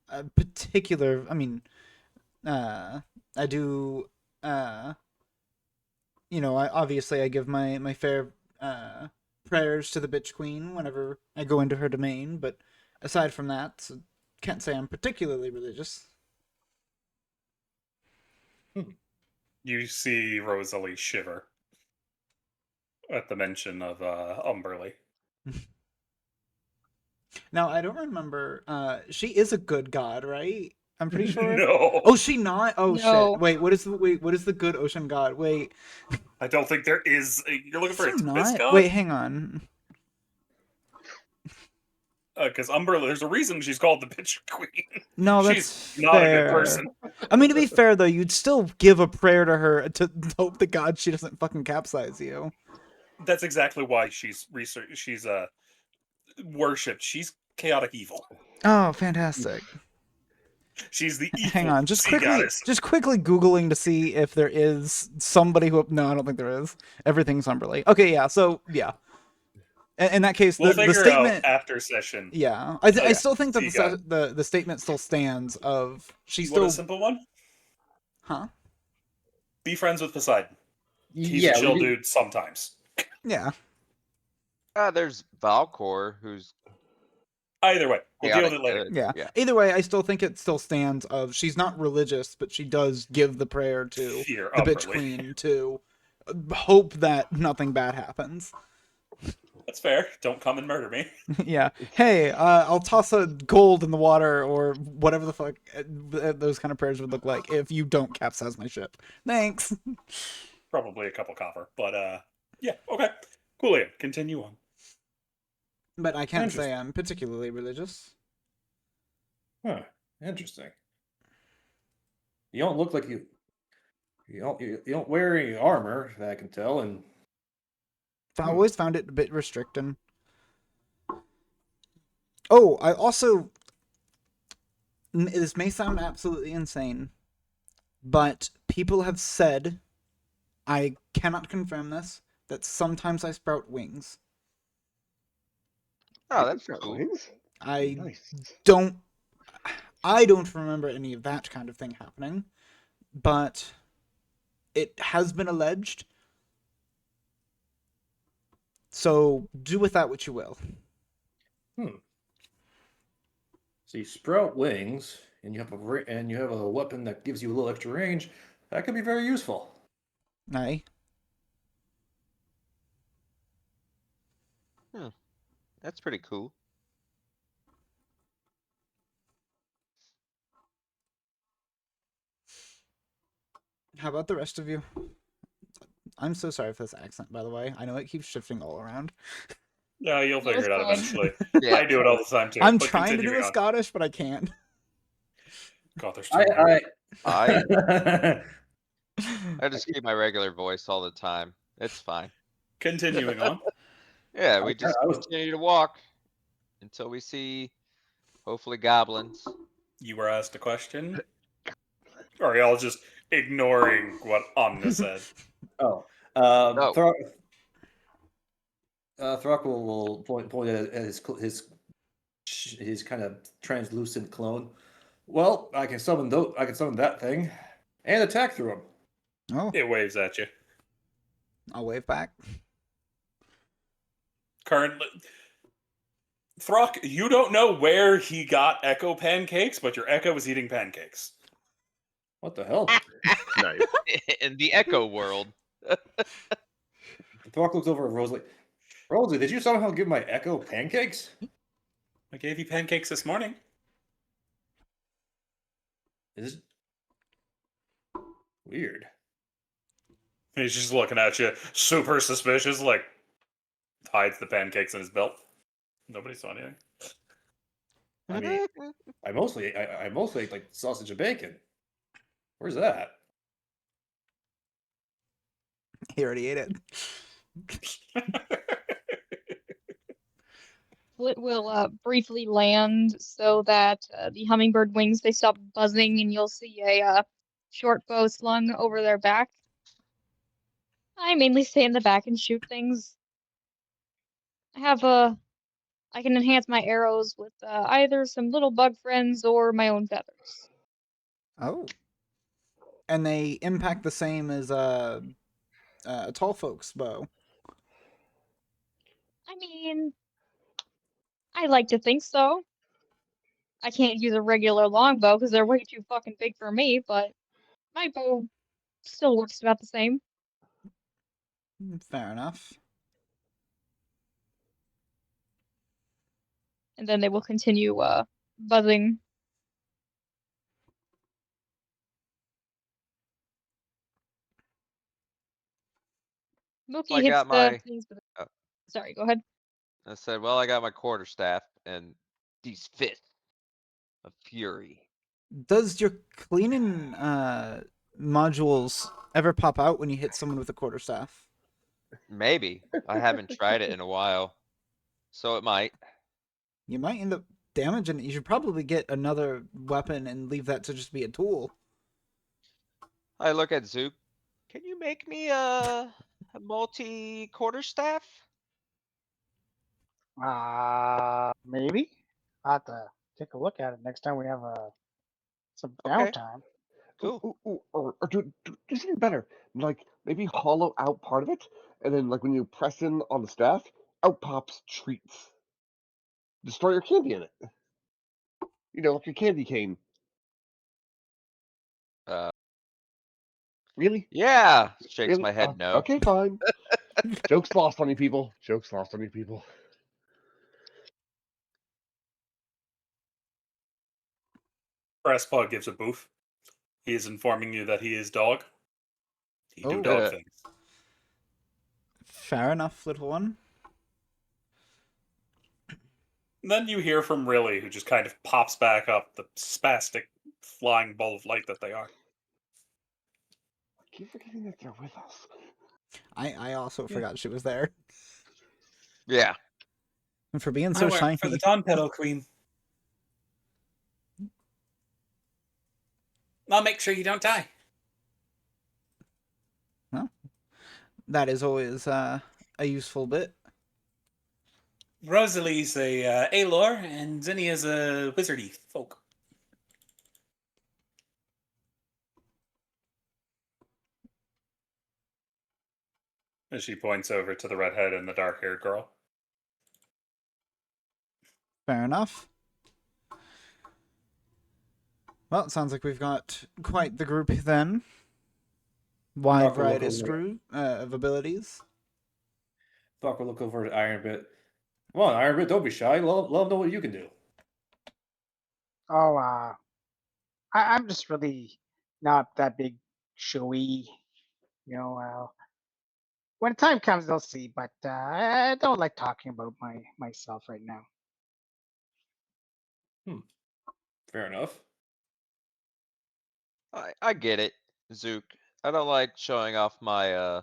a particular. I mean, I do. I obviously I give my fair prayers to the bitch queen whenever I go into her domain, but aside from that, can't say I'm particularly religious. You see Rosalie shiver at the mention of Umberly. Now I don't remember. She is a good god, right? I'm pretty sure. No, Oh, she not? Oh No. shit! Wait, what is the good ocean god? Wait, I don't think there is. You're looking is for a there twist not? god? Wait, hang on. Because Umberly, there's a reason she's called the bitch queen. No, She's that's not a fair. good person. I mean, to be fair though, you'd still give a prayer to her to hope to God she doesn't fucking capsize you. That's exactly why she's worshipped. She's chaotic evil. Oh, fantastic. She's the evil Hang on, sea goddess. just quickly googling to see if there is somebody who. No, I don't think there is. Everything's Umberly. Okay, yeah. So yeah. In that case, We'll the figure statement. out after session. Yeah, I Yeah, still think that sea god. the statement still stands. Of she's What still. a simple one. Huh? Be friends with Poseidon. He's Yeah, a chill we do- dude sometimes. Yeah. There's Valcor, who's Either way, we'll deal with chaotic it later. good. Yeah. Yeah. Either way, I still think it still stands of she's not religious, but she does give the prayer to Fear the bitch Umberly. queen to hope that nothing bad happens. That's fair. Don't come and murder me. Yeah. Hey, I'll toss a gold in the water or whatever the fuck those kind of prayers would look like if you don't capsize my ship. Thanks. Probably a couple copper, but yeah, okay. Coolio, continue on. But I can't say Interesting. I'm particularly religious. Huh. Interesting. You don't look like you don't wear any armor that I can tell, and I always found it a bit restricting. Oh, I also. This may sound absolutely insane, but people have said, I cannot confirm this, that sometimes I sprout wings. Oh, that's Got cool. wings? I Nice. don't. I don't remember any of that kind of thing happening, but it has been alleged. So do with that what you will. so you sprout wings, and you have a weapon that gives you a little extra range. That could be very useful. Aye. That's pretty cool. How about the rest of you? I'm so sorry for this accent, by the way. I know it keeps shifting all around. No, you'll No, figure it's it out fine. eventually. Yeah. I do it all the time too. I'm but trying to do continuing a on. Scottish, but I can't. God, there's too many. I just keep my regular voice all the time. It's fine. Continuing on. Yeah, we just I was- continue to walk until we see, hopefully, goblins. You were asked a question? Or are y'all just ignoring what Omna said? Oh, No. Throk will point at his kind of translucent clone. Well, I can summon that thing and attack through him. Oh, It waves at you. I'll wave back. Currently, Throk, you don't know where he got Echo pancakes, but your Echo is eating pancakes. What the hell? Nice. In the Echo world. Throk looks over at Rosalie. Rosalie, did you somehow give my Echo pancakes? I gave you pancakes this morning. Is it weird? He's just looking at you, super suspicious, like hides the pancakes in his belt. Nobody saw anything. I mean, I mostly ate like sausage and bacon. Where's that? He already ate it. Flit will briefly land so that the hummingbird wings they stop buzzing, and you'll see a short bow slung over their back. I mainly stay in the back and shoot things. I can enhance my arrows with either some little bug friends or my own feathers. Oh. And they impact the same as a tall folks bow. I mean, I like to think so. I can't use a regular longbow because they're way too fucking big for me, but my bow still works about the same. Fair enough. And then they will continue buzzing. Mooky I hits got the my. things with Oh, Sorry, go ahead. I said, well, I got my quarterstaff and these fists of fury. Does your cleaning modules ever pop out when you hit someone with a quarterstaff? Maybe. I haven't tried it in a while. So it might. You might end up damaging it. You should probably get another weapon and leave that to just be a tool. I look at Zook. Can you make me a multi-quarterstaff? Maybe. I'll have to take a look at it next time we have some Okay, downtime. cool. Or do something better. Like maybe hollow out part of it, and then like when you press in on the staff, out pops treats. Destroy your candy in it. You know, like your candy cane. Uh, Really? yeah, shakes Really? my head no. Okay, fine. Joke's lost on you people. Joke's lost on you people. Presspaw gives a boof. He is informing you that he is dog. He do Oh. dog things. Fair enough, little one. And then you hear from Riley, who just kind of pops back up, the spastic flying ball of light that they are. I keep forgetting that they're with us. I also Yeah. forgot she was there. Yeah. And for being I so work shiny. for the Dawn Petal Queen. I'll make sure you don't die. Well, that is always a useful bit. Rosalie's a Aelor, and Zinnia's a wizardy folk. As she points over to the redhead and the dark-haired girl. Fair enough. Well, it sounds like we've got quite the group then. Wide Doc will look variety of abilities. Doc will look over at Ironbit. Come on, Ironbit, don't be shy. Let them know what you can do. Oh, I'm just really not that big showy. You know, when the time comes, they'll see. But I don't like talking about myself right now. Fair enough. I get it, Zook. I don't like showing off my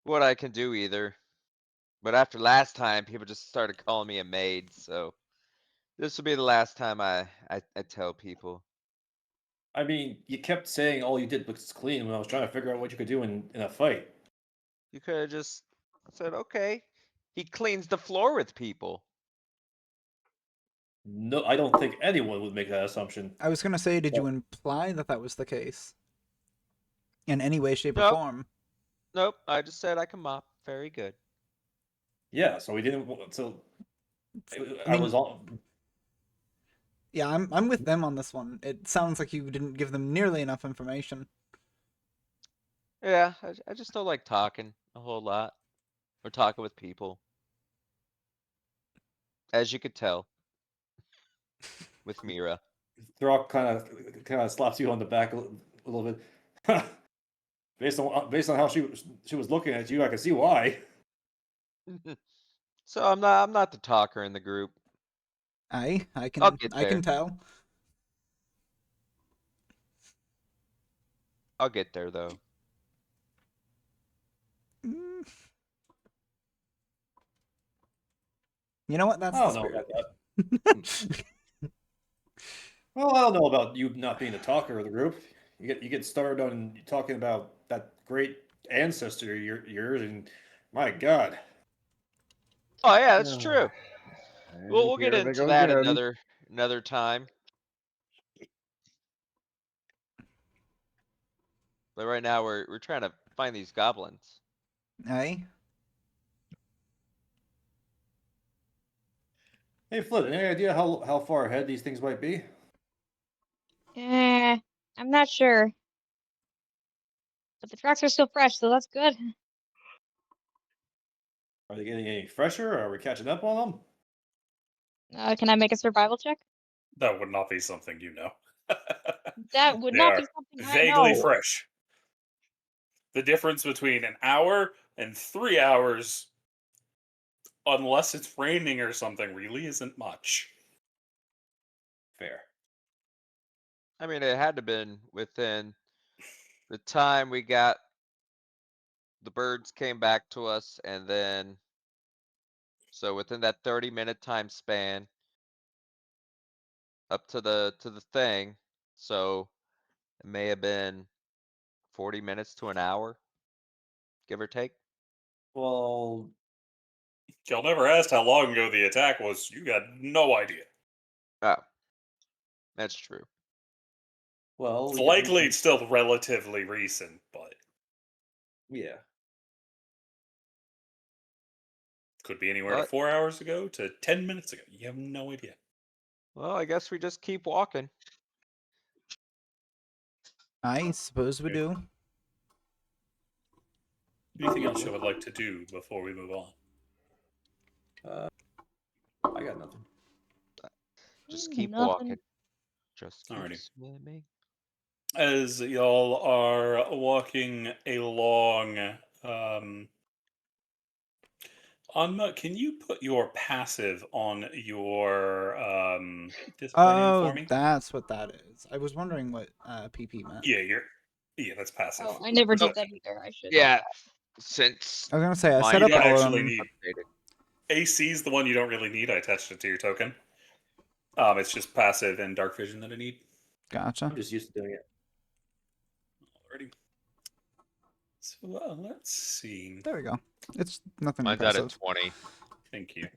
what I can do either. But after last time, people just started calling me a maid, so this will be the last time I tell people. I mean, you kept saying all you did was clean when I was trying to figure out what you could do in a fight. You could have just said, okay, he cleans the floor with people. No, I don't think anyone would make that assumption. I was going to say, did you But- imply that that was the case? In any way, shape, or Nope. form? Nope, I just said I can mop. Very good. Yeah, so we didn't. So I mean- was all. Yeah, I'm with them on this one. It sounds like you didn't give them nearly enough information. Yeah, I just don't like talking a whole lot. Or talking with people. As you could tell. With Mira. Throk kind of slaps you on the back a little bit. based on how she was looking at you, I can see why. So I'm not the talker in the group. I I'll can get I can there. tell. I'll get there though. Mm, You know what? That's I the don't know spirit. about that. Well, I don't know about you not being the talker of the group. You get started on talking about that great ancestor yours, and my God. Oh yeah, that's true. And We'll get here they into go that again. another time. But right now we're trying to find these goblins. Aye. Hey, Flit, any idea how far ahead these things might be? I'm not sure. But the tracks are still fresh, so that's good. Are they getting any fresher? Are we catching up on them? Can I make a survival check? That would not be something you know. That would They not are be something I vaguely know. fresh. The difference between an hour and 3 hours, unless it's raining or something, really isn't much. Fair. I mean, it had to been within the time we got the birds came back to us, and then so within that 30-minute time span up to the thing. So it may have been 40 minutes to an hour, give or take. Well, Y'all never asked how long ago the attack was. You got no idea. Oh, that's true. well, It's we likely could, it's still relatively recent, but yeah. could be anywhere to But 4 hours ago to 10 minutes ago. You have no idea. well, I guess we just keep walking. I suppose we Okay. do. Anything else you would like to do before we move on? I got nothing. Just keep Nothing. walking. Just keep Alrighty. swimming. As y'all are walking along, can you put your passive on your discipline for Oh, me? that's what that is. I was wondering what PP meant. Yeah, that's passive. Oh, I never Oh, did that either. I should. yeah, since I was gonna say I mine set You up don't didn't all of actually them. need updated. AC is the one you don't really need. I attached it to your token. It's just passive and dark vision that I need. Gotcha. I'm just used to doing it. Alrighty. So let's see. There we go. It's nothing Mine's out at impressive. 20. Thank you.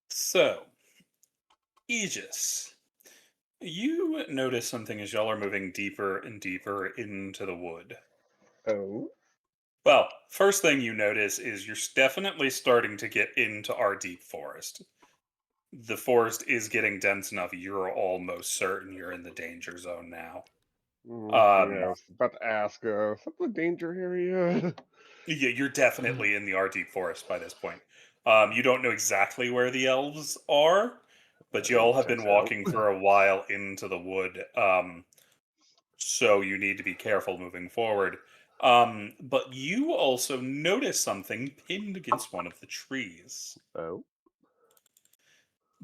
So, Aegis, you notice something as y'all are moving deeper and deeper into the wood. Oh. Well, first thing you notice is you're definitely starting to get into our deep forest. The forest is getting dense enough, you're almost certain you're in the danger zone now. Yeah, I was about to ask, something danger area? Yeah, you're definitely in the R deep forest by this point. You don't know exactly where the elves are, but y'all have been Checks out. walking for a while into the wood, so you need to be careful moving forward. But you also notice something pinned against one of the trees. Oh.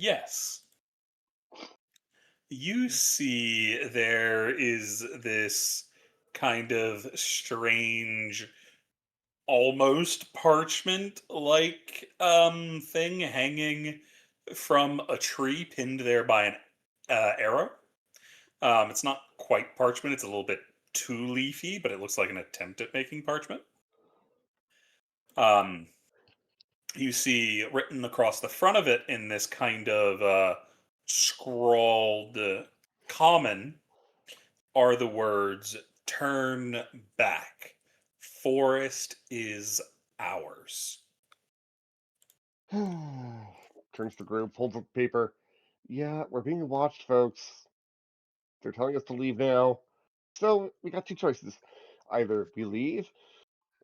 Yes. You see there is this kind of strange, almost parchment like thing hanging from a tree pinned there by an arrow. It's not quite parchment, it's a little bit too leafy, but it looks like an attempt at making parchment. You see written across the front of it in this kind of scrawled common are the words "Turn back. Forest is ours." Turns to the group, holds up the paper. Yeah, we're being watched, folks. They're telling us to leave now. So we got two choices. Either we leave,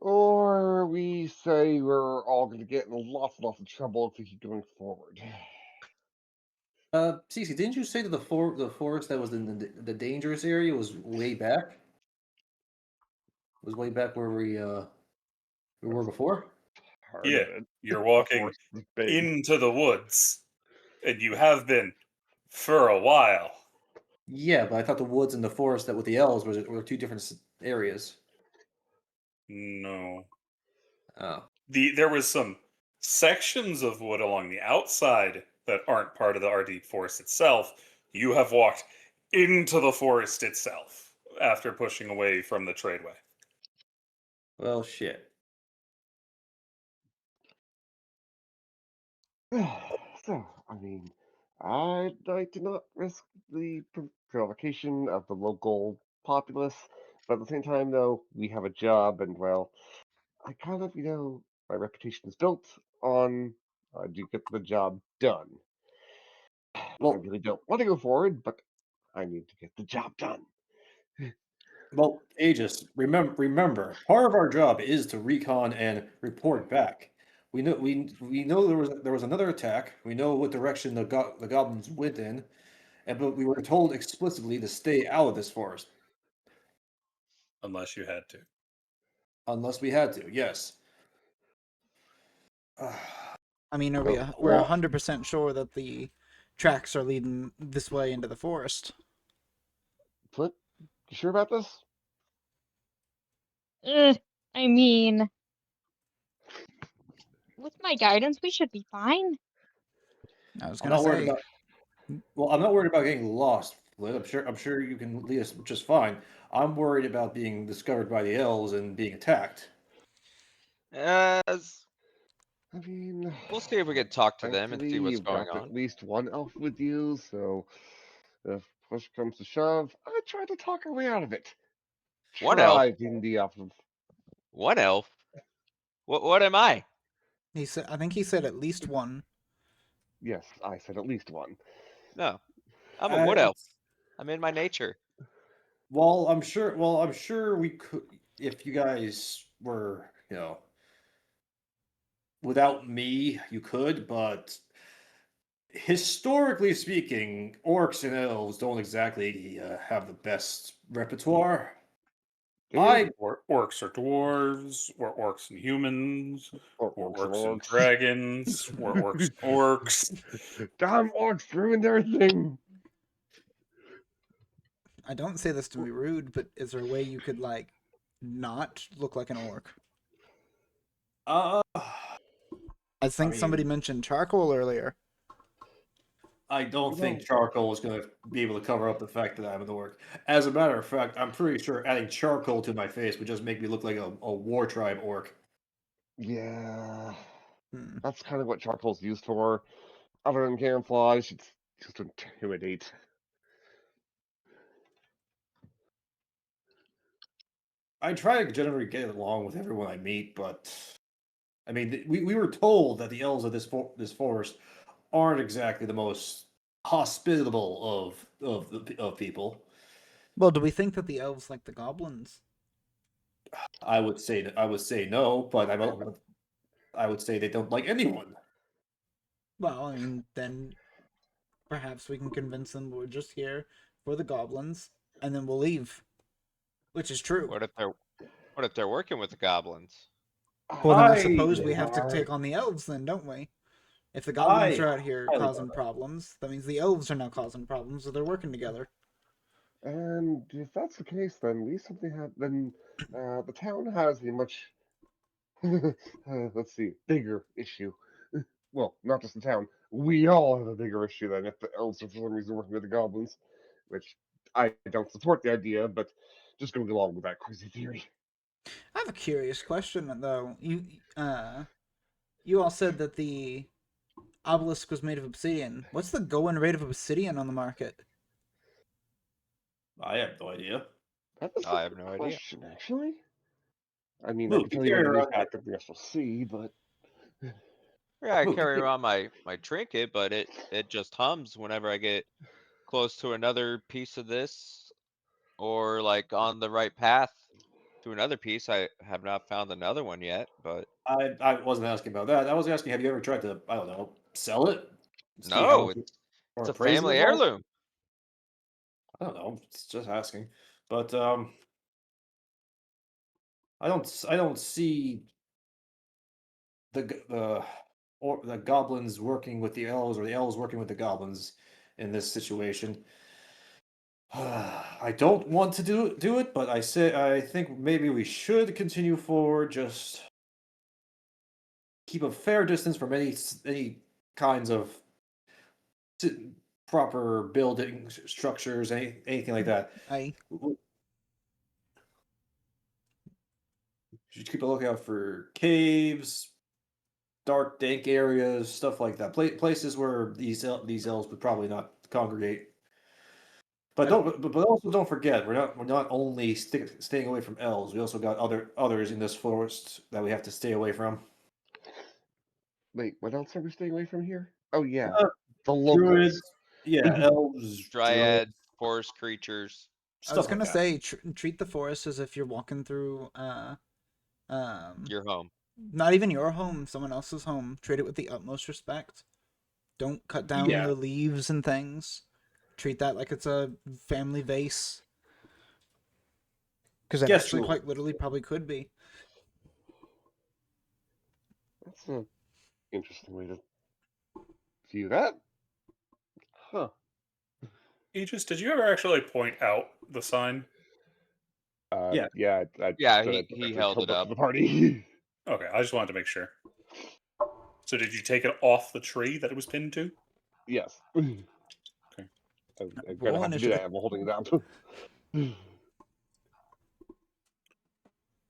or we say we're all going to get in lots and lots of trouble if we keep going forward. Cece, didn't you say that the forest that was in the dangerous area was way back? Was way back where we were before? Part Yeah, of it. you're The walking forest is big. into the woods, and you have been for a while. Yeah, but I thought the woods and the forest that with the elves were two different areas. No. Oh. There was some sections of wood along the outside that aren't part of the Ardeep forest itself. You have walked into the forest itself after pushing away from the tradeway. Well, shit. So, I mean, I'd like to not risk the provocation of the local populace, but at the same time, though, we have a job, and well, I kind of, my reputation is built on I do get the job done. I Well, really don't want to go forward, but I need to get the job done. well, Aegis, remember, part of our job is to recon and report back. We know there was another attack. We know what direction the goblins went in, but we were told explicitly to stay out of this forest Unless you had to. unless we had to. Yes. I mean, we're Well- 100% sure that the tracks are leading this way into the forest. Flit, you sure about this? I mean, with my guidance, we should be fine. I was I'm gonna not worried say, about. Well, I'm not worried about getting lost, Flit. I'm sure you can lead us just fine. I'm worried about being discovered by the elves and being attacked. As I mean, we'll see if we can talk to them and thankfully, see what's you've going got on. at least one elf with you, so if push comes to shove, I try to talk our way out of it. One elf? Try being the elf of. One elf? What am I? he said. I think he said at least one. Yes, I said at least one. No, I'm a wood And- elf. I'm in my nature. Well, I'm sure we could if you guys were, without me, you could, but historically speaking, orcs and elves don't exactly have the best repertoire. I Orcs are dwarves, or orcs and humans, Or or orcs orcs and orcs. dragons, or orcs and orcs. Damn orcs ruined everything. I don't say this to be rude, but is there a way you could not look like an orc? uh I think mean- somebody mentioned charcoal earlier. I don't You think know- charcoal is going to be able to cover up the fact that I'm an orc. As a matter of fact, I'm pretty sure adding charcoal to my face would just make me look like a war tribe orc. Yeah, Hmm. that's kind of what charcoal's used for. Other than camouflage, it's just to intimidate. I try to generally get along with everyone I meet, but I mean, we were told that the elves of this forest aren't exactly the most hospitable of people. Well, do we think that the elves like the goblins? I would say no, but I would say they don't like anyone. Well, I mean, then perhaps we can convince them we're just here for the goblins, and then we'll leave. Which is true. What if they're working with the goblins? Well, then I I- suppose we have to take on the elves, then, don't we? If the goblins are out here highly causing doubt that. problems, that means the elves are now causing problems, so they're working together. And if that's the case, then we simply have the town has a much let's see, bigger issue. Well, not just the town. We all have a bigger issue than if the elves are for some reason working with the goblins, which I don't support the idea, but just going along with that crazy theory. I have a curious question, though. You all said that the obelisk was made of obsidian. What's the going rate of obsidian on the market? I have no idea. That is I a have good no idea. question, actually. I mean, I Look, can you tell you what carry it is around back up the SLC, but Yeah, I Look, carry it- around my trinket, but it just hums whenever I get close to another piece of this, or like on the right path to another piece. I have not found another one yet, but I wasn't asking about that. I was asking, have you ever tried to, I don't know, sell it? See no, how or it's a appraise it family at all? heirloom. I don't know. It's just asking. But I don't see the goblins working with the elves or the elves working with the goblins in this situation. I don't want to do it, but I think maybe we should continue forward. Just keep a fair distance from any kinds of proper building structures, anything like that. I Should keep a lookout for caves, dark, dank areas, stuff like that. Places where these elves would probably not congregate. But also don't forget, we're not only staying away from elves. We also got others in this forest that we have to stay away from. Wait, what else are we staying away from here? Oh yeah, Uh, the Druids, locals. yeah, elves, Dryad, druids, forest creatures. I was stuff like gonna that. say treat the forest as if you're walking through Your home. not even your home, someone else's home. Treat it with the utmost respect. Don't cut down Yeah. the leaves and things. Treat that like it's a family vase. Because it Guest actually rule. quite literally probably could be. That's an interesting way to view that. Huh. Aegis, did you ever actually point out the sign? Yeah. Yeah. Yeah, I he actually held held it up up. to the party. Okay, I just wanted to make sure. So did you take it off the tree that it was pinned to? Yes. Okay. I'm Roll gonna have to do initiative. that. I'm holding it up.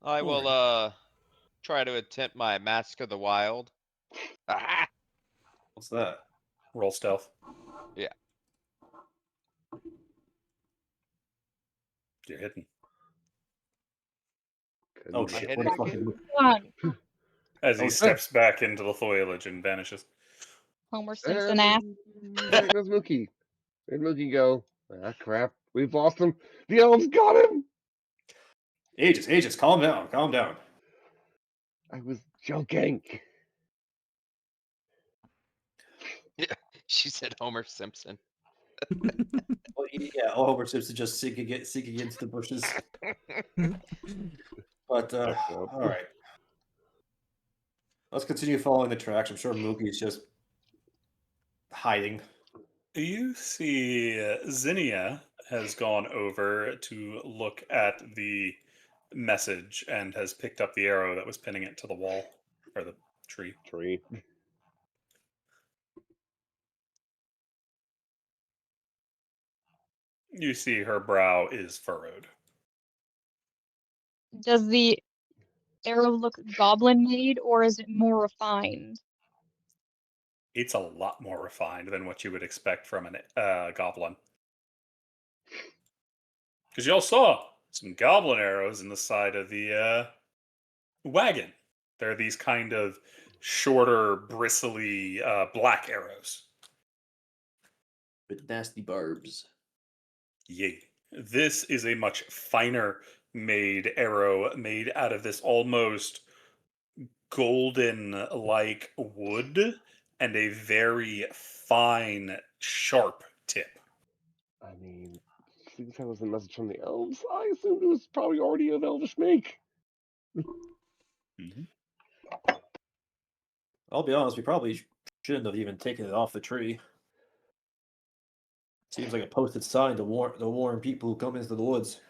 I will Alright. try to attempt my Mask of the Wild. Ah! What's that? Roll stealth. Yeah. You're hidden. Oh Couldn't I shit! hit What it the again? fucking? Come on, As he Oh, steps back into the foliage and vanishes. Homer Simpson ass. There goes Mooky. Where'd Mooky go? Ah, crap. We've lost him. The elves got him! Aegis, calm down, calm down. I was joking. She said Homer Simpson. Well, yeah, Homer Simpson just sinking into the bushes. But Excellent. all right, let's continue following the tracks. I'm sure Mookie's just hiding. You see Zinnia has gone over to look at the message and has picked up the arrow that was pinning it to the wall or the tree. Tree. You see her brow is furrowed. Does the arrow look goblin made or is it more refined? It's a lot more refined than what you would expect from a goblin. Because y'all saw some goblin arrows in the side of the wagon. They're these kind of shorter, bristly black arrows. With nasty barbs. Yay. This is a much finer made arrow made out of this almost golden like wood and a very fine, sharp tip. I mean, since that was a message from the elves, I assumed it was probably already of elvish make. Mhm. I'll be honest, we probably shouldn't have even taken it off the tree. Seems like a posted sign to warn people who come into the woods.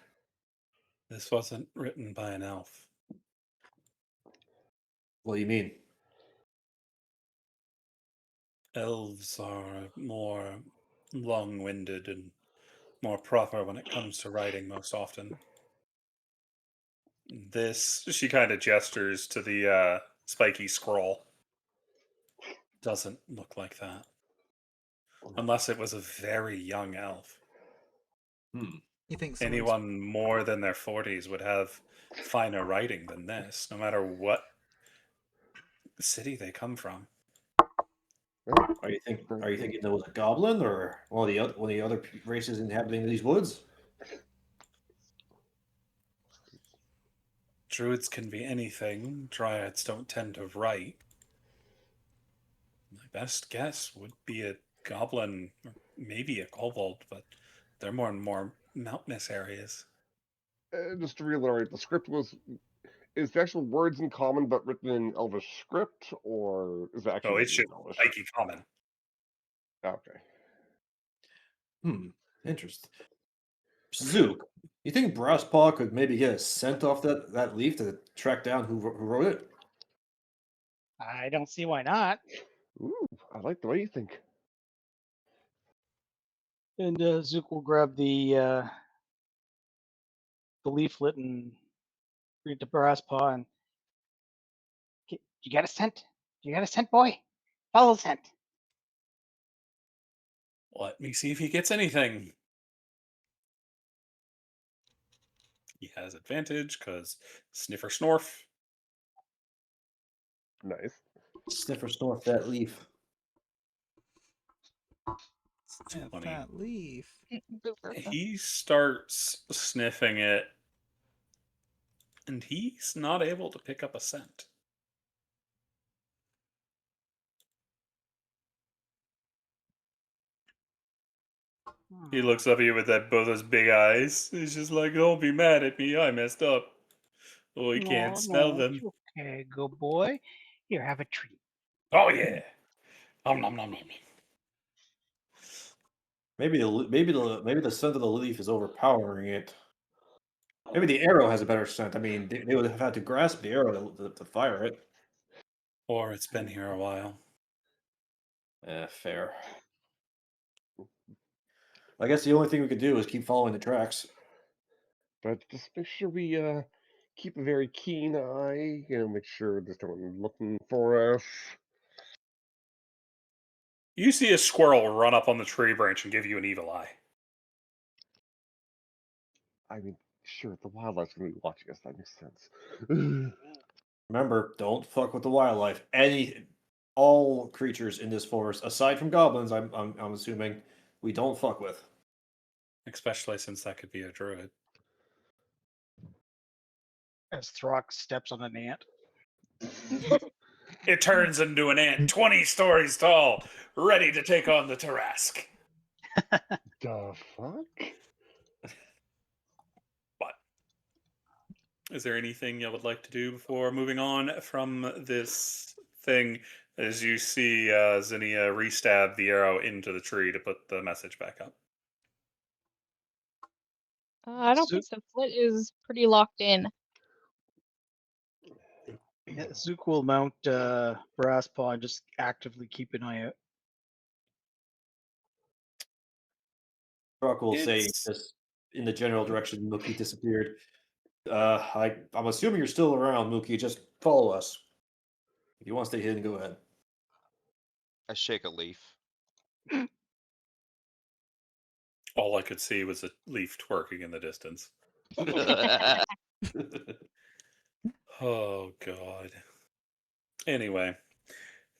This wasn't written by an elf. What do you mean? Elves are more long winded and more proper when it comes to writing, most often. This, she kind of gestures to the spiky scroll. Doesn't look like that. Unless it was a very young elf. Hmm. You think someone's Anyone more than their 40s would have finer writing than this, no matter what city they come from. Well, Are you thinking there was a goblin or one of the other races inhabiting these woods? Druids can be anything. Dryads don't tend to write. My best guess would be a goblin, or maybe a kobold, but they're more and more mountainous areas. just to reiterate, the script is the actual words in common but written in elvish script, or is it actually Oh, it's written just in elvish? spiky common. Okay. Hmm. Interesting. Zook, you think Brasspaw could maybe get a scent off that leaf to track down who wrote it? I don't see why not. Ooh, I like the way you think. And Zook will grab the leaflet and bring it to Brasspaw and You got a scent? You got a scent, boy? Follow the scent. Let me see if he gets anything. He has advantage because sniffer snorf. Nice. Sniffer snorf that leaf. Sniff 20. that leaf. He starts sniffing it, and he's not able to pick up a scent. He looks up at you with both those big eyes. He's just like, "Don't be mad at me. I messed up. Oh, he can't smell No, them." it's okay, good boy. Here, have a treat. Oh yeah. Nom nom nom nom. Maybe the scent of the leaf is overpowering it. Maybe the arrow has a better scent. I mean, they would have had to grasp the arrow to fire it. Or it's been here a while. Fair. I guess the only thing we could do is keep following the tracks. But just make sure we keep a very keen eye. Make sure there's no one looking for us. You see a squirrel run up on the tree branch and give you an evil eye. I mean, sure, the wildlife's gonna be watching us. That makes sense. Remember, don't fuck with the wildlife. All creatures in this forest, aside from goblins, I'm assuming, we don't fuck with. Especially since that could be a druid. as Throk steps on an ant. It turns into an ant 20 stories tall, ready to take on the Tarask. The fuck? But is there anything you would like to do before moving on from this thing? As you see Zinnia restab the arrow into the tree to put the message back up. I don't think so. Flit is pretty locked in. Yeah, Zook will mount Brasspaw and just actively keep an eye out. Brock will say It's- just in the general direction Mooky disappeared. I'm assuming you're still around, Mooky. Just follow us. If you want to stay hidden, go ahead. I shake a leaf. All I could see was a leaf twerking in the distance. Oh, God. Anyway,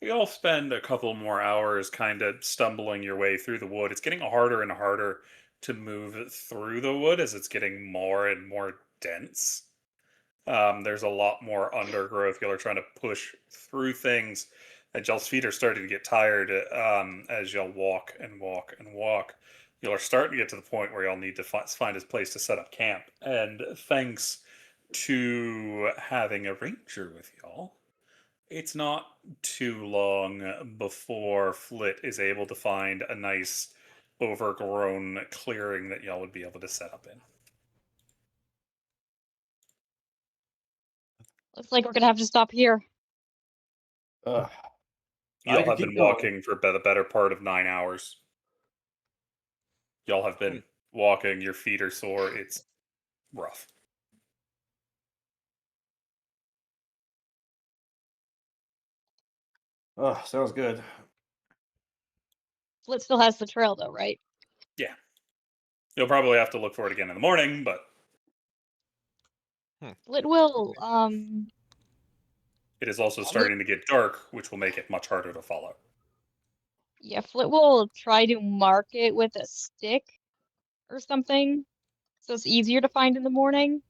you all spend a couple more hours kind of stumbling your way through the wood. It's getting harder and harder to move through the wood as it's getting more and more dense. There's a lot more undergrowth. Y'all are trying to push through things, and y'all's feet are starting to get tired as y'all walk and walk and walk. Y'all are starting to get to the point where y'all need to find a place to set up camp. And thanks to having a ranger with y'all, it's not too long before Flit is able to find a nice overgrown clearing that y'all would be able to set up in. Looks like we're gonna have to stop here. I Y'all could have keep been going. walking for the better part of 9 hours. Y'all have been walking, your feet are sore, it's rough. Sounds good. Flit still has the trail though, right? Yeah. You'll probably have to look for it again in the morning, but Flit will it is also starting to get dark, which will make it much harder to follow. yeah, Flit will try to mark it with a stick or something, so it's easier to find in the morning.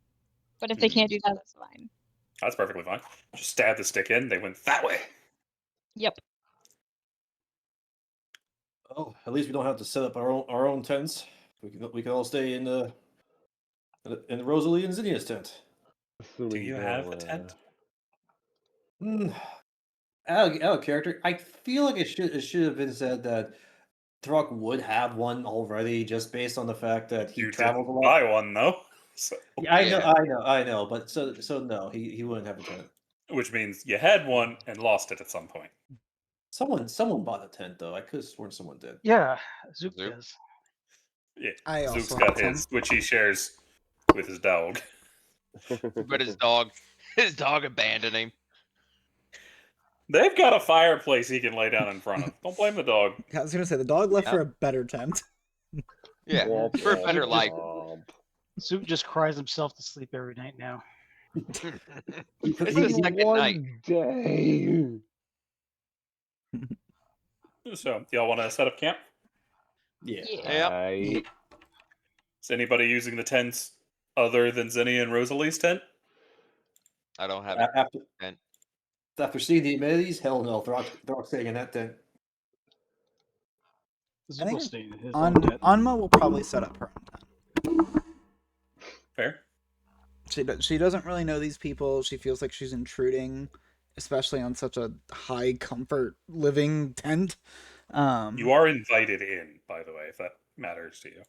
But if they can't do that, that's fine. That's perfectly fine. Just stab the stick in, they went that way. Yep. Oh, at least we don't have to set up our own tents. We can all stay in the Rosalie and Zinnia's tent. Do Assuming you have a tent? Out of character, I feel like it should have been said that Throk would have one already, just based on the fact that he You travels a didn't lot. buy one though, so, Yeah, I know, Yeah. I know, but so no, he wouldn't have a tent. which means you had one and lost it at some point. Someone bought a tent though. I could have sworn someone did. Yeah, Zook Zook. does. Yeah, I Zook's also got have his, 10. which he shares with his dog. But his dog abandoned him. They've got a fireplace he can lay down in front of. Don't blame the dog. I was gonna say the dog left Yeah. for a better tent. Yeah, Womp, for a womp, better life. womp. Zook just cries himself to sleep every night now. It's he- the second night. One day. So, y'all want to set up camp? Yeah. Yep. Is anybody using the tents other than Zenny and Rosalie's tent? I don't have A- After tent. after seeing the amenities, hell no, Throk's staying in that tent. Zook will stay in his own On tent. Anma will probably set up her own tent. Fair. She doesn't really know these people. She feels like she's intruding, especially on such a high comfort living tent. You are invited in, by the way, if that matters to you.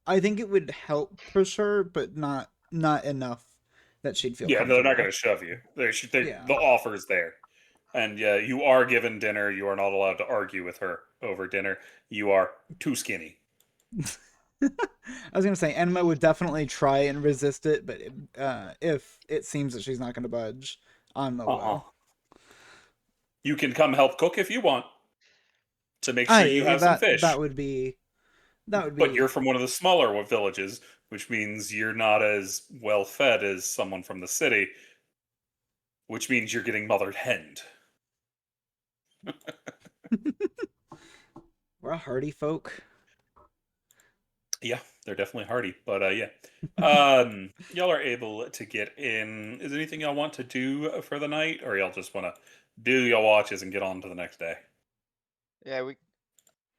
I think it would help for sure, but not enough that she'd feel. Yeah, no, they're not comfortable. going to shove you. Yeah. The offer's there. And you are given dinner. You are not allowed to argue with her over dinner. You are too skinny. I was gonna say Enma would definitely try and resist it, but if it seems that she's not gonna budge, Anma will. You can come help cook if you want. To make sure you have some fish. That would be. But you're from one of the smaller villages, which means you're not as well fed as someone from the city, which means you're getting mothered henned. We're a hardy folk. Yeah, they're definitely hardy, but yeah. Y'all are able to get in. Is there anything y'all want to do for the night, or y'all just want to do your watches and get on to the next day? Yeah,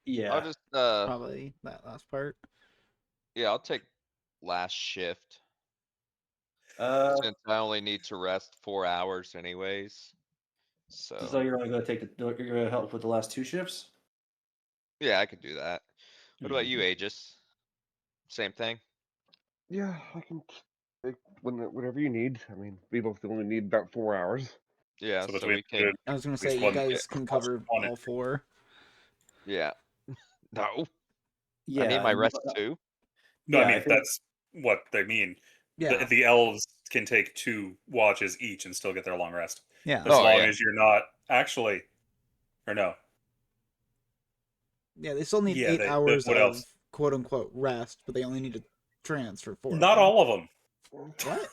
Yeah. I'll just Probably that last part. yeah, I'll take last shift So since I only need to rest 4 hours anyways. So you're only gonna you're gonna help with the last two shifts? yeah, I could do that. What about you, Mhm. Aegis? Same thing? Yeah, I can take whatever you need. I mean, we both only need about 4 hours. Yeah, So so between we the can. good, I was gonna least say you one guys can cover one all four. Yeah. No, Yeah. I need my and- rest too. no, Yeah, I I mean think- that's what they mean. Yeah, The elves can take 2 watches each and still get their long rest, yeah, as Oh, long yeah. as you're not actually, or no. yeah. They still need Yeah, 8 hours what of else? quote unquote rest, but they only need to transfer 4. Not all of them. What?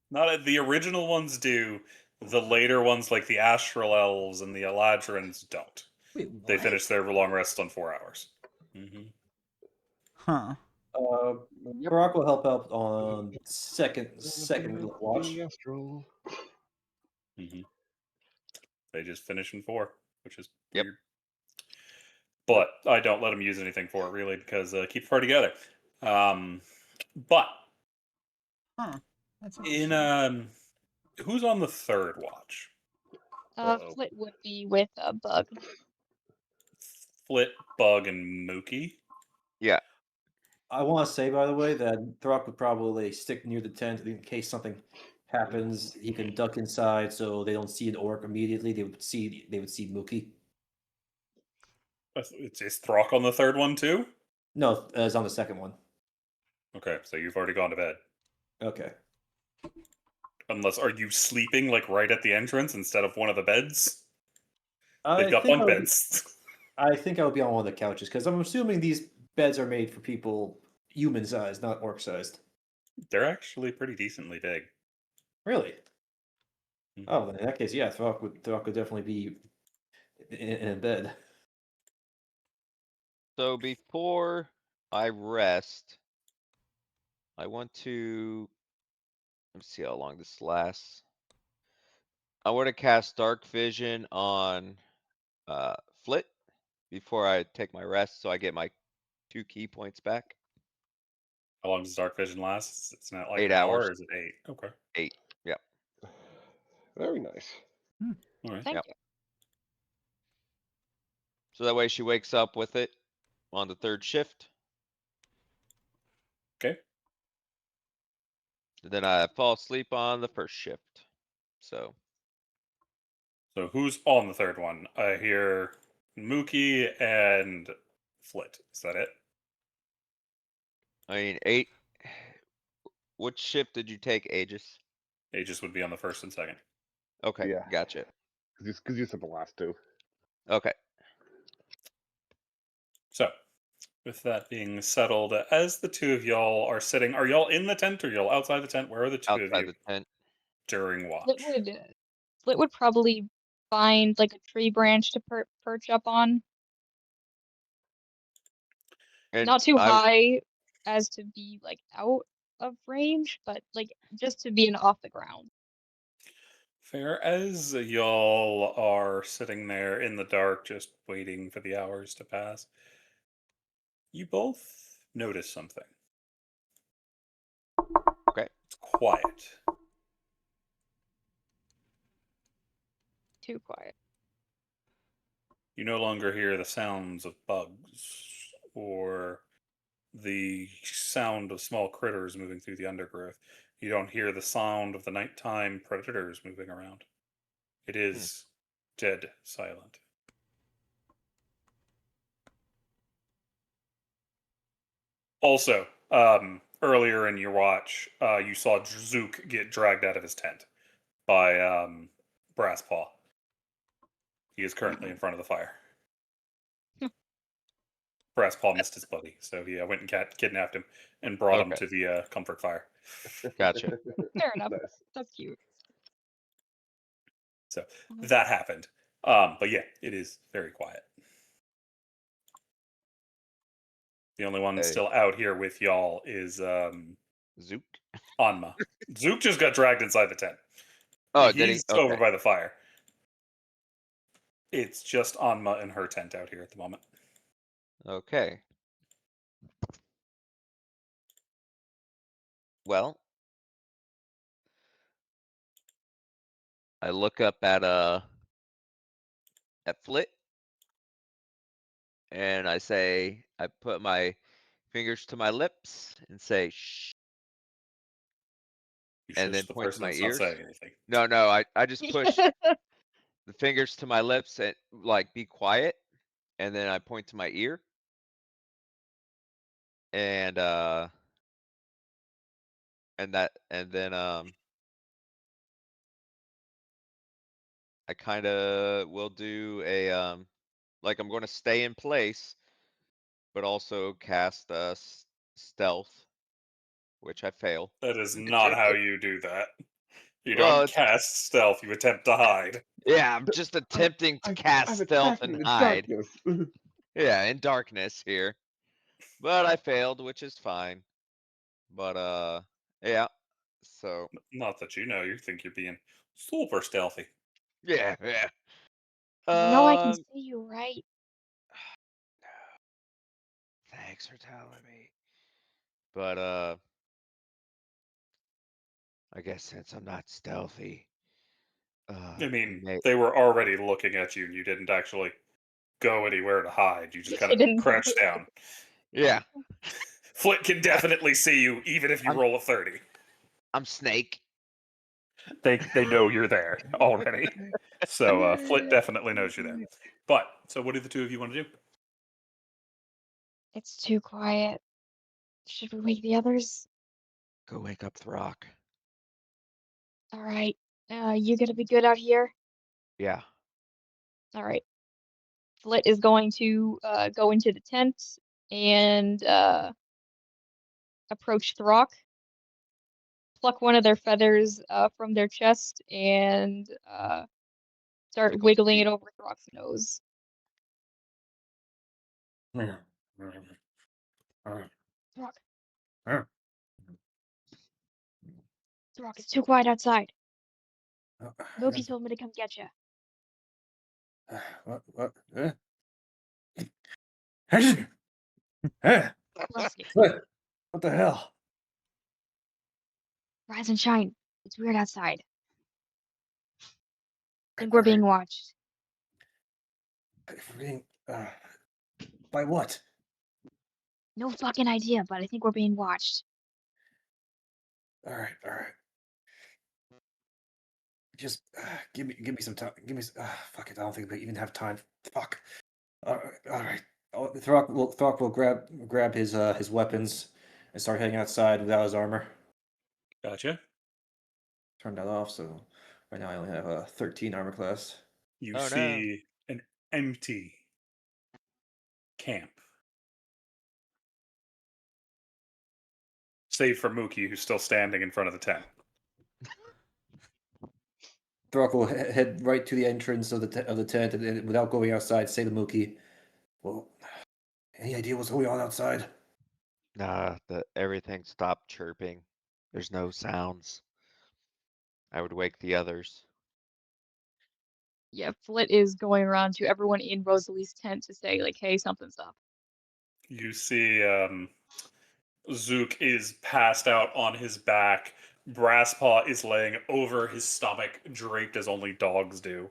Not the original ones do. The later ones, like the Astral Elves and the Eladrins, don't. Wait, They what? finish their long rest on 4 hours. Mm-hmm. Huh. Barack will help out on second watch. Astral. Mm-hmm. They just finish in 4, which is Yep. weird. But I don't let them use anything for it really because keep the party together. But Huh. That's in interesting. who's on the 3rd watch? Uh-oh. Flit would be with a bug. Flit, Bug, and Mooky. Yeah. I want to say, by the way, that Throk would probably stick near the tent in case something happens. He can duck inside so they don't see an orc immediately. They would see Mooky. Is Throk on the 3rd one too? No, it's on the second one. Okay, so you've already gone to bed. Okay. Unless, are you sleeping like right at the entrance instead of one of the beds? They've I got think bunk I would- beds. I think I would be on one of the couches because I'm assuming these beds are made for people human sized, not orc sized. They're actually pretty decently big. Really? Mhm. Oh, then in that case, yeah, Throk would definitely be in bed. So before I rest, I want to, let me see how long this lasts. I want to cast Dark Vision on Flit before I take my rest, so I get my 2 key points back. How long does dark vision last? It's not like 8 an hour, hours. or is it 8? Okay. 8. Yep. Very nice. All right. Thank Yep. you. So that way she wakes up with it on the third shift. Okay. And then I fall asleep on the first shift. So So who's on the third one? I hear Mooky and Flit. Is that it? I mean, 8. Which shift did you take, Aegis? Aegis would be on the first and second. Okay, Yeah. gotcha. Because you said the last two. Okay. So, with that being settled, as the two of y'all are sitting, are y'all in the tent or y'all outside the tent? Where are the two of Outside you the tent. during watch? Flit would probably find like a tree branch to perch up on. And Not too I, high as to be like out of range, but like just to be off the ground. Fair. As y'all are sitting there in the dark, just waiting for the hours to pass, you both notice something. Okay. It's quiet. Too quiet. You no longer hear the sounds of bugs or the sound of small critters moving through the undergrowth. You don't hear the sound of the nighttime predators moving around. It is dead silent. Also, earlier in your watch, you saw Zook get dragged out of his tent by Brasspaw. He is currently in front of the fire. Brasspaw missed his buddy, so he went and kidnapped him and brought him Okay. to the comfort fire. Gotcha. Fair enough. Nice. That's cute. So that happened. But yeah, it is very quiet. The only one Hey. still out here with y'all is Zook. Anma. Zook just got dragged inside the tent. Oh, did he? He's over Okay. by the fire. It's just Anma and her tent out here at the moment. Okay. Well, I look up at Flit, and I say, I put my fingers to my lips and say shh, You and shush then the point to person my that's not ears. saying anything. No, I just push the fingers to my lips and like be quiet, and then I point to my ear, and then I kind of will do a like I'm going to stay in place, but also cast stealth, which I fail. That is not how you do that. You Well, don't it's, cast stealth, you attempt to hide. yeah, I'm just attempting to cast I'm stealth attacking and the hide. darkness. Yeah, in darkness here. But I failed, which is fine. But yeah. So Not that you know, you think you're being super stealthy. yeah, yeah. You know I can Um, see you, right? thanks for telling me. But I guess since I'm not stealthy, I you mean, may. they were already looking at you and you didn't actually go anywhere to hide. You just kind I of didn't. crouched down. Yeah, Flit can definitely see you, even if you I'm roll a 30. I'm Snake. They know you're there already. So Flit definitely knows you're there. But, so what do the two of you want to do? It's too quiet. Should we wake the others? Go wake up Throk. All right. You gonna be good out here? Yeah. All right. Flit is going to go into the tent and approach Throk, pluck one of their feathers from their chest, and start Tickle his wiggling feet. it over Throk's nose. Throk, Throk, it's too quiet outside. Mooky told me to come get you. What? Lusky, What the hell? rise and shine. It's weird outside. Think we're being watched. By what? No fucking idea, but I think we're being watched. All right. Just give me some time. Fuck it. I don't think we even have time. Fuck. All right. Throk will grab his weapons and start heading outside without his armor. Gotcha. Turn that off. So right now I only have a 13 armor class. You Oh, no. see an empty camp. Save for Mooky, who's still standing in front of the tent. Throk will head right to the entrance of the tent, and without going outside, say to Mooky, "Well, any idea what's going on outside?" Nah, everything stopped chirping. There's no sounds. I would wake the others. Yeah, Flit is going around to everyone in Rosalie's tent to say, like, hey, something's up. You see Zook is passed out on his back. Brasspaw is laying over his stomach, draped as only dogs do.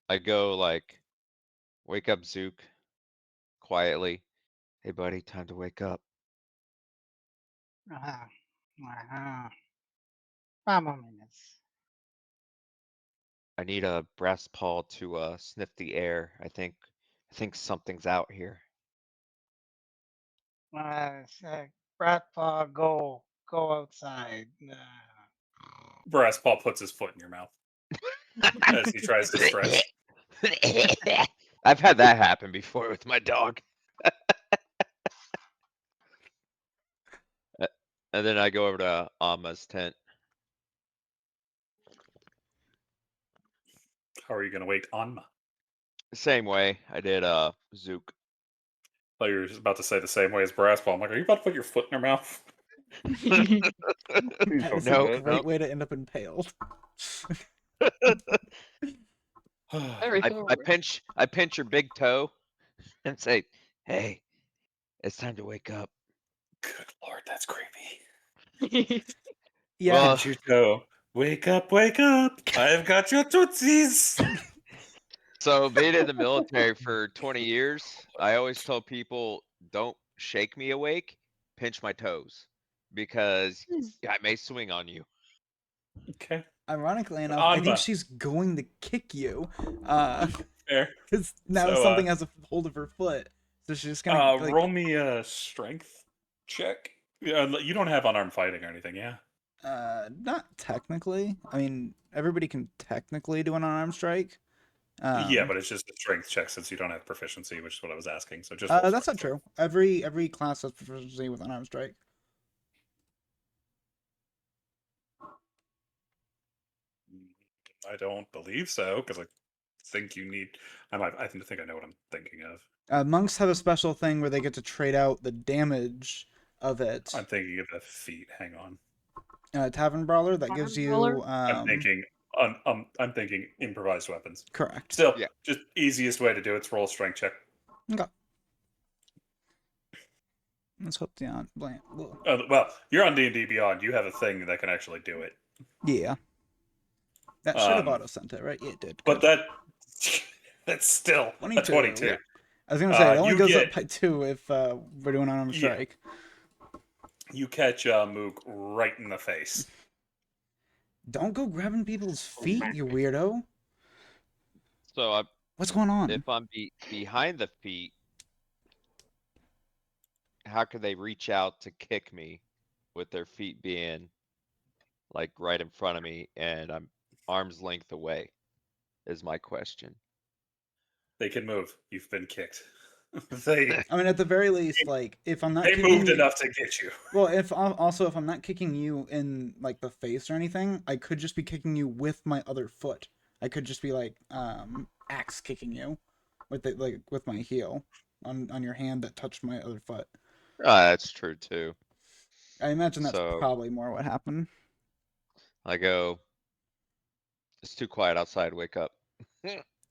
I go like, wake up, Zook, quietly. Hey, buddy, time to wake up. Vamos, minutes. I need a brass paw to sniff the air. I think something's out here. Bratpaw, go outside. Brasspaw puts his foot in your mouth as he tries to stretch. I've had that happen before with my dog. And then I go over to Alma's tent. How are you going to wake Anma? Same way I did Zook. I thought you were just about to say the same way as Brasspaw. I'm like, are you about to put your foot in your mouth? Please That don't is do a that. great way to end up impaled. Very I forward. pinch your big toe and say, hey, it's time to wake up. Good lord, that's creepy. Yeah, Well, Pinch your toe. Wake up, I've got your tootsies. so being in the military for 20 years, I always tell people, don't shake me awake, pinch my toes, because I may swing on you. Okay, ironically enough, I think Anma. she's going to kick you. Fair. Because now So, something has a hold of her foot. So she's just gonna like, roll me a strength check. You don't have unarmed fighting or anything, yeah? not technically. I mean, everybody can technically do an unarmed strike. Yeah, but it's just a strength check since you don't have proficiency, which is what I was asking. So just that's not true. Every class has proficiency with unarmed strike. I don't believe so because I think you need. I think I know what I'm thinking of. Monks have a special thing where they get to trade out the damage of it. I'm thinking of the feat. Hang on. Tavern brawler that gives Tavern you. brawler? I'm thinking. I'm thinking improvised weapons. Correct. Still, Yeah. just easiest way to do it's roll a strength check. Okay. Let's hope the Well, you're on D&D Beyond. You have a thing that can actually do it. Yeah. That should have Um, auto sent it, right? Yeah, it did. But Good. that's still 22. a 22. Yeah. I was gonna say it only you goes get- up by 2 if we're doing unarmed Yeah. strike. You catch Mook right in the face. Don't go grabbing people's feet, you weirdo. So What's going on? if I'm behind the feet, how could they reach out to kick me with their feet being like right in front of me and I'm arm's length away is my question. They can move. You've been kicked. I mean, at the very least, like if I'm not They kicking moved you, enough to get you. well, if I'm not kicking you in like the face or anything, I could just be kicking you with my other foot. I could just be like axe kicking you with my heel on your hand that touched my other foot. That's true too. I imagine that's So- probably more what happened. I go, it's too quiet outside, wake up.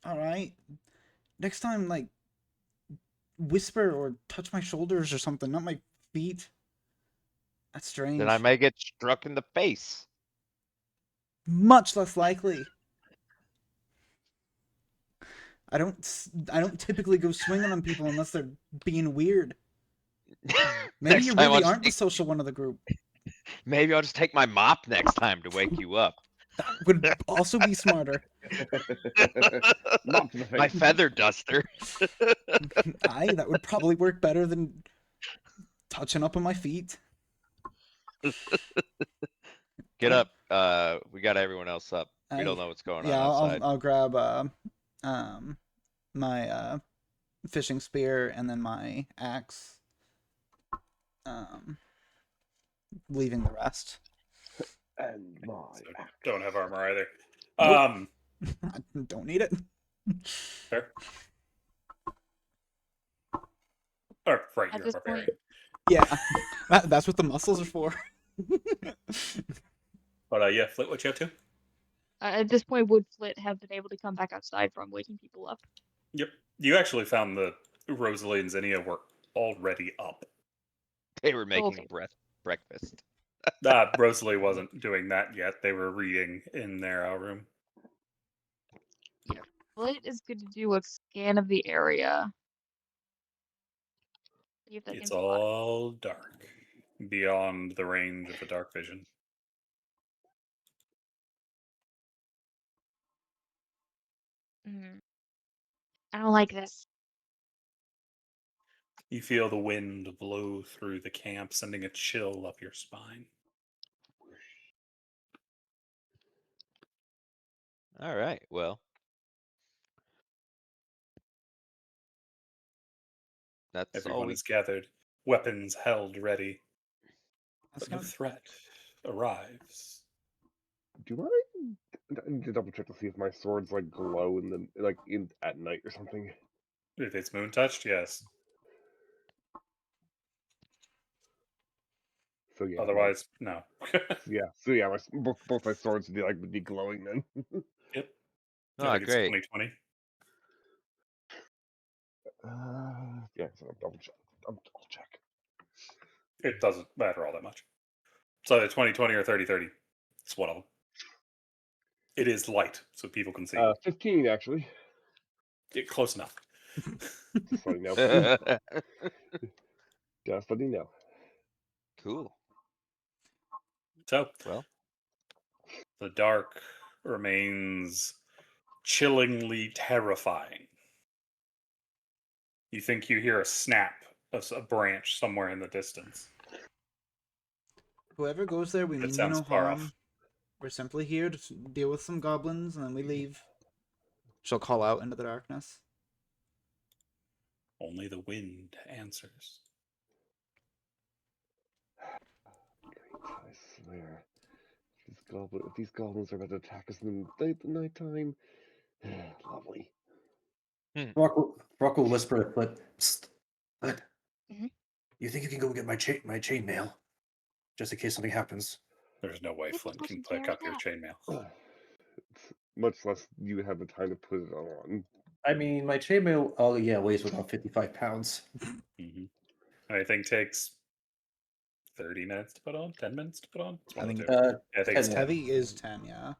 All right. Next time, like, whisper or touch my shoulders or something, not my feet. That's strange. Then I may get struck in the face. Much less likely. I don't typically go swinging on people unless they're being weird. Maybe Next you time I'll really just aren't the social one of the group. Maybe I'll just take my mop next time to wake you up. That would also be smarter. Not to the My face. feather duster. Aye, that would probably work better than touching up on my feet. Get up. We got everyone else up. We Aye. don't know what's going on Yeah, outside. I'll grab my fishing spear and then my axe. Leaving the rest. And my So don't have armor either. Nope. I don't need it. Fair. Or right, At you're a this barbarian. point, Yeah, that's what the muscles are for. But yeah, Flit, what you up to? at this point, would Flit have been able to come back outside from waking people up? Yep. You actually found the Rosalie and Zinnia were already up. They were making okay. breakfast. Rosalie wasn't doing that yet. They were reading in their room. Flit is good to do a scan of the area. See if they It's can spot it. all dark, beyond the range of the dark vision. I don't like this. You feel the wind blow through the camp, sending a chill up your spine. All right. Well, that's all Everyone we. is gathered, weapons held ready. That's But no gonna... threat arrives. Do I need to double check to see if my swords like glow in the in at night or something? If it's moon touched, yes. So yeah. Otherwise, no. So yeah, both my swords would be glowing then. Yep. I Oh, think it's great. 2020. Yeah. So I'll check. It doesn't matter all that much. It's either 2020 or 3030. It's one of them. It is light, so people can see. 15 actually. Close enough. Just letting you know. Just letting you know. Cool. So, Well, the dark remains chillingly terrifying. You think you hear a snap of a branch somewhere in the distance. Whoever goes there, we It mean you sounds no far harm. off. We're simply here to deal with some goblins, and then we leave. She'll call out into the darkness. Only the wind answers. I swear. If these goblins are about to attack us in the nighttime, lovely. Throk will whisper to Flit, "Psst, Flit. Mhm. You think you can go get my chainmail, just in case something happens?" There's no way Maybe Flint we can can pick carry up your that. chainmail. Much less you have the time to put it on. I mean, my chainmail, weighs about 55 pounds. Mm-hmm. Anything takes 30 minutes to put on, 10 minutes to put on. It's one I of think the two. I think it's 10 heavy is 10, yeah.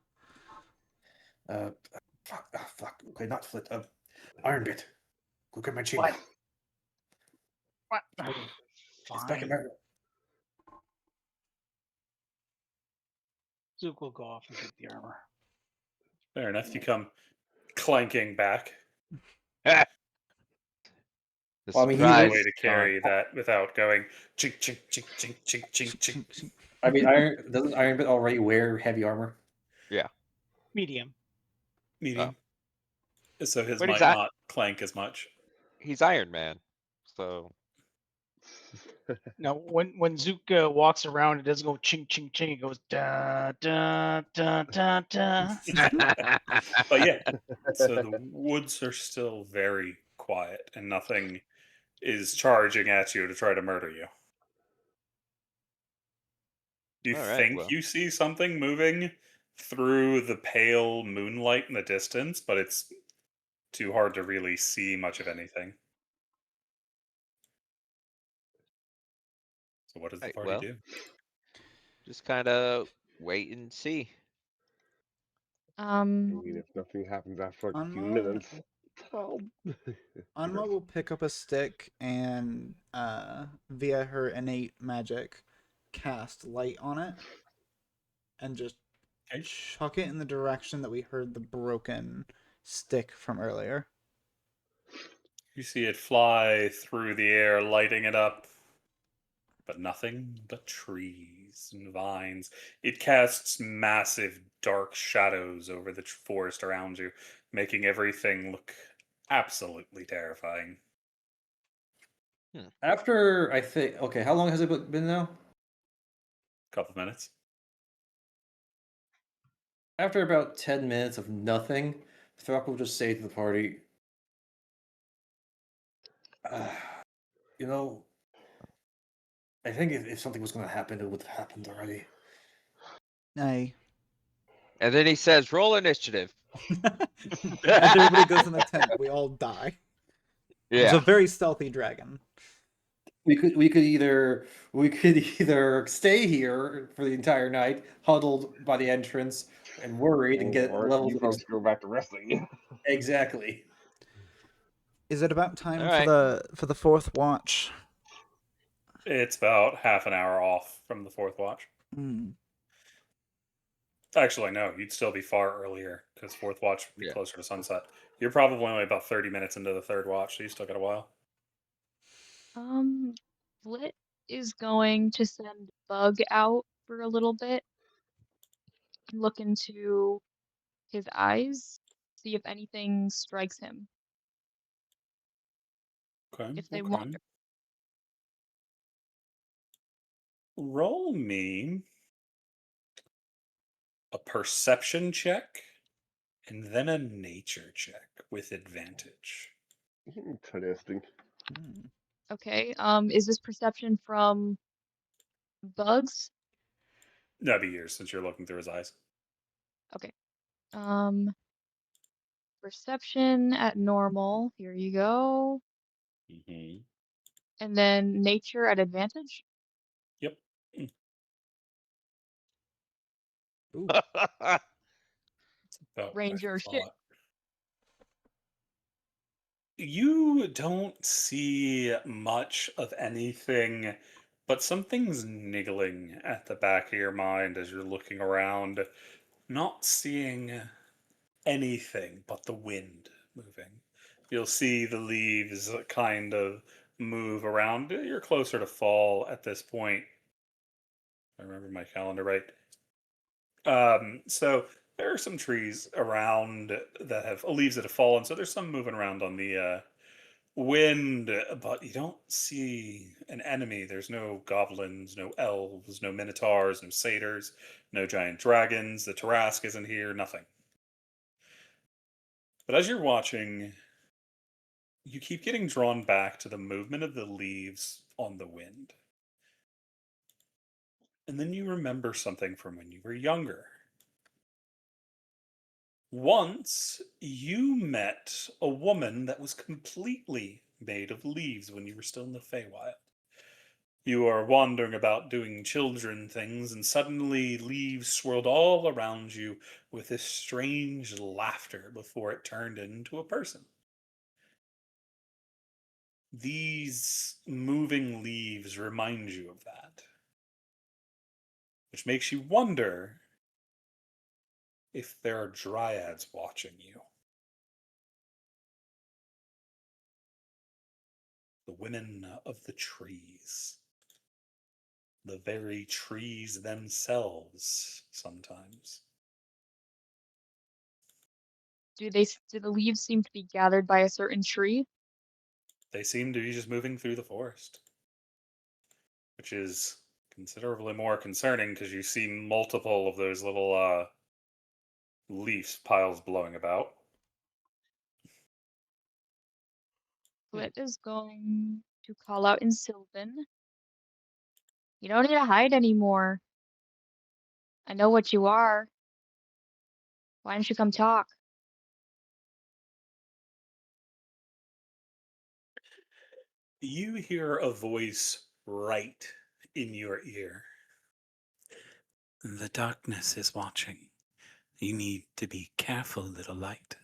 Fuck. Okay, not Flit. Iron Bit. Go get my chainmail. What? What? It's back in Fine. my... Zook will go off and get the armor. Fair enough. You come clanking back. the Well, I mean, There's he no is- way to carry that without going chink, chink, chink, chink, chink, chink, chink. I mean, doesn't Iron Bit already wear heavy armor? Medium. Medium. So his But he's might not clank as much. He's Iron Man, so Now, when Zook walks around, it doesn't go ching ching ching. It goes da da da da da. But yeah, so the woods are still very quiet and nothing is charging at you to try to murder you. You All right, think well. you see something moving through the pale moonlight in the distance, but it's too hard to really see much of anything. So what does the Right, party well. do? Just kind of wait and see. I mean, if nothing happens after like a few minutes. Oh. Anma will pick up a stick and, via her innate magic, cast light on it and just Okay. chuck it in the direction that we heard the broken stick from earlier. You see it fly through the air, lighting it up, but nothing but trees and vines. It casts massive dark shadows over the forest around you, making everything look absolutely terrifying. After I think, okay, how long has it been now? Couple of minutes. After about 10 minutes of nothing, Throk will just say to the party, you know, I think if something was going to happen, it would have happened already. Aye. And then he says, roll initiative. As everybody goes in the tent, we all die. It's a Yeah. very stealthy dragon. We could either stay here for the entire night, huddled by the entrance and worried, and get Or levels you of folks go back to resting. exactly. Is it about time Alright. for the fourth watch? It's about half an hour off from the fourth watch. Hmm. Actually, no, you'd still be far earlier because fourth watch would be Yeah. closer to sunset. You're probably only about 30 minutes into the third watch, so you still got a while. Flit is going to send Bug out for a little bit, look into his eyes, see if anything strikes him. Okay. If they okay. wander. Roll me a perception check and then a nature check with advantage. Interesting. Hmm. Okay, is this perception from Bugs? That'd be yours since you're looking through his eyes. Okay. Perception at normal. Here you go. Mm-hmm. And then nature at advantage. Yep. Ooh. It's about what I Ranger shit. thought. You don't see much of anything, but something's niggling at the back of your mind as you're looking around, not seeing anything but the wind moving. You'll see the leaves kind of move around. You're closer to fall at this point. If I remember my calendar right. So there are some trees around that have leaves that have fallen. So there's some moving around on the wind, but you don't see an enemy. There's no goblins, no elves, no minotaurs, no satyrs, no giant dragons. The Tarask isn't here. Nothing. But as you're watching, you keep getting drawn back to the movement of the leaves on the wind. And then you remember something from when you were younger. Once you met a woman that was completely made of leaves when you were still in the Feywild. You are wandering about doing children things, and suddenly leaves swirled all around you with this strange laughter before it turned into a person. These moving leaves remind you of that, which makes you wonder if there are dryads watching you. The women of the trees. The very trees themselves, sometimes. Do the leaves seem to be gathered by a certain tree? They seem to be just moving through the forest, which is considerably more concerning because you see multiple of those little leaf piles blowing about. Flit is going to call out in Sylvan. You don't need to hide anymore. I know what you are. Why don't you come talk? You hear a voice right in your ear. The darkness is watching. You need to be careful, little light.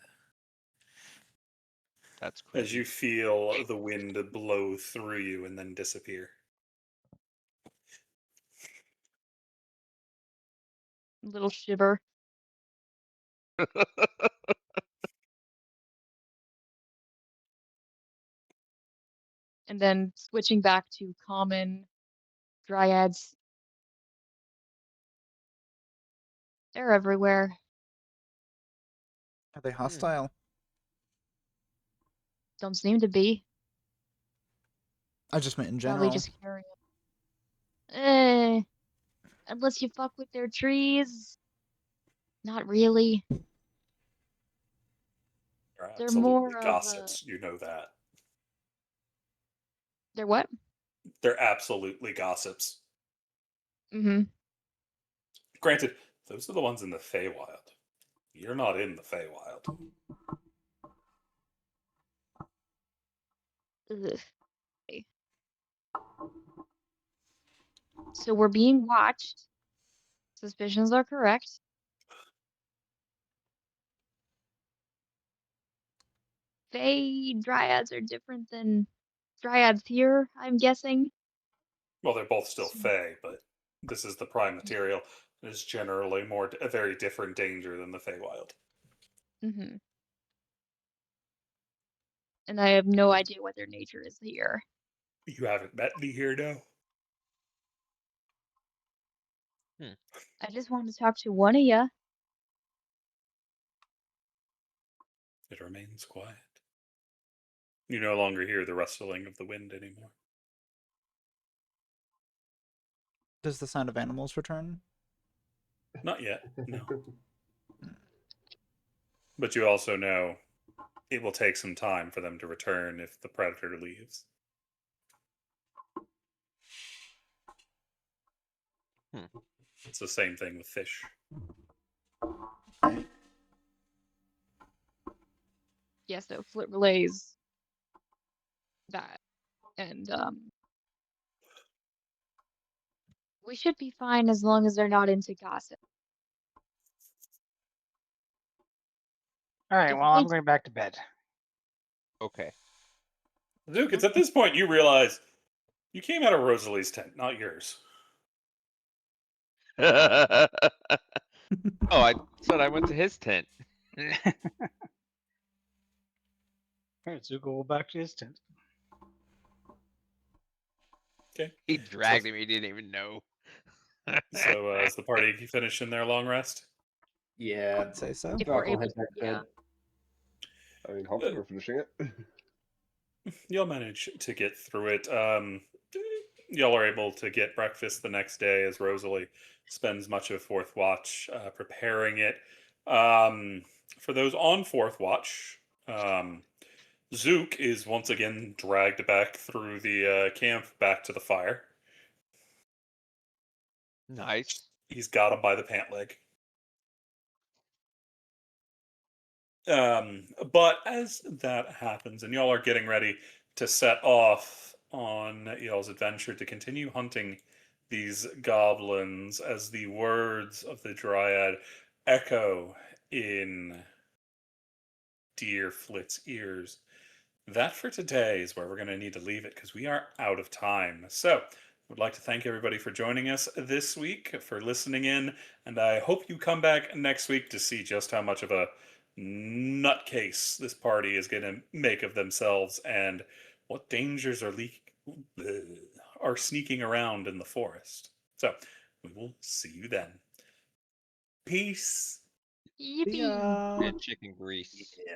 That's as crazy. you feel the wind blow through you and then disappear. Little shiver. And then switching back to common dryads. They're everywhere. Are they hostile? Don't seem to be. I just meant in Probably general. just carrying. Eh. Unless you fuck with their trees. Not really. They're They're absolutely more of a. gossips. You know that. They're what? They're absolutely gossips. Mm-hmm. Granted, those are the ones in the Feywild. You're not in the Feywild. Ugh. So we're being watched. Suspicions are correct. Fey dryads are different than dryads here, I'm guessing. Well, they're both still Fey, but this is the prime material. It is generally a very different danger than the Feywild. Mm-hmm. And I have no idea what their nature is here. You haven't met me here now? I just wanted to talk to one of you. It remains quiet. You no longer hear the rustling of the wind anymore. Does the sound of animals return? Not yet, no. But you also know it will take some time for them to return if the predator leaves. It's the same thing with fish. Yeah, so Flit relays that. And we should be fine as long as they're not into gossip. All right, If well, I'm they- going back to bed. Okay. Zook, it's at this point you realize you came out of Rosalie's tent, not yours. Oh, I said I went to his tent. All right, so go back to his tent. Okay. He dragged him. He didn't even know. So is the party finishing their long rest? Yeah, I'd say so. if Throk we're will able head to, back to yeah. bed. I mean, hopefully we're finishing it. You'll manage to get through it. Y'all are able to get breakfast the next day as Rosalie spends much of Fourth Watch preparing it. For those on Fourth Watch, Zook is once again dragged back through the camp back to the fire. Nice. He's got him by the pant leg. But as that happens, and y'all are getting ready to set off on y'all's adventure to continue hunting these goblins, as the words of the Dryad echo in dear Flit's ears, that for today is where we're going to need to leave it because we are out of time. So, would like to thank everybody for joining us this week, for listening in, and I hope you come back next week to see just how much of a nutcase this party is going to make of themselves and what dangers are sneaking around in the forest. So, we will see you then. Peace. Yippee! Yeah. And chicken grease. Yeah.